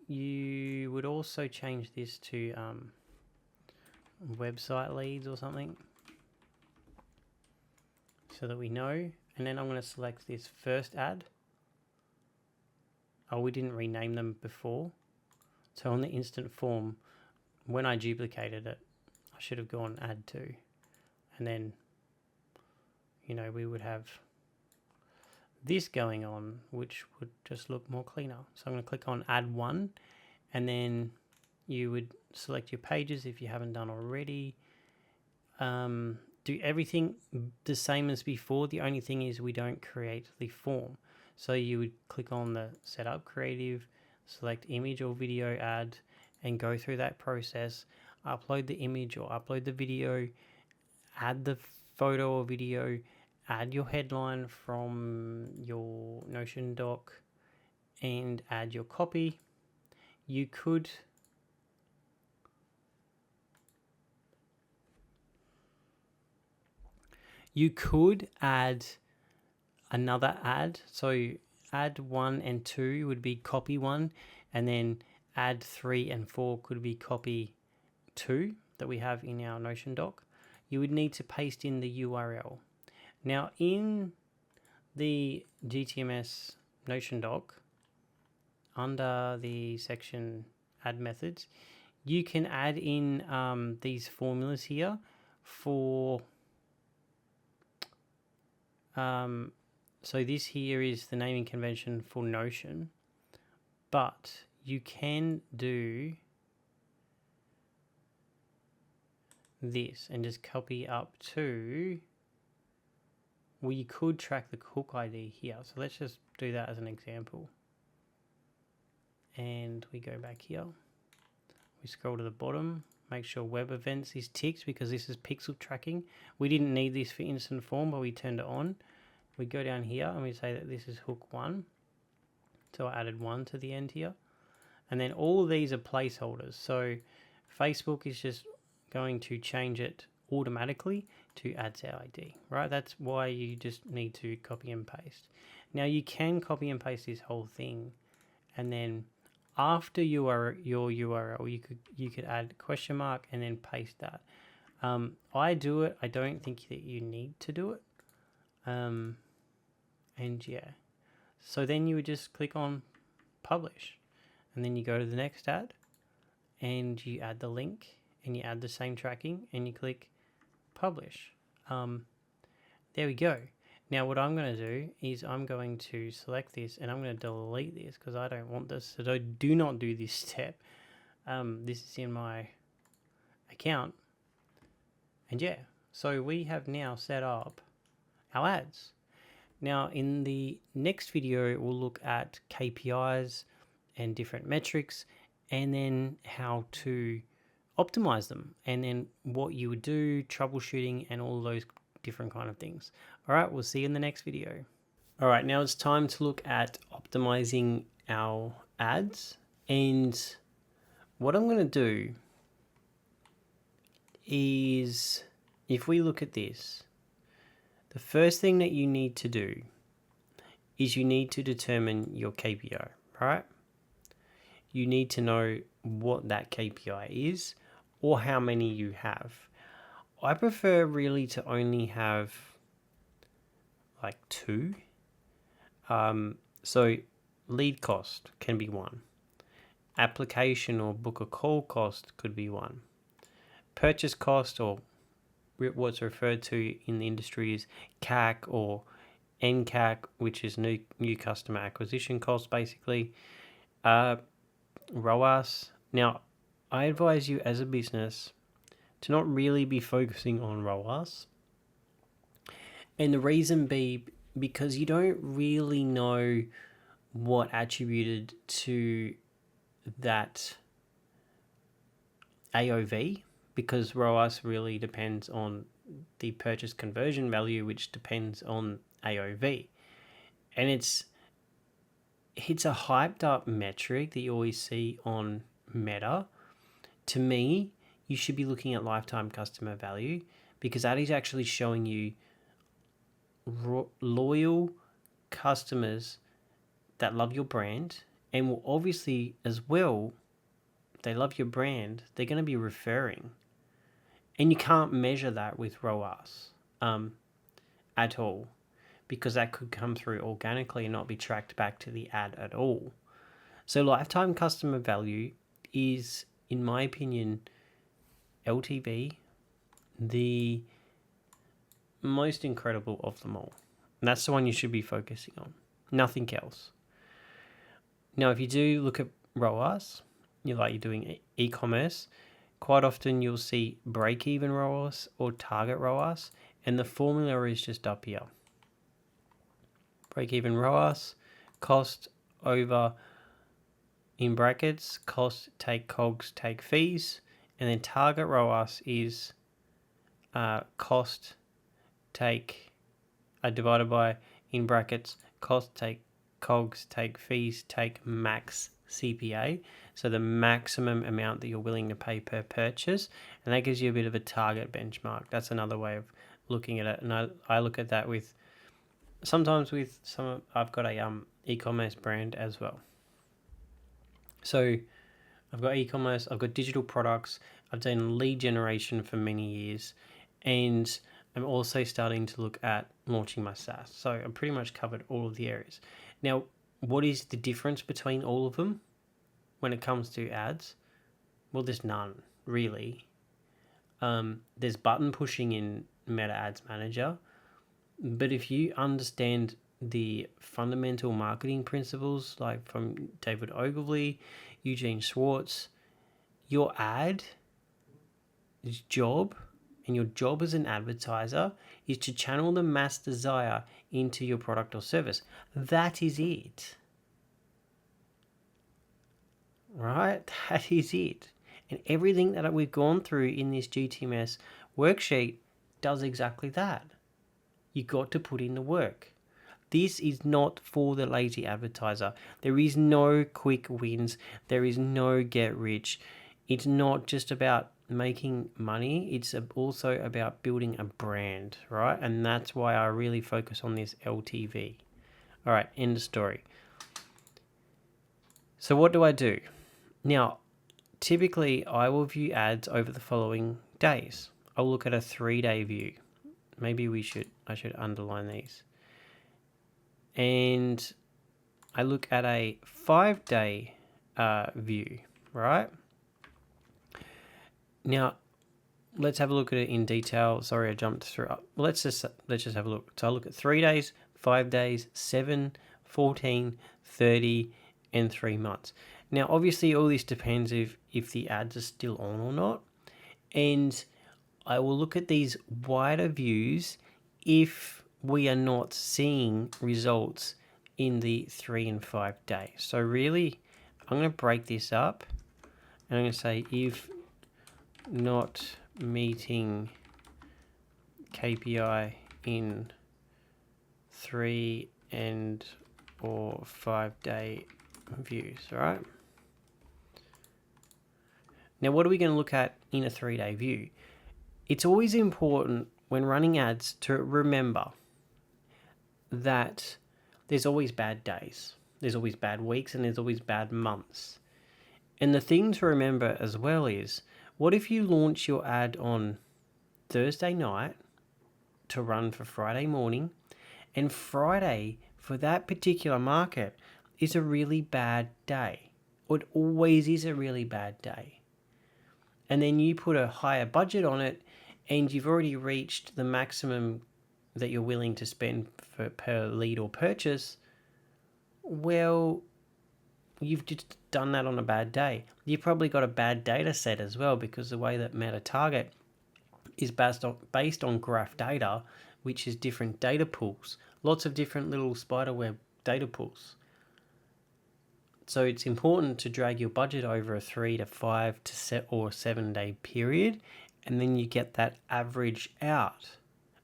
You would also change this to website leads or something so that we know. And then I'm going to select this first ad. Oh, we didn't rename them before. So on the instant form, when I duplicated it, I should have gone add to. And then, you know, we would have this going on, which would just look more cleaner. So I'm going to click on add one, and then you would select your pages if you haven't done already. Do everything the same as before. The only thing is we don't create the form. So you would click on the setup creative, select image or video ad, and go through that process. Upload the image or upload the video, add the photo or video, add your headline from your Notion doc, and add your copy. You could add another ad. So ad 1 and 2 would be copy 1, and then ad 3 and 4 could be copy 2 that we have in our Notion doc. You would need to paste in the URL. Now in the GTMS Notion doc, under the section add methods, you can add in these formulas here for so this here is the naming convention for Notion, but you can do this and just copy up to, well, you could track the hook ID here. So let's just do that as an example. And we go back here. We scroll to the bottom, make sure web events is ticked because this is pixel tracking. We didn't need this for instant form, but we turned it on. We go down here and we say that this is hook 1. So I added 1 to the end here. And then all these are placeholders. So Facebook is just going to change it automatically to ads ID, right? That's why you just need to copy and paste. Now you can copy and paste this whole thing, and then after your URL, you could add question mark and then paste that. I do it. I don't think that you need to do it. And yeah, so then you would just click on publish, and then you go to the next ad, and you add the link, and you add the same tracking, and you click publish. There we go. Now what I'm going to do is I'm going to select this and I'm going to delete this because I don't want this. So do not do this step. This is in my account. And yeah, so we have now set up our ads. Now in the next video, we'll look at KPIs and different metrics, and then how to optimize them, and then what you would do, troubleshooting, and all those different kind of things. All right, we'll see you in the next video. All right, now it's time to look at optimizing our ads. And what I'm going to do is, if we look at this, the first thing that you need to do is you need to determine your KPI, right? You need to know what that KPI is or how many you have. I prefer really to only have like 2. So lead cost can be 1. Application or book a call cost could be 1. Purchase cost, or what's referred to in the industry is CAC or NCAC, which is new customer acquisition cost basically. ROAS. Now, I advise you as a business to not really be focusing on ROAS. And the reason be because you don't really know what attributed to that AOV, because ROAS really depends on the purchase conversion value, which depends on AOV. And it's a hyped up metric that you always see on Meta. To me, you should be looking at lifetime customer value, because that is actually showing you loyal customers that love your brand, and will obviously as well, if they love your brand, they're going to be referring. And you can't measure that with ROAS at all, because that could come through organically and not be tracked back to the ad at all. So lifetime customer value is, in my opinion, LTV, the most incredible of them all. And that's the one you should be focusing on, nothing else. Now, if you do look at ROAS, you're doing e-commerce, quite often you'll see break-even ROAS or target ROAS, and the formula is just up here. Break-even ROAS, cost over, in brackets, cost take COGS take fees, and then target ROAS is cost take divided by, in brackets, cost take COGS take fees take max CPA, so the maximum amount that you're willing to pay per purchase, and that gives you a bit of a target benchmark. That's another way of looking at it, and I look at that with sometimes with I've got a e-commerce brand as well. So I've got e-commerce, I've got digital products, I've done lead generation for many years, and I'm also starting to look at launching my SaaS. So I've pretty much covered all of the areas. Now, what is the difference between all of them when it comes to ads? Well, there's none, really. There's button pushing in Meta Ads Manager, but if you understand the fundamental marketing principles, like from David Ogilvy, Eugene Schwartz, your ad job and your job as an advertiser is to channel the mass desire into your product or service. That is it. Right? That is it. And everything that we've gone through in this GTMS worksheet does exactly that. You got to put in the work. This is not for the lazy advertiser. There is no quick wins. There is no get rich. It's not just about making money. It's also about building a brand, right? And that's why I really focus on this LTV. All right, end of story. So what do I do? Now, typically I will view ads over the following days. I'll look at a 3-day view. Maybe I should underline these. And I look at a 5-day view, right? Now, let's have a look at it in detail. Sorry, I jumped through. Let's just have a look. So I look at 3 days, 5 days, 7, 14, 30, and 3 months. Now, obviously, all this depends if the ads are still on or not. And I will look at these wider views if we are not seeing results in the 3 and 5 days. So really, I'm going to break this up and I'm going to say if not meeting KPI in 3 and or 5 day views, right? Now, what are we going to look at in a 3-day view? It's always important when running ads to remember that there's always bad days, there's always bad weeks, and there's always bad months. And the thing to remember as well is, what if you launch your ad on Thursday night to run for Friday morning, and Friday for that particular market is a really bad day? It always is a really bad day. And then you put a higher budget on it and you've already reached the maximum that you're willing to spend per lead or purchase. Well, you've just done that on a bad day. You've probably got a bad data set as well, because the way that Meta Target is based on graph data, which is different data pools, lots of different little spiderweb data pools. So it's important to drag your budget over a 3 to 5 or 7 day period, and then you get that average out.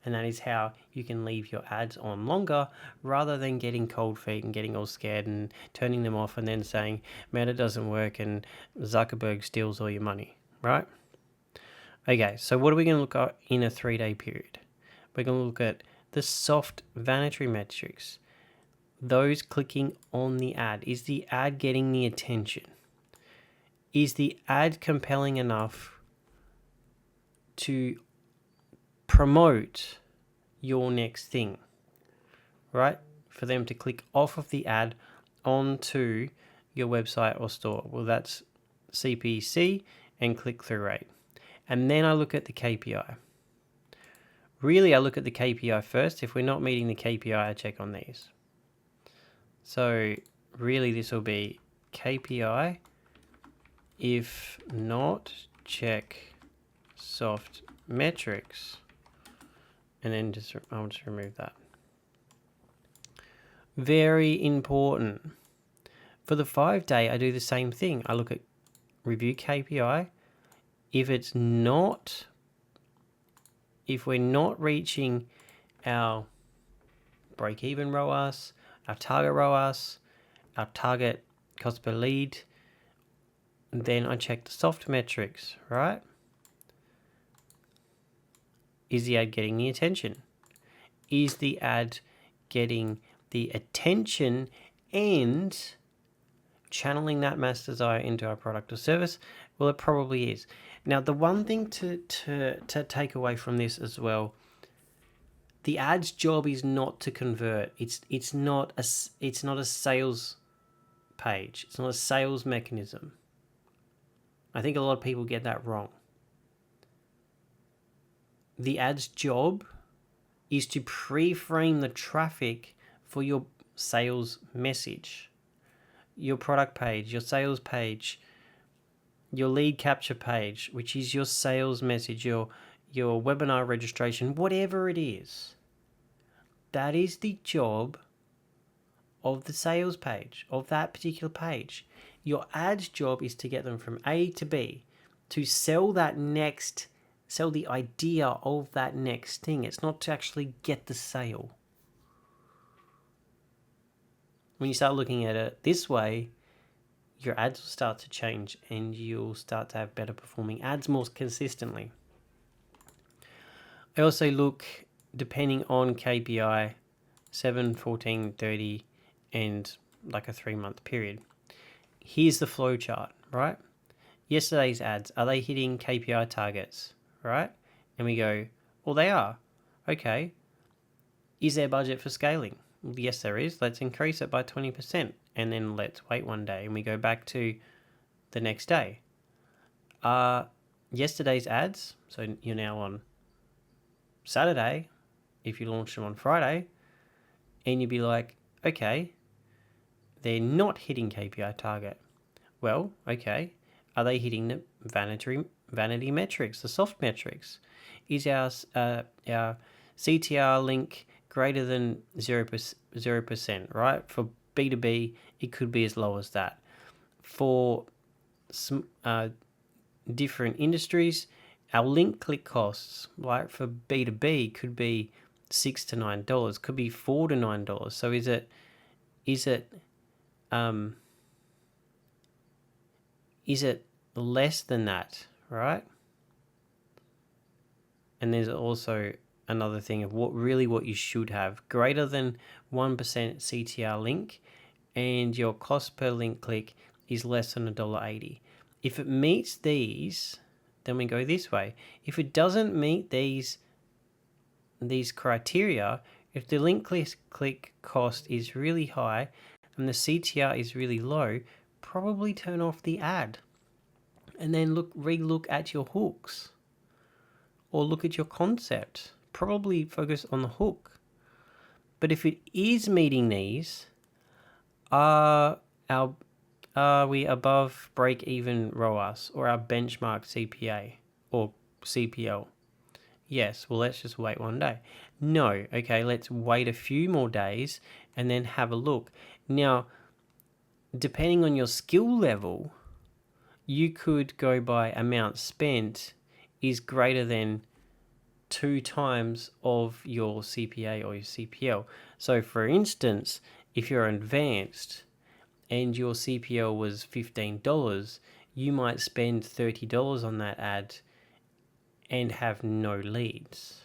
And that is how you can leave your ads on longer, rather than getting cold feet and getting all scared and turning them off and then saying Meta doesn't work and Zuckerberg steals all your money, right? Okay, so what are we going to look at in a 3-day period? We're going to look at the soft vanity metrics. Those clicking on the ad. Is the ad getting the attention? Is the ad compelling enough to promote your next thing, right? For them to click off of the ad onto your website or store. Well, that's CPC and click-through rate. And then I look at the KPI. Really, I look at the KPI first. If we're not meeting the KPI, I check on these. So really, this will be KPI. If not, check soft metrics. And then I'll just remove that. Very important. For the 5-day, I do the same thing. I look at review KPI. If we're not reaching our break-even ROAS, our target ROAS, our target cost per lead, then I check the soft metrics, right? Is the ad getting the attention? Is the ad getting the attention and channeling that mass desire into our product or service? Well, it probably is. Now, the one thing to take away from this as well, the ad's job is not to convert. It's not a sales page. It's not a sales mechanism. I think a lot of people get that wrong. The ad's job is to pre-frame the traffic for your sales message, your product page, your sales page, your lead capture page, which is your sales message, your webinar registration, whatever it is. That is the job of the sales page, of that particular page. Your ad's job is to get them from A to B, to sell the idea of that next thing. It's not to actually get the sale. When you start looking at it this way, your ads will start to change and you'll start to have better performing ads more consistently. I also look, depending on KPI, 7, 14, 30, and like a 3-month period. Here's the flow chart, right? Yesterday's ads, are they hitting KPI targets, right? And we go, well, they are. Okay. Is there budget for scaling? Well, yes, there is. Let's increase it by 20%. And then let's wait one day and we go back to the next day. Yesterday's ads, so you're now on Saturday, if you launch them on Friday, and you'd be like, okay, they're not hitting KPI target. Well, okay, are they hitting the vanity metrics, the soft metrics? Is our CTR link greater than 0%, right? For B2B, it could be as low as that. For some different industries, our link click costs, right, for B2B could be $6 to $9, could be $4 to $9. So is it less than that, right? And there's also another thing of what you should have, greater than 1% CTR link, and your cost per link click is less than $1.80. If it meets these, then we go this way. If it doesn't meet these criteria, if the link click cost is really high and the CTR is really low, probably turn off the ad and then relook at your hooks or look at your concept. Probably focus on the hook. But if it is meeting these, are we above break-even ROAS or our benchmark CPA or CPL? Yes, well, let's just wait one day. No, okay, let's wait a few more days and then have a look. Now, depending on your skill level, you could go by amount spent is greater than 2 times of your CPA or your CPL. So, for instance, if you're advanced and your CPL was $15, you might spend $30 on that ad and have no leads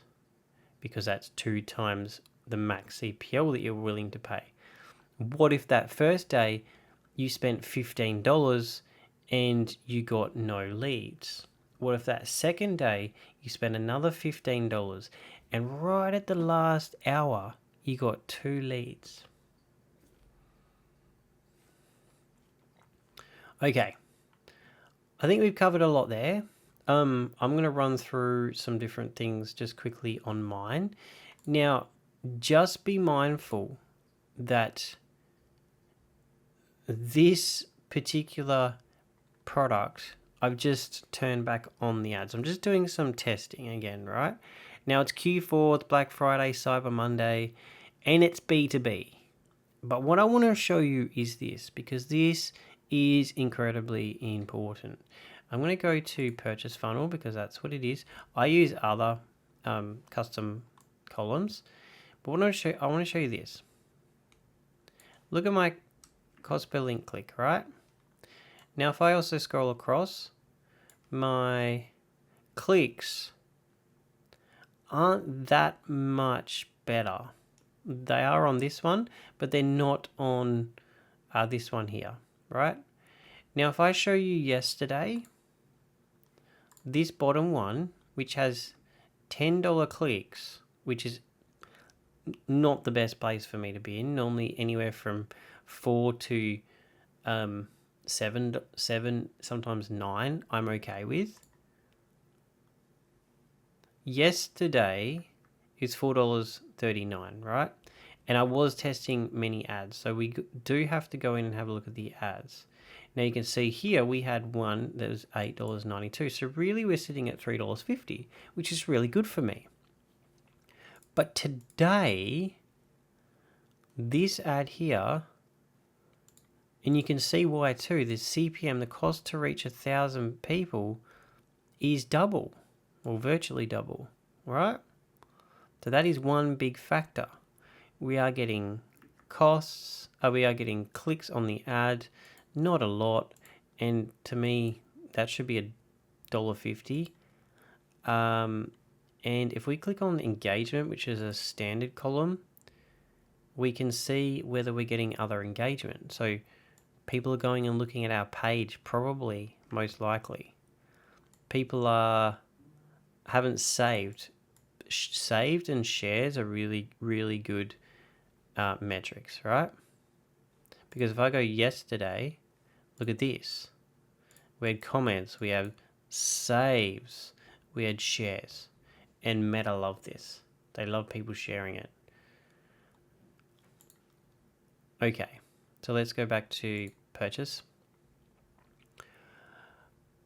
because that's 2 times the max CPL that you're willing to pay. What if that first day you spent $15 and you got no leads? What if that second day you spent another $15 and right at the last hour you got 2 leads? Okay, I think we've covered a lot there. I'm going to run through some different things just quickly on mine. Now, just be mindful that this particular product, I've just turned back on the ads. I'm just doing some testing again, right? Now it's Q4, it's Black Friday, Cyber Monday, and it's B2B. But what I want to show you is this, because this is incredibly important. I'm going to go to Purchase Funnel because that's what it is. I use other custom columns, but I want to show you this. Look at my cost per link click, right? Now, if I also scroll across, my clicks aren't that much better. They are on this one, but they're not on this one here, right? Now, if I show you yesterday, this bottom one, which has $10 clicks, which is not the best place for me to be in. Normally anywhere from 4 to 7, sometimes 9, I'm okay with. Yesterday is $4.39, right? And I was testing many ads, so we do have to go in and have a look at the ads. Now you can see here we had one that was $8.92, so really we're sitting at $3.50, which is really good for me. But today, this ad here, and you can see why too, the CPM, the cost to reach 1,000 people, is double, or virtually double, right? So that is one big factor. We are getting costs, we are getting clicks on the ad, not a lot, and to me, that should be $1.50. And if we click on engagement, which is a standard column, we can see whether we're getting other engagement. So people are going and looking at our page, probably, most likely. People haven't saved. Saved and shares are really, really good metrics, right? Because if I go yesterday, look at this. We had comments, we have saves, we had shares. And Meta love this. They love people sharing it. Okay, so let's go back to purchase.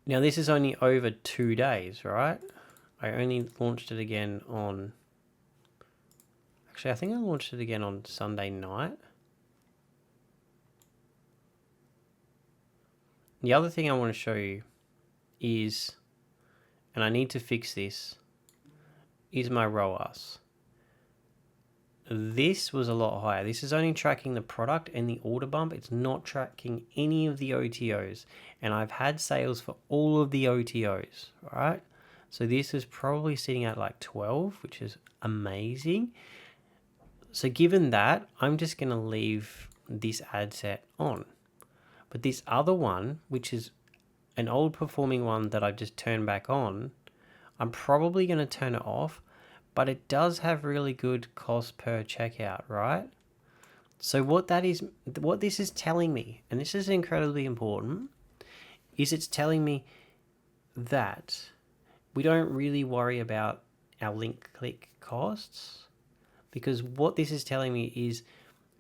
Now this is only over 2 days, right? I only launched it again on... Actually, I think I launched it again on Sunday night. The other thing I want to show you is, and I need to fix this, is my ROAS. This was a lot higher. This is only tracking the product and the order bump. It's not tracking any of the OTOs. And I've had sales for all of the OTOs, right? So this is probably sitting at like 12, which is amazing. So given that, I'm just going to leave this ad set on. But this other one, which is an old performing one that I've just turned back on, I'm probably going to turn it off, but it does have really good cost per checkout, right? So what this is telling me, and this is incredibly important, is it's telling me that we don't really worry about our link click costs, because what this is telling me is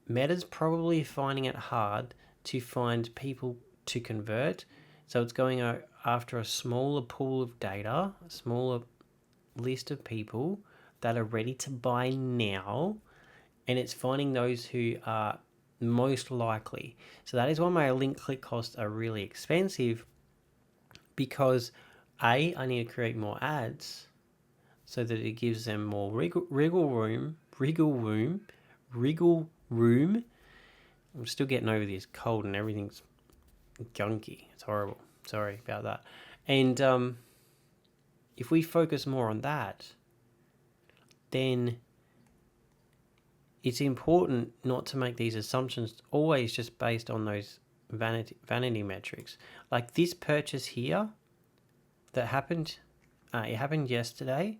Meta's probably finding it hard to find people to convert. So it's going after a smaller pool of data, a smaller list of people that are ready to buy now, and it's finding those who are most likely. So that is why my link click costs are really expensive, because I need to create more ads so that it gives them more wriggle room. I'm still getting over this cold and everything's gunky. It's horrible. Sorry about that. And if we focus more on that, then it's important not to make these assumptions always just based on those vanity metrics. Like this purchase here that happened, it happened yesterday.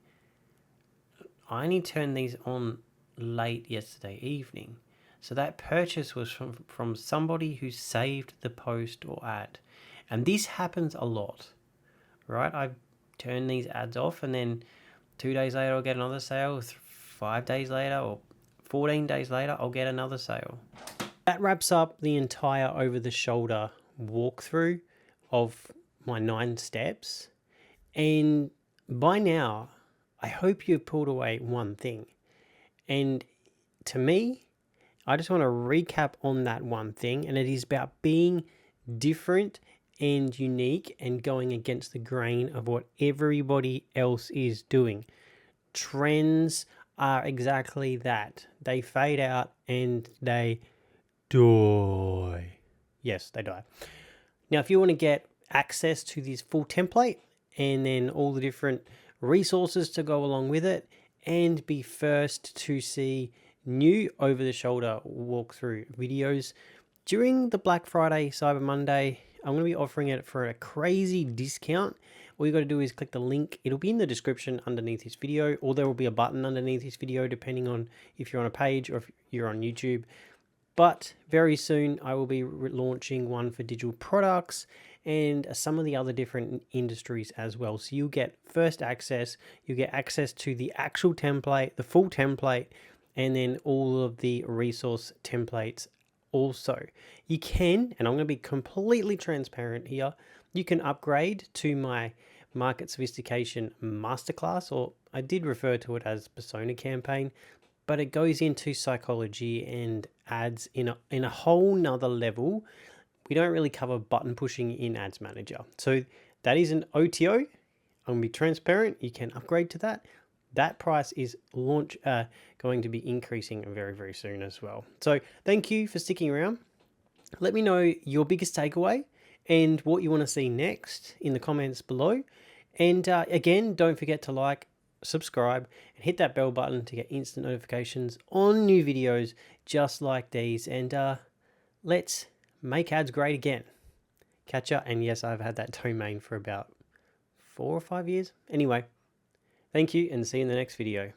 I only turned these on late yesterday evening. So that purchase was from somebody who saved the post or ad. And this happens a lot, right? I turn these ads off, and then 2 days later I'll get another sale. 5 days later or 14 days later I'll get another sale. That wraps up the entire over-the-shoulder walkthrough of my 9 steps. And by now, I hope you've pulled away one thing. And to me, I just want to recap on that one thing, and it is about being different and unique and going against the grain of what everybody else is doing. Trends are exactly that. They fade out and they die. Yes, they die. Now, if you want to get access to this full template and then all the different resources to go along with it, and be first to see new over-the-shoulder walkthrough videos. During the Black Friday, Cyber Monday, I'm going to be offering it for a crazy discount. All you got to do is click the link. It'll be in the description underneath this video, or there will be a button underneath this video depending on if you're on a page or if you're on YouTube. But very soon I will be launching one for digital products and some of the other different industries as well. So you'll get first access, you get access to the actual template, the full template, and then all of the resource templates also. You can, and I'm going to be completely transparent here, you can upgrade to my Market Sophistication Masterclass, or I did refer to it as Persona Campaign, but it goes into psychology and ads in a whole nother level. We don't really cover button pushing in Ads Manager. So that is an OTO. I'm going to be transparent. You can upgrade to that. That price is going to be increasing very, very soon as well. So thank you for sticking around. Let me know your biggest takeaway and what you want to see next in the comments below. And again, don't forget to like, subscribe, and hit that bell button to get instant notifications on new videos just like these. And let's make ads great again. Catch ya. And yes, I've had that domain for about 4 or 5 years. Anyway, thank you and see you in the next video.